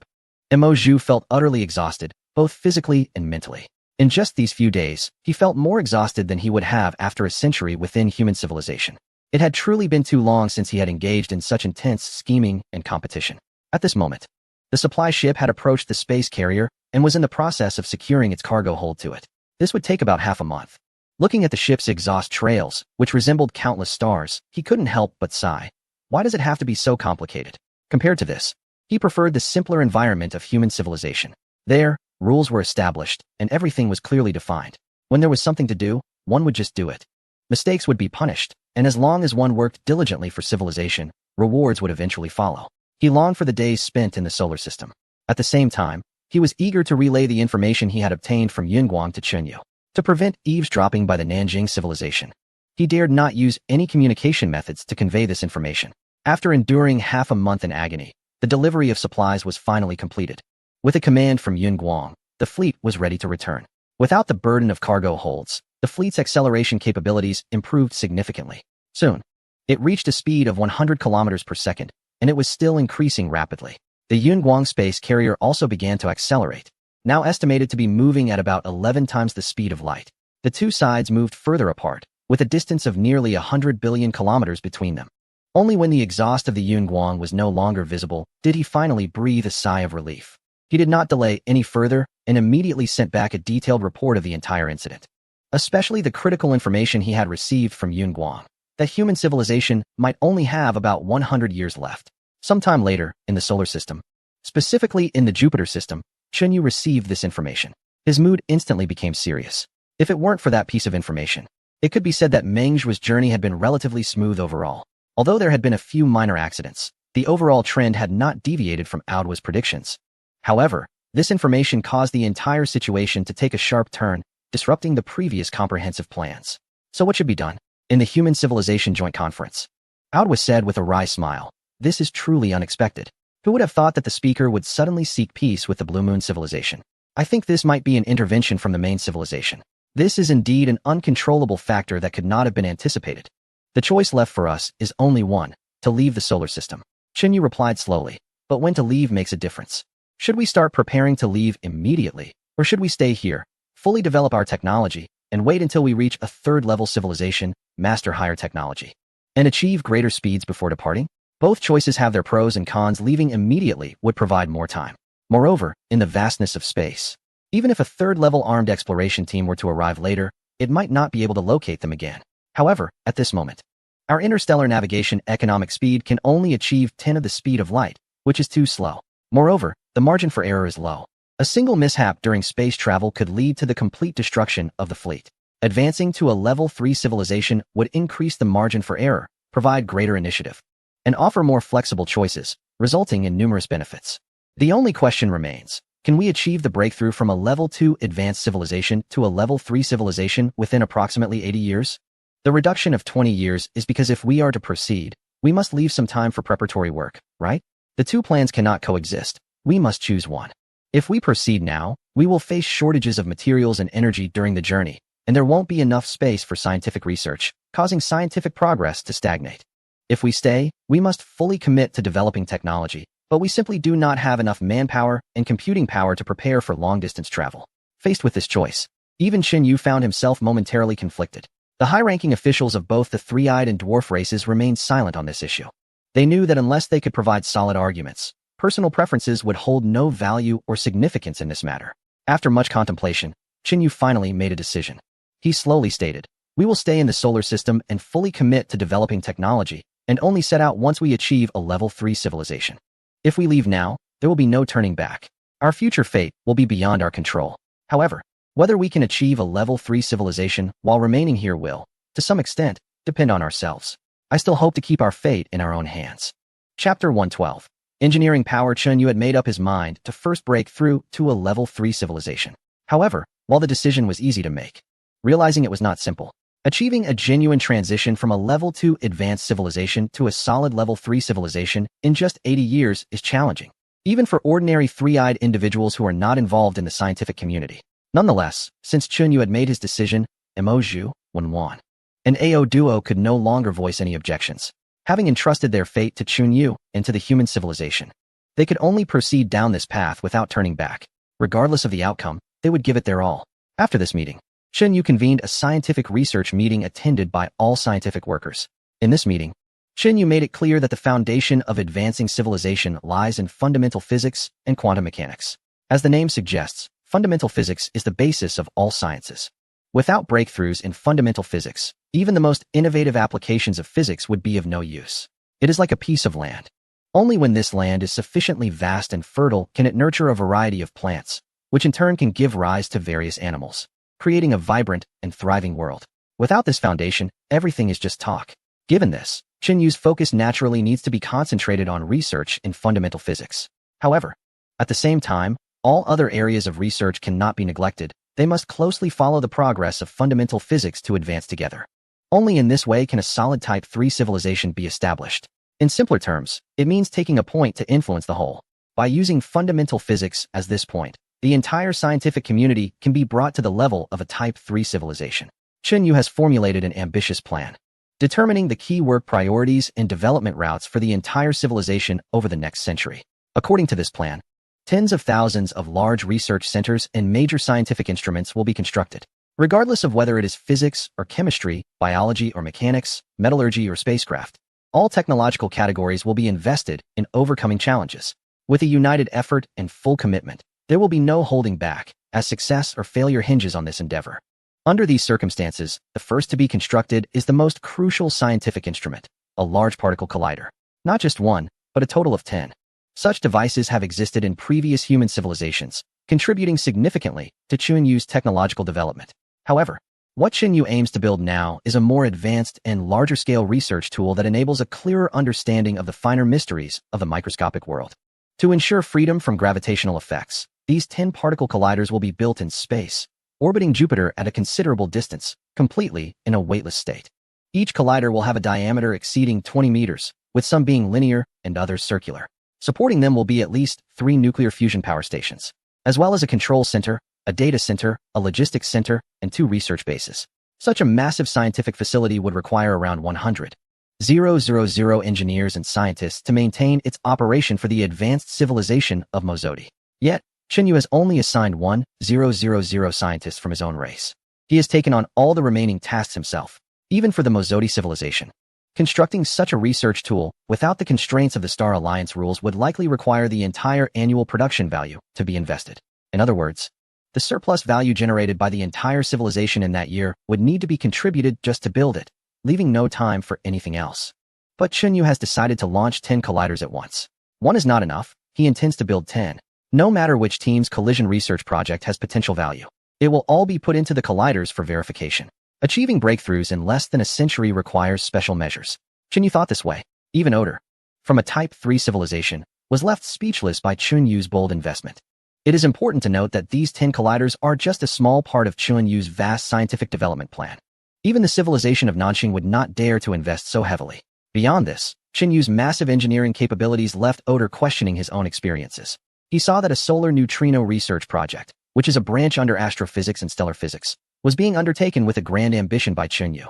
Emoju felt utterly exhausted, both physically and mentally. In just these few days, he felt more exhausted than he would have after a century within human civilization. It had truly been too long since he had engaged in such intense scheming and competition. At this moment, the supply ship had approached the space carrier and was in the process of securing its cargo hold to it. This would take about half a month. Looking at the ship's exhaust trails, which resembled countless stars, he couldn't help but sigh. Why does it have to be so complicated? Compared to this, he preferred the simpler environment of human civilization. There, rules were established, and everything was clearly defined. When there was something to do, one would just do it. Mistakes would be punished, and as long as one worked diligently for civilization, rewards would eventually follow. He longed for the days spent in the solar system. At the same time, he was eager to relay the information he had obtained from Yunguang to Chunyu. To prevent eavesdropping by the Nanjing civilization, he dared not use any communication methods to convey this information. After enduring half a month in agony, the delivery of supplies was finally completed. With a command from Yunguang, the fleet was ready to return. Without the burden of cargo holds, the fleet's acceleration capabilities improved significantly. Soon, it reached a speed of 100 kilometers per second, and it was still increasing rapidly. The Yunguang space carrier also began to accelerate, now estimated to be moving at about 11 times the speed of light. The two sides moved further apart, with a distance of nearly 100 billion kilometers between them. Only when the exhaust of the Yunguang was no longer visible did he finally breathe a sigh of relief. He did not delay any further and immediately sent back a detailed report of the entire incident, especially the critical information he had received from Yunguang, that human civilization might only have about 100 years left. Sometime later, in the solar system, specifically in the Jupiter system, Chunyu received this information. His mood instantly became serious. If it weren't for that piece of information, it could be said that Meng Zhuo's journey had been relatively smooth overall. Although there had been a few minor accidents, the overall trend had not deviated from Aoda's predictions. However, this information caused the entire situation to take a sharp turn, disrupting the previous comprehensive plans. So what should be done? In the Human Civilization Joint Conference, Aoda said with a wry smile, "This is truly unexpected. Who would have thought that the speaker would suddenly seek peace with the Blue Moon civilization? I think this might be an intervention from the main civilization. This is indeed an uncontrollable factor that could not have been anticipated. The choice left for us is only one, to leave the solar system." Chunyu replied slowly, "But when to leave makes a difference. Should we start preparing to leave immediately, or should we stay here, fully develop our technology, and wait until we reach a third-level civilization, master higher technology, and achieve greater speeds before departing? Both choices have their pros and cons. Leaving immediately would provide more time. Moreover, in the vastness of space, even if a third-level armed exploration team were to arrive later, it might not be able to locate them again. However, at this moment, our interstellar navigation economic speed can only achieve 10 of the speed of light, which is too slow. Moreover, the margin for error is low. A single mishap during space travel could lead to the complete destruction of the fleet. Advancing to a level 3 civilization would increase the margin for error, provide greater initiative, and offer more flexible choices, resulting in numerous benefits. The only question remains, can we achieve the breakthrough from a level 2 advanced civilization to a level 3 civilization within approximately 80 years? The reduction of 20 years is because if we are to proceed, we must leave some time for preparatory work, right? The two plans cannot coexist. We must choose one. If we proceed now, we will face shortages of materials and energy during the journey, and there won't be enough space for scientific research, causing scientific progress to stagnate. If we stay, we must fully commit to developing technology, but we simply do not have enough manpower and computing power to prepare for long-distance travel. Faced with this choice, even Chunyu found himself momentarily conflicted. The high-ranking officials of both the three-eyed and dwarf races remained silent on this issue. They knew that unless they could provide solid arguments, personal preferences would hold no value or significance in this matter. After much contemplation, Chunyu finally made a decision. He slowly stated, "We will stay in the solar system and fully commit to developing technology, and only set out once we achieve a level 3 civilization. If we leave now, there will be no turning back. Our future fate will be beyond our control. However, whether we can achieve a level 3 civilization while remaining here will, to some extent, depend on ourselves. I still hope to keep our fate in our own hands." Chapter 112. Engineering Power. Chunyu had made up his mind to first break through to a level 3 civilization. However, while the decision was easy to make, realizing it was not simple. Achieving a genuine transition from a level 2 advanced civilization to a solid level 3 civilization in just 80 years is challenging, even for ordinary three-eyed individuals who are not involved in the scientific community. Nonetheless, since Chunyu had made his decision, Mo Zhu, Wenwan, and Ao Duo could no longer voice any objections. Having entrusted their fate to Chunyu and to the human civilization, they could only proceed down this path without turning back. Regardless of the outcome, they would give it their all. After this meeting, Chunyu convened a scientific research meeting attended by all scientific workers. In this meeting, Chunyu made it clear that the foundation of advancing civilization lies in fundamental physics and quantum mechanics. As the name suggests, fundamental physics is the basis of all sciences. Without breakthroughs in fundamental physics, even the most innovative applications of physics would be of no use. It is like a piece of land. Only when this land is sufficiently vast and fertile can it nurture a variety of plants, which in turn can give rise to various animals, creating a vibrant and thriving world. Without this foundation, everything is just talk. Given this, Yu's focus naturally needs to be concentrated on research in fundamental physics. However, at the same time, all other areas of research cannot be neglected. They must closely follow the progress of fundamental physics to advance together. Only in this way can a solid Type 3 civilization be established. In simpler terms, it means taking a point to influence the whole. By using fundamental physics as this point, the entire scientific community can be brought to the level of a Type 3 civilization. Yu has formulated an ambitious plan, determining the key work priorities and development routes for the entire civilization over the next century. According to this plan, tens of thousands of large research centers and major scientific instruments will be constructed. Regardless of whether it is physics or chemistry, biology or mechanics, metallurgy or spacecraft, all technological categories will be invested in overcoming challenges. With a united effort and full commitment, there will be no holding back, as success or failure hinges on this endeavor. Under these circumstances, the first to be constructed is the most crucial scientific instrument, a large particle collider. Not just one, but a total of 10. Such devices have existed in previous human civilizations, contributing significantly to Yu's technological development. However, what Yu aims to build now is a more advanced and larger-scale research tool that enables a clearer understanding of the finer mysteries of the microscopic world. To ensure freedom from gravitational effects, these 10 particle colliders will be built in space, orbiting Jupiter at a considerable distance, completely in a weightless state. Each collider will have a diameter exceeding 20 meters, with some being linear and others circular. Supporting them will be at least 3 nuclear fusion power stations, as well as a control center, a data center, a logistics center, and 2 research bases. Such a massive scientific facility would require around 100,000 engineers and scientists to maintain its operation for the advanced civilization of Mozodi. Yet, Yu has only assigned 1,000 scientists from his own race. He has taken on all the remaining tasks himself, even for the Mozodi civilization. Constructing such a research tool without the constraints of the Star Alliance rules would likely require the entire annual production value to be invested. In other words, the surplus value generated by the entire civilization in that year would need to be contributed just to build it, leaving no time for anything else. But Yu has decided to launch 10 colliders at once. One is not enough. He intends to build 10. No matter which team's collision research project has potential value, it will all be put into the colliders for verification. Achieving breakthroughs in less than a century requires special measures. Yu thought this way. Even Oder, from a Type 3 civilization, was left speechless by Yu's bold investment. It is important to note that these 10 colliders are just a small part of Yu's vast scientific development plan. Even the civilization of Nanxing would not dare to invest so heavily. Beyond this, Yu's massive engineering capabilities left Oder questioning his own experiences. He saw that a solar neutrino research project, which is a branch under astrophysics and stellar physics, was being undertaken with a grand ambition by Yu,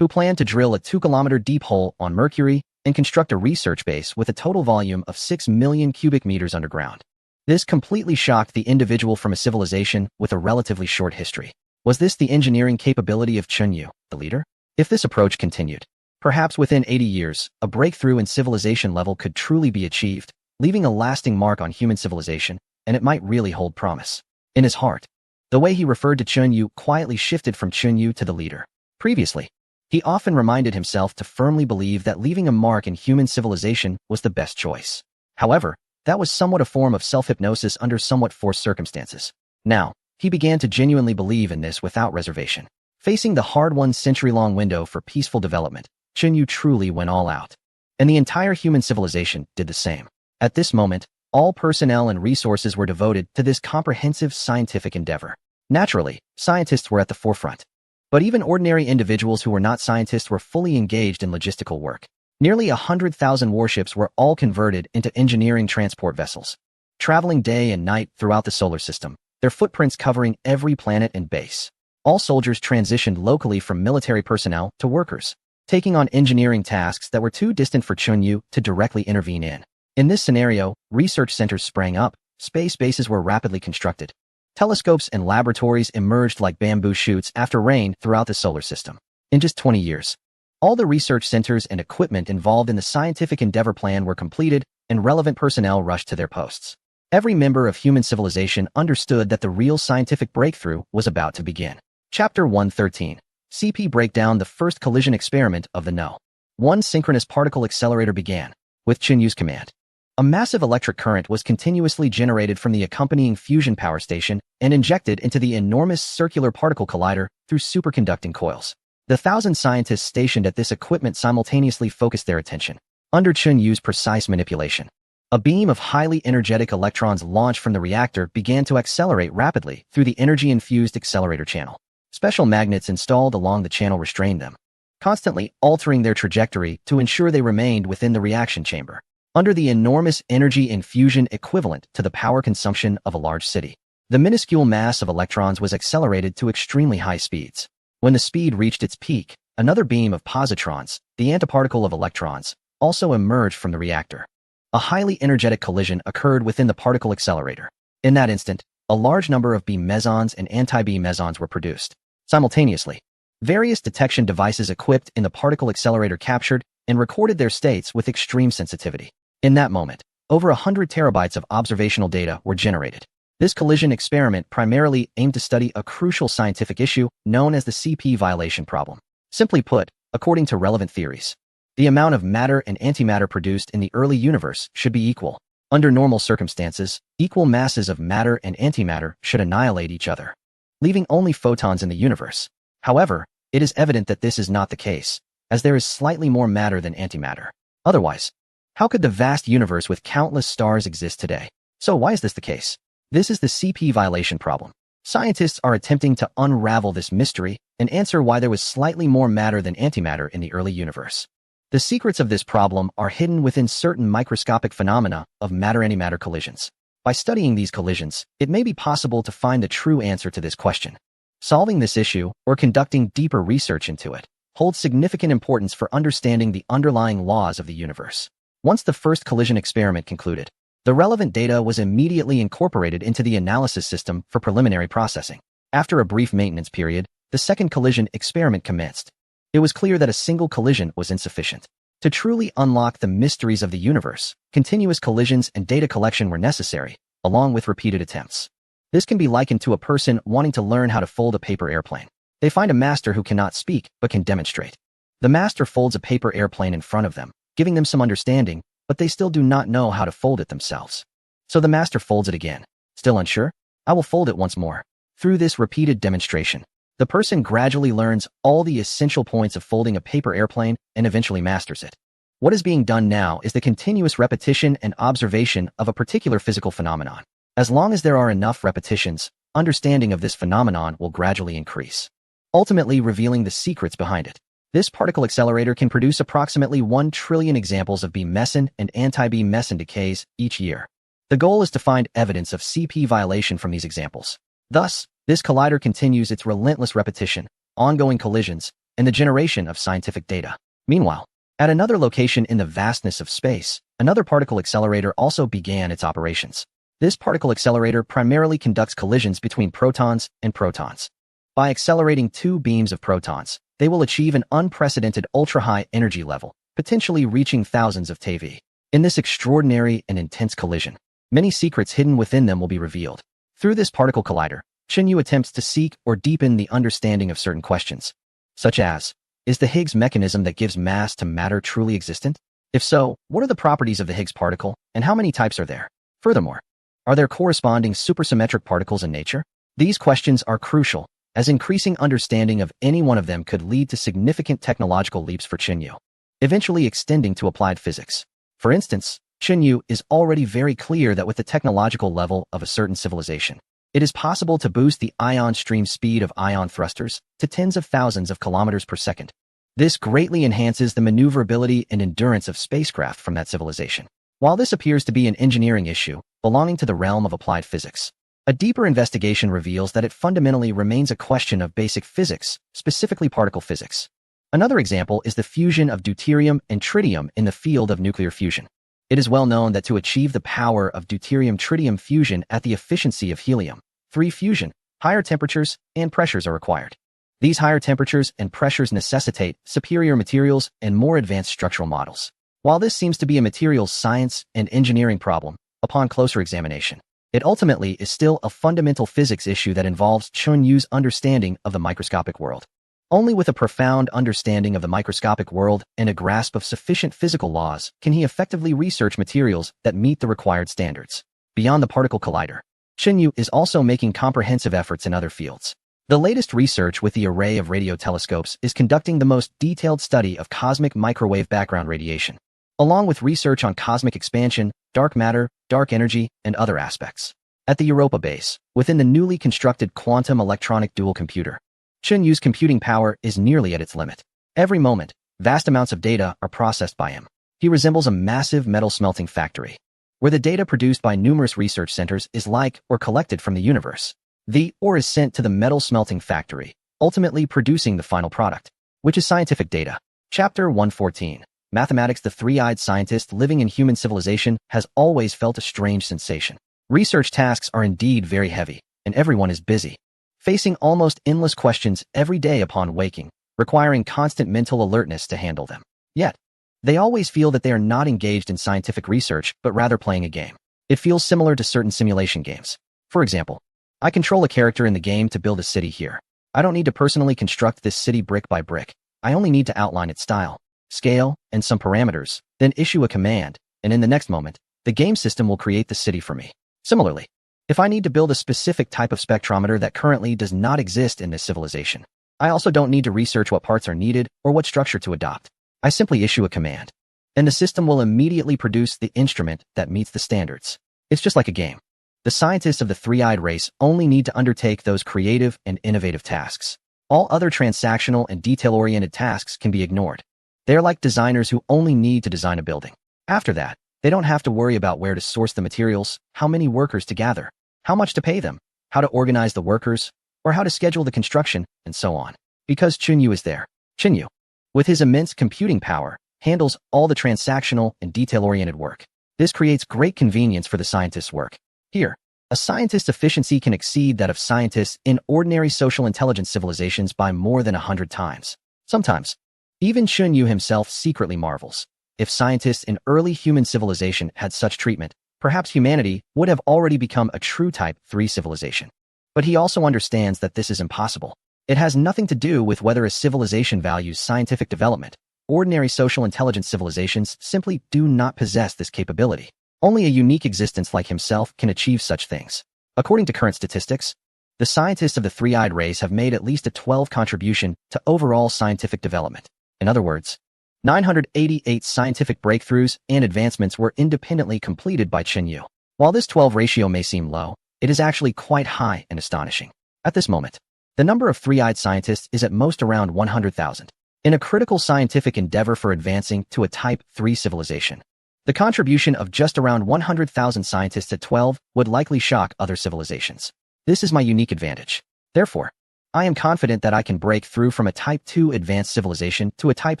who planned to drill a 2-kilometer deep hole on Mercury and construct a research base with a total volume of 6 million cubic meters underground. This completely shocked the individual from a civilization with a relatively short history. Was this the engineering capability of Yu, the leader? If this approach continued, perhaps within 80 years, a breakthrough in civilization level could truly be achieved, leaving a lasting mark on human civilization, and it might really hold promise. In his heart, the way he referred to Yu quietly shifted from Yu to the leader. Previously, he often reminded himself to firmly believe that leaving a mark in human civilization was the best choice. However, that was somewhat a form of self-hypnosis under somewhat forced circumstances. Now, he began to genuinely believe in this without reservation. Facing the hard-won century-long window for peaceful development, Yu truly went all out. And the entire human civilization did the same. At this moment, all personnel and resources were devoted to this comprehensive scientific endeavor. Naturally, scientists were at the forefront. But even ordinary individuals who were not scientists were fully engaged in logistical work. Nearly 100,000 warships were all converted into engineering transport vessels, traveling day and night throughout the solar system, their footprints covering every planet and base. All soldiers transitioned locally from military personnel to workers, taking on engineering tasks that were too distant for Yu to directly intervene in. In this scenario, research centers sprang up, space bases were rapidly constructed. Telescopes and laboratories emerged like bamboo shoots after rain throughout the solar system. In just 20 years, all the research centers and equipment involved in the scientific endeavor plan were completed, and relevant personnel rushed to their posts. Every member of human civilization understood that the real scientific breakthrough was about to begin. Chapter 113. CP Breakdown. The first collision experiment of the No. 1 synchronous particle accelerator began, with Yu's command. A massive electric current was continuously generated from the accompanying fusion power station and injected into the enormous circular particle collider through superconducting coils. The 1,000 scientists stationed at this equipment simultaneously focused their attention under Chunyu's precise manipulation. A beam of highly energetic electrons launched from the reactor began to accelerate rapidly through the energy-infused accelerator channel. Special magnets installed along the channel restrained them, constantly altering their trajectory to ensure they remained within the reaction chamber, under the enormous energy infusion equivalent to the power consumption of a large city. The minuscule mass of electrons was accelerated to extremely high speeds. When the speed reached its peak, another beam of positrons, the antiparticle of electrons, also emerged from the reactor. A highly energetic collision occurred within the particle accelerator. In that instant, a large number of beam mesons and anti-beam mesons were produced. Simultaneously, various detection devices equipped in the particle accelerator captured and recorded their states with extreme sensitivity. In that moment, over 100 terabytes of observational data were generated. This collision experiment primarily aimed to study a crucial scientific issue known as the CP violation problem. Simply put, according to relevant theories, the amount of matter and antimatter produced in the early universe should be equal. Under normal circumstances, equal masses of matter and antimatter should annihilate each other, leaving only photons in the universe. However, it is evident that this is not the case, as there is slightly more matter than antimatter. Otherwise, how could the vast universe with countless stars exist today? So why is this the case? This is the CP violation problem. Scientists are attempting to unravel this mystery and answer why there was slightly more matter than antimatter in the early universe. The secrets of this problem are hidden within certain microscopic phenomena of matter-antimatter collisions. By studying these collisions, it may be possible to find the true answer to this question. Solving this issue, or conducting deeper research into it, holds significant importance for understanding the underlying laws of the universe. Once the first collision experiment concluded, the relevant data was immediately incorporated into the analysis system for preliminary processing. After a brief maintenance period, the second collision experiment commenced. It was clear that a single collision was insufficient. To truly unlock the mysteries of the universe, continuous collisions and data collection were necessary, along with repeated attempts. This can be likened to a person wanting to learn how to fold a paper airplane. They find a master who cannot speak but can demonstrate. The master folds a paper airplane in front of them, giving them some understanding, but they still do not know how to fold it themselves. So the master folds it again. Still unsure? I will fold it once more. Through this repeated demonstration, the person gradually learns all the essential points of folding a paper airplane and eventually masters it. What is being done now is the continuous repetition and observation of a particular physical phenomenon. As long as there are enough repetitions, understanding of this phenomenon will gradually increase, ultimately revealing the secrets behind it. This particle accelerator can produce approximately 1 trillion examples of beam meson and anti-beam meson decays each year. The goal is to find evidence of CP violation from these examples. Thus, this collider continues its relentless repetition, ongoing collisions, and the generation of scientific data. Meanwhile, at another location in the vastness of space, another particle accelerator also began its operations. This particle accelerator primarily conducts collisions between protons and protons. By accelerating two beams of protons, they will achieve an unprecedented ultra-high energy level, potentially reaching thousands of TeV. In this extraordinary and intense collision, many secrets hidden within them will be revealed. Through this particle collider, Chunyu attempts to seek or deepen the understanding of certain questions, such as, is the Higgs mechanism that gives mass to matter truly existent? If so, what are the properties of the Higgs particle, and how many types are there? Furthermore, are there corresponding supersymmetric particles in nature? These questions are crucial, as increasing understanding of any one of them could lead to significant technological leaps for Chunyu, eventually extending to applied physics. For instance, Chunyu is already very clear that with the technological level of a certain civilization, it is possible to boost the ion stream speed of ion thrusters to tens of thousands of kilometers per second. This greatly enhances the maneuverability and endurance of spacecraft from that civilization. While this appears to be an engineering issue belonging to the realm of applied physics, a deeper investigation reveals that it fundamentally remains a question of basic physics, specifically particle physics. Another example is the fusion of deuterium and tritium in the field of nuclear fusion. It is well known that to achieve the power of deuterium-tritium fusion at the efficiency of helium-3 fusion, higher temperatures and pressures are required. These higher temperatures and pressures necessitate superior materials and more advanced structural models. While this seems to be a materials science and engineering problem, upon closer examination, it ultimately is still a fundamental physics issue that involves Chunyu's understanding of the microscopic world. Only with a profound understanding of the microscopic world and a grasp of sufficient physical laws can he effectively research materials that meet the required standards. Beyond the particle collider, Chunyu is also making comprehensive efforts in other fields. The latest research with the array of radio telescopes is conducting the most detailed study of cosmic microwave background radiation, along with research on cosmic expansion, dark matter, dark energy, and other aspects. At the Europa base, within the newly constructed quantum electronic dual computer, Chunyu's computing power is nearly at its limit. Every moment, vast amounts of data are processed by him. He resembles a massive metal smelting factory, where the data produced by numerous research centers is like or collected from the universe. The ore is sent to the metal smelting factory, ultimately producing the final product, which is scientific data. Chapter 114. Mathematics. The three-eyed scientist living in human civilization has always felt a strange sensation. Research tasks are indeed very heavy, and everyone is busy, facing almost endless questions every day upon waking, requiring constant mental alertness to handle them. Yet, they always feel that they are not engaged in scientific research, but rather playing a game. It feels similar to certain simulation games. For example, I control a character in the game to build a city here. I don't need to personally construct this city brick by brick. I only need to outline its style, scale, and some parameters, then issue a command, and in the next moment, the game system will create the city for me. Similarly, if I need to build a specific type of spectrometer that currently does not exist in this civilization, I also don't need to research what parts are needed or what structure to adopt. I simply issue a command, and the system will immediately produce the instrument that meets the standards. It's just like a game. The scientists of the three-eyed race only need to undertake those creative and innovative tasks. All other transactional and detail-oriented tasks can be ignored. They are like designers who only need to design a building. After that, they don't have to worry about where to source the materials, how many workers to gather, how much to pay them, how to organize the workers, or how to schedule the construction, and so on. Because Chunyu is there. Chunyu, with his immense computing power, handles all the transactional and detail-oriented work. This creates great convenience for the scientist's work. Here, a scientist's efficiency can exceed that of scientists in ordinary social intelligence civilizations by more than 100 times. Sometimes, even Chunyu himself secretly marvels. If scientists in early human civilization had such treatment, perhaps humanity would have already become a true Type 3 civilization. But he also understands that this is impossible. It has nothing to do with whether a civilization values scientific development. Ordinary social intelligence civilizations simply do not possess this capability. Only a unique existence like himself can achieve such things. According to current statistics, the scientists of the three-eyed race have made at least a 12 contribution to overall scientific development. In other words, 988 scientific breakthroughs and advancements were independently completed by Chunyu. While this 12 ratio may seem low, it is actually quite high and astonishing. At this moment, the number of three-eyed scientists is at most around 100,000. In a critical scientific endeavor for advancing to a Type 3 civilization, the contribution of just around 100,000 scientists at 12 would likely shock other civilizations. This is my unique advantage. Therefore, I am confident that I can break through from a Type 2 advanced civilization to a Type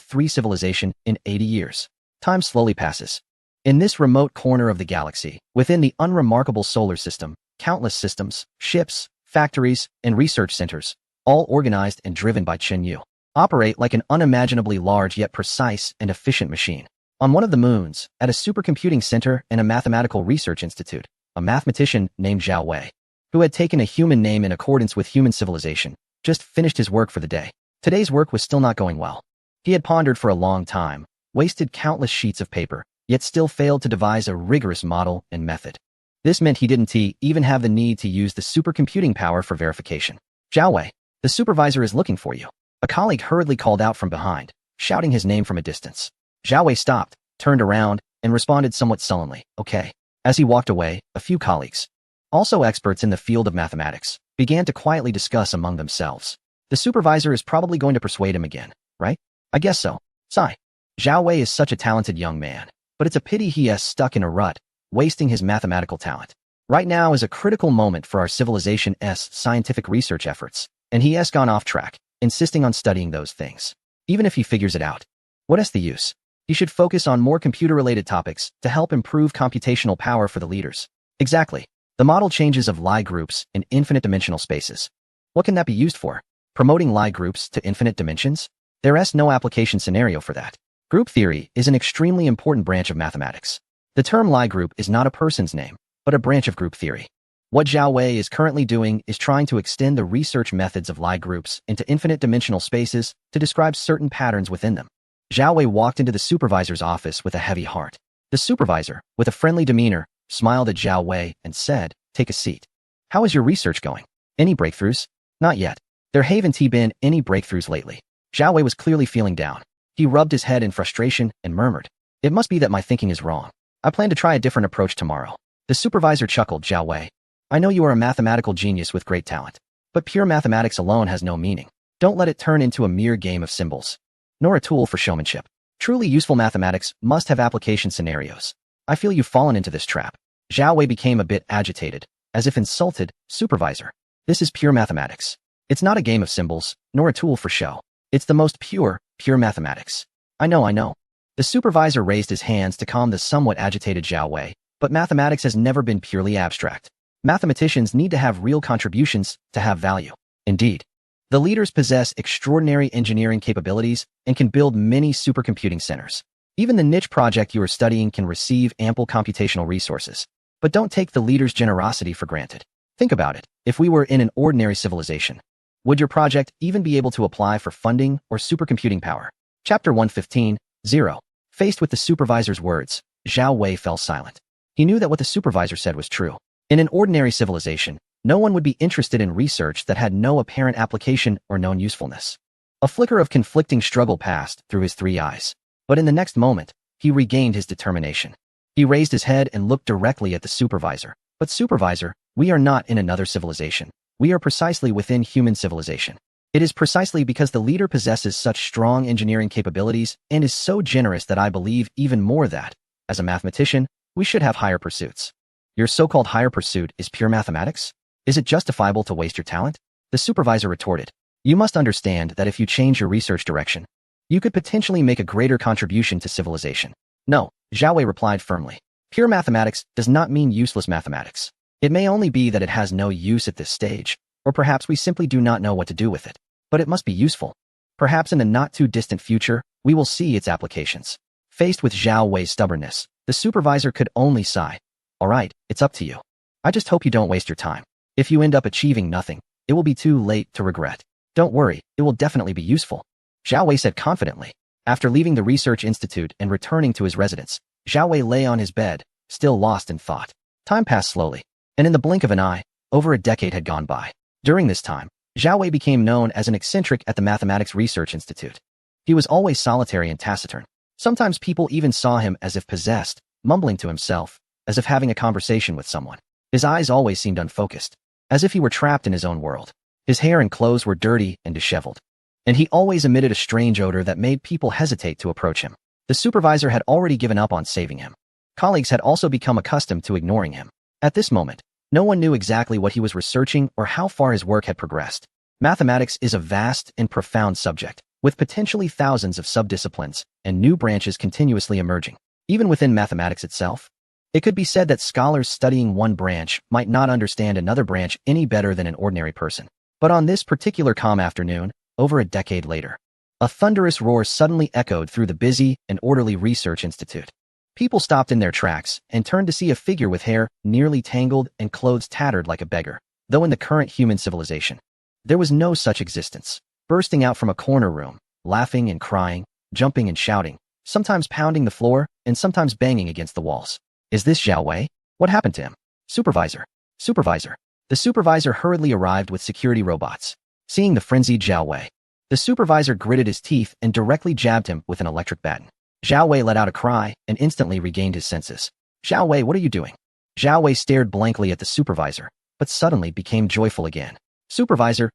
3 civilization in 80 years. Time slowly passes. In this remote corner of the galaxy, within the unremarkable solar system, countless systems, ships, factories, and research centers, all organized and driven by Chunyu, operate like an unimaginably large yet precise and efficient machine. On one of the moons, at a supercomputing center and a mathematical research institute, a mathematician named Zhao Wei, who had taken a human name in accordance with human civilization, just finished his work for the day. Today's work was still not going well. He had pondered for a long time, wasted countless sheets of paper, yet still failed to devise a rigorous model and method. This meant he didn't even have the need to use the supercomputing power for verification. Zhao Wei, the supervisor is looking for you. A colleague hurriedly called out from behind, shouting his name from a distance. Zhao Wei stopped, turned around, and responded somewhat sullenly, "Okay." As he walked away, a few colleagues, also experts in the field of mathematics, began to quietly discuss among themselves. The supervisor is probably going to persuade him again, right? I guess so. Sigh. Zhao Wei is such a talented young man, but it's a pity he is stuck in a rut, wasting his mathematical talent. Right now is a critical moment for our civilization's scientific research efforts, and he has gone off track, insisting on studying those things. Even if he figures it out, what is the use? He should focus on more computer-related topics to help improve computational power for the leaders. Exactly. The model changes of Lie groups in infinite dimensional spaces. What can that be used for? Promoting Lie groups to infinite dimensions? There is no application scenario for that. Group theory is an extremely important branch of mathematics. The term Lie group is not a person's name, but a branch of group theory. What Zhao Wei is currently doing is trying to extend the research methods of Lie groups into infinite dimensional spaces to describe certain patterns within them. Zhao Wei walked into the supervisor's office with a heavy heart. The supervisor, with a friendly demeanor, smiled at Zhao Wei and said, "Take a seat. How is your research going? Any breakthroughs?" "Not yet. There haven't been any breakthroughs lately. Zhao Wei was clearly feeling down. He rubbed his head in frustration and murmured, "It must be that my thinking is wrong. I plan to try a different approach tomorrow." The supervisor chuckled. "Zhao Wei, I know you are a mathematical genius with great talent, but pure mathematics alone has no meaning. Don't let it turn into a mere game of symbols, nor a tool for showmanship. Truly useful mathematics must have application scenarios. I feel you've fallen into this trap." Zhao Wei became a bit agitated, as if insulted. "Supervisor, this is pure mathematics. It's not a game of symbols, nor a tool for show. It's the most pure mathematics." I know. The supervisor raised his hands to calm the somewhat agitated Zhao Wei, but mathematics has never been purely abstract. Mathematicians need to have real contributions to have value. Indeed, the leaders possess extraordinary engineering capabilities and can build many supercomputing centers. Even the niche project you are studying can receive ample computational resources. But don't take the leader's generosity for granted. Think about it. If we were in an ordinary civilization, would your project even be able to apply for funding or supercomputing power? Chapter 115, 0. Faced with the supervisor's words, Zhao Wei fell silent. He knew that what the supervisor said was true. In an ordinary civilization, no one would be interested in research that had no apparent application or known usefulness. A flicker of conflicting struggle passed through his three eyes. But in the next moment, he regained his determination. He raised his head and looked directly at the supervisor. "But supervisor, we are not in another civilization. We are precisely within human civilization. It is precisely because the leader possesses such strong engineering capabilities and is so generous that I believe even more that, as a mathematician, we should have higher pursuits." "Your so-called higher pursuit is pure mathematics? Is it justifiable to waste your talent?" The supervisor retorted. "You must understand that if you change your research direction, you could potentially make a greater contribution to civilization." "No," Zhao Wei replied firmly. "Pure mathematics does not mean useless mathematics. It may only be that it has no use at this stage, or perhaps we simply do not know what to do with it. But it must be useful. Perhaps in the not-too-distant future, we will see its applications." Faced with Zhao Wei's stubbornness, the supervisor could only sigh. "All right, it's up to you. I just hope you don't waste your time. If you end up achieving nothing, it will be too late to regret. Don't worry, it will definitely be useful," Zhao Wei said confidently. After leaving the research institute and returning to his residence, Zhao Wei lay on his bed, still lost in thought. Time passed slowly, and in the blink of an eye, over a decade had gone by. During this time, Zhao Wei became known as an eccentric at the Mathematics Research Institute. He was always solitary and taciturn. Sometimes people even saw him as if possessed, mumbling to himself, as if having a conversation with someone. His eyes always seemed unfocused, as if he were trapped in his own world. His hair and clothes were dirty and disheveled, and he always emitted a strange odor that made people hesitate to approach him. The supervisor had already given up on saving him. Colleagues had also become accustomed to ignoring him. At this moment, no one knew exactly what he was researching or how far his work had progressed. Mathematics is a vast and profound subject, with potentially thousands of subdisciplines and new branches continuously emerging. Even within mathematics itself, it could be said that scholars studying one branch might not understand another branch any better than an ordinary person. But on this particular calm afternoon, over a decade later, a thunderous roar suddenly echoed through the busy and orderly research institute. People stopped in their tracks and turned to see a figure with hair nearly tangled and clothes tattered like a beggar, though in the current human civilization, there was no such existence. Bursting out from a corner room, laughing and crying, jumping and shouting, sometimes pounding the floor and sometimes banging against the walls. "Is this Zhao Wei? What happened to him? Supervisor! Supervisor!" The supervisor hurriedly arrived with security robots. Seeing the frenzied Zhao Wei, the supervisor gritted his teeth and directly jabbed him with an electric baton. Zhao Wei let out a cry and instantly regained his senses. "Zhao Wei, what are you doing?" Zhao Wei stared blankly at the supervisor, but suddenly became joyful again. Supervisor,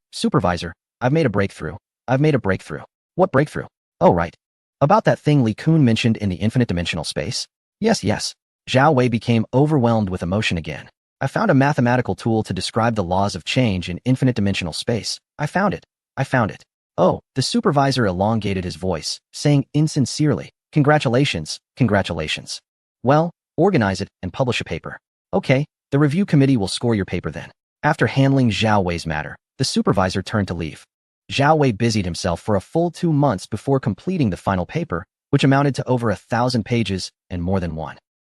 I've made a breakthrough. I've made a breakthrough." "What breakthrough?" "Oh, right. About that thing Li Kun mentioned in the infinite dimensional space?" Yes. Zhao Wei became overwhelmed with emotion again. "I found a mathematical tool to describe the laws of change in infinite dimensional space. I found it. Oh," the supervisor elongated his voice, saying insincerely, Congratulations. "Well, organize it and publish a paper." "Okay, the review committee will score your paper then." After handling Zhao Wei's matter, the supervisor turned to leave. Zhao Wei busied himself for a full 2 months before completing the final paper, which amounted to over 1,000 pages and more than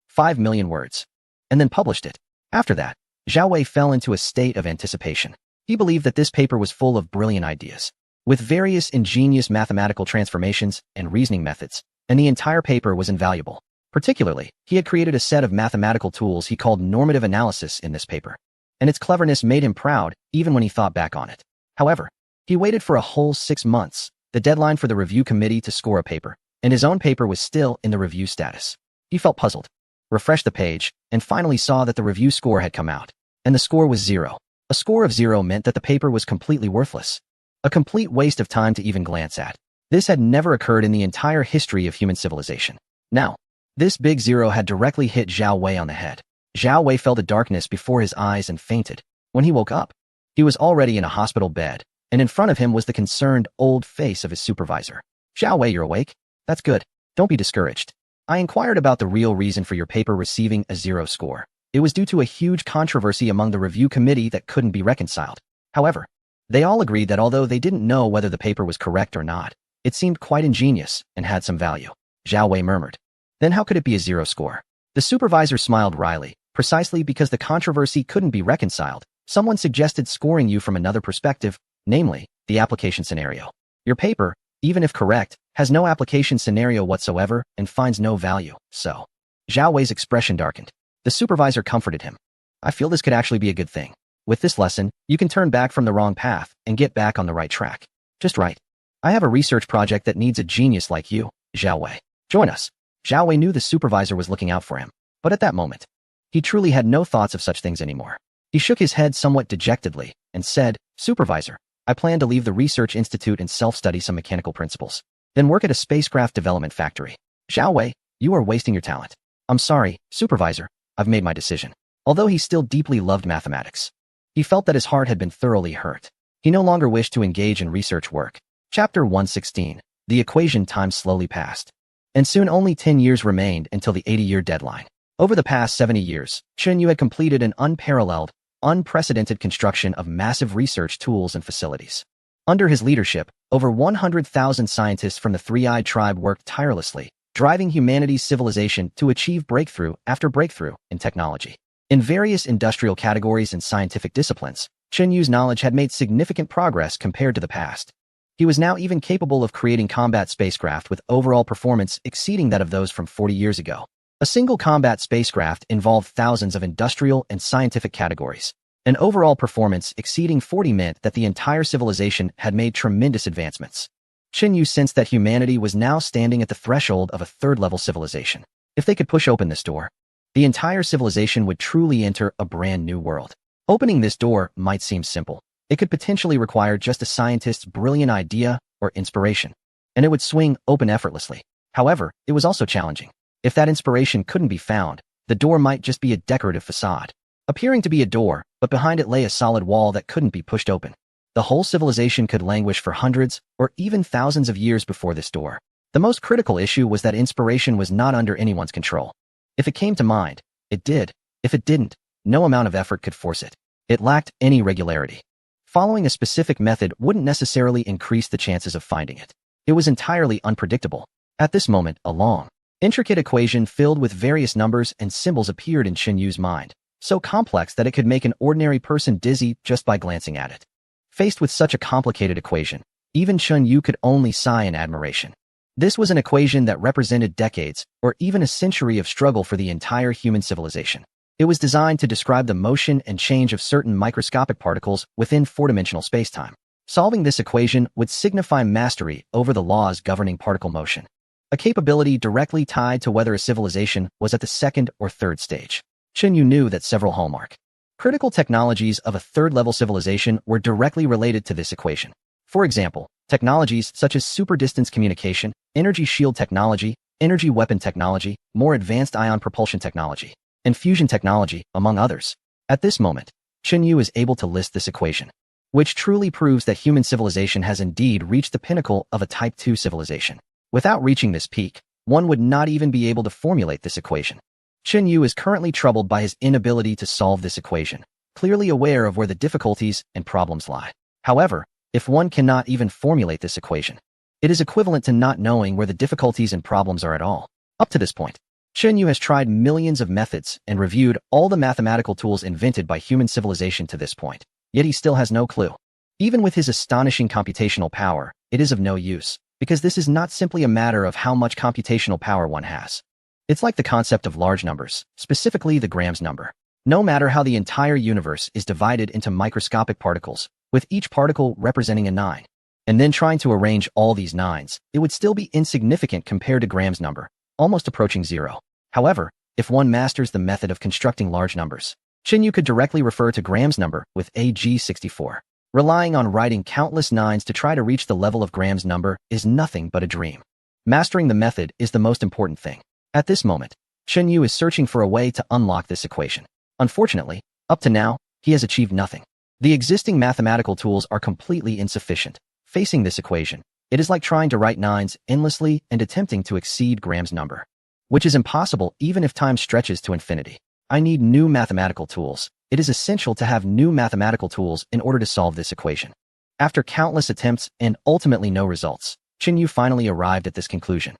5 million words, and then published it. After that, Zhao Wei fell into a state of anticipation. He believed that this paper was full of brilliant ideas, with various ingenious mathematical transformations and reasoning methods, and the entire paper was invaluable. Particularly, he had created a set of mathematical tools he called normative analysis in this paper, and its cleverness made him proud even when he thought back on it. However, He waited for a whole 6 months, the deadline for the review committee to score a paper, and his own paper was still in the review status. He felt puzzled, refreshed the page, and finally saw that the review score had come out, and the score was 0. A score of 0 meant that the paper was completely worthless. A complete waste of time to even glance at. This had never occurred in the entire history of human civilization. Now, this big 0 had directly hit Zhao Wei on the head. Zhao Wei felt the darkness before his eyes and fainted. When he woke up, he was already in a hospital bed, and in front of him was the concerned, old face of his supervisor. Zhao Wei, you're awake? That's good. Don't be discouraged. I inquired about the real reason for your paper receiving a 0 score. It was due to a huge controversy among the review committee that couldn't be reconciled. However, they all agreed that although they didn't know whether the paper was correct or not, it seemed quite ingenious and had some value. Zhao Wei murmured. Then how could it be a 0 score? The supervisor smiled wryly. Precisely because the controversy couldn't be reconciled, someone suggested scoring you from another perspective, namely, the application scenario. Your paper, even if correct, has no application scenario whatsoever and finds no value, so. Zhao Wei's expression darkened. The supervisor comforted him. I feel this could actually be a good thing. With this lesson, you can turn back from the wrong path and get back on the right track. Just right. I have a research project that needs a genius like you, Zhao Wei. Join us. Zhao Wei knew the supervisor was looking out for him, but at that moment, he truly had no thoughts of such things anymore. He shook his head somewhat dejectedly and said, Supervisor, I plan to leave the research institute and self-study some mechanical principles, then work at a spacecraft development factory. Zhao Wei, you are wasting your talent. I'm sorry, Supervisor, I've made my decision. Although he still deeply loved mathematics, he felt that his heart had been thoroughly hurt. He no longer wished to engage in research work. Chapter 116. The equation time slowly passed, and soon only 10 years remained until the 80-year deadline. Over the past 70 years, Chen Yu had completed an unparalleled, unprecedented construction of massive research tools and facilities. Under his leadership, over 100,000 scientists from the Three-Eyed Tribe worked tirelessly, driving humanity's civilization to achieve breakthrough after breakthrough in technology. In various industrial categories and scientific disciplines, Chen Yu's knowledge had made significant progress compared to the past. He was now even capable of creating combat spacecraft with overall performance exceeding that of those from 40 years ago. A single combat spacecraft involved thousands of industrial and scientific categories. An overall performance exceeding 40 meant that the entire civilization had made tremendous advancements. Chen Yu sensed that humanity was now standing at the threshold of a third-level civilization. If they could push open this door, the entire civilization would truly enter a brand new world. Opening this door might seem simple. It could potentially require just a scientist's brilliant idea or inspiration, and it would swing open effortlessly. However, it was also challenging. If that inspiration couldn't be found, the door might just be a decorative facade, appearing to be a door, but behind it lay a solid wall that couldn't be pushed open. The whole civilization could languish for hundreds or even thousands of years before this door. The most critical issue was that inspiration was not under anyone's control. If it came to mind, it did. If it didn't, no amount of effort could force it. It lacked any regularity. Following a specific method wouldn't necessarily increase the chances of finding it. It was entirely unpredictable. At this moment, a long, intricate equation filled with various numbers and symbols appeared in Chen Yu's mind, so complex that it could make an ordinary person dizzy just by glancing at it. Faced with such a complicated equation, even Chen Yu could only sigh in admiration. This was an equation that represented decades, or even a century of struggle for the entire human civilization. It was designed to describe the motion and change of certain microscopic particles within four-dimensional spacetime. Solving this equation would signify mastery over the laws governing particle motion, a capability directly tied to whether a civilization was at the second or third stage. Chen Yu knew that several hallmark, critical technologies of a third-level civilization were directly related to this equation. For example, technologies such as super-distance communication, energy shield technology, energy weapon technology, more advanced ion propulsion technology, and fusion technology, among others. At this moment, Chen Yu is able to list this equation, which truly proves that human civilization has indeed reached the pinnacle of a Type 2 civilization. Without reaching this peak, one would not even be able to formulate this equation. Chen Yu is currently troubled by his inability to solve this equation, clearly aware of where the difficulties and problems lie. However, if one cannot even formulate this equation, it is equivalent to not knowing where the difficulties and problems are at all. Up to this point, Chen Yu has tried millions of methods and reviewed all the mathematical tools invented by human civilization to this point, yet he still has no clue. Even with his astonishing computational power, it is of no use, because this is not simply a matter of how much computational power one has. It's like the concept of large numbers, specifically the Gram's number. No matter how the entire universe is divided into microscopic particles, with each particle representing a 9. And then trying to arrange all these 9s, it would still be insignificant compared to Graham's number, almost approaching 0. However, if one masters the method of constructing large numbers, Xinyu could directly refer to Graham's number with AG64. Relying on writing countless 9s to try to reach the level of Graham's number is nothing but a dream. Mastering the method is the most important thing. At this moment, Xinyu is searching for a way to unlock this equation. Unfortunately, up to now, he has achieved nothing. The existing mathematical tools are completely insufficient. Facing this equation, it is like trying to write 9s endlessly and attempting to exceed Graham's number, which is impossible even if time stretches to infinity. I need new mathematical tools. It is essential to have new mathematical tools in order to solve this equation. After countless attempts and ultimately no results, Xinyu finally arrived at this conclusion.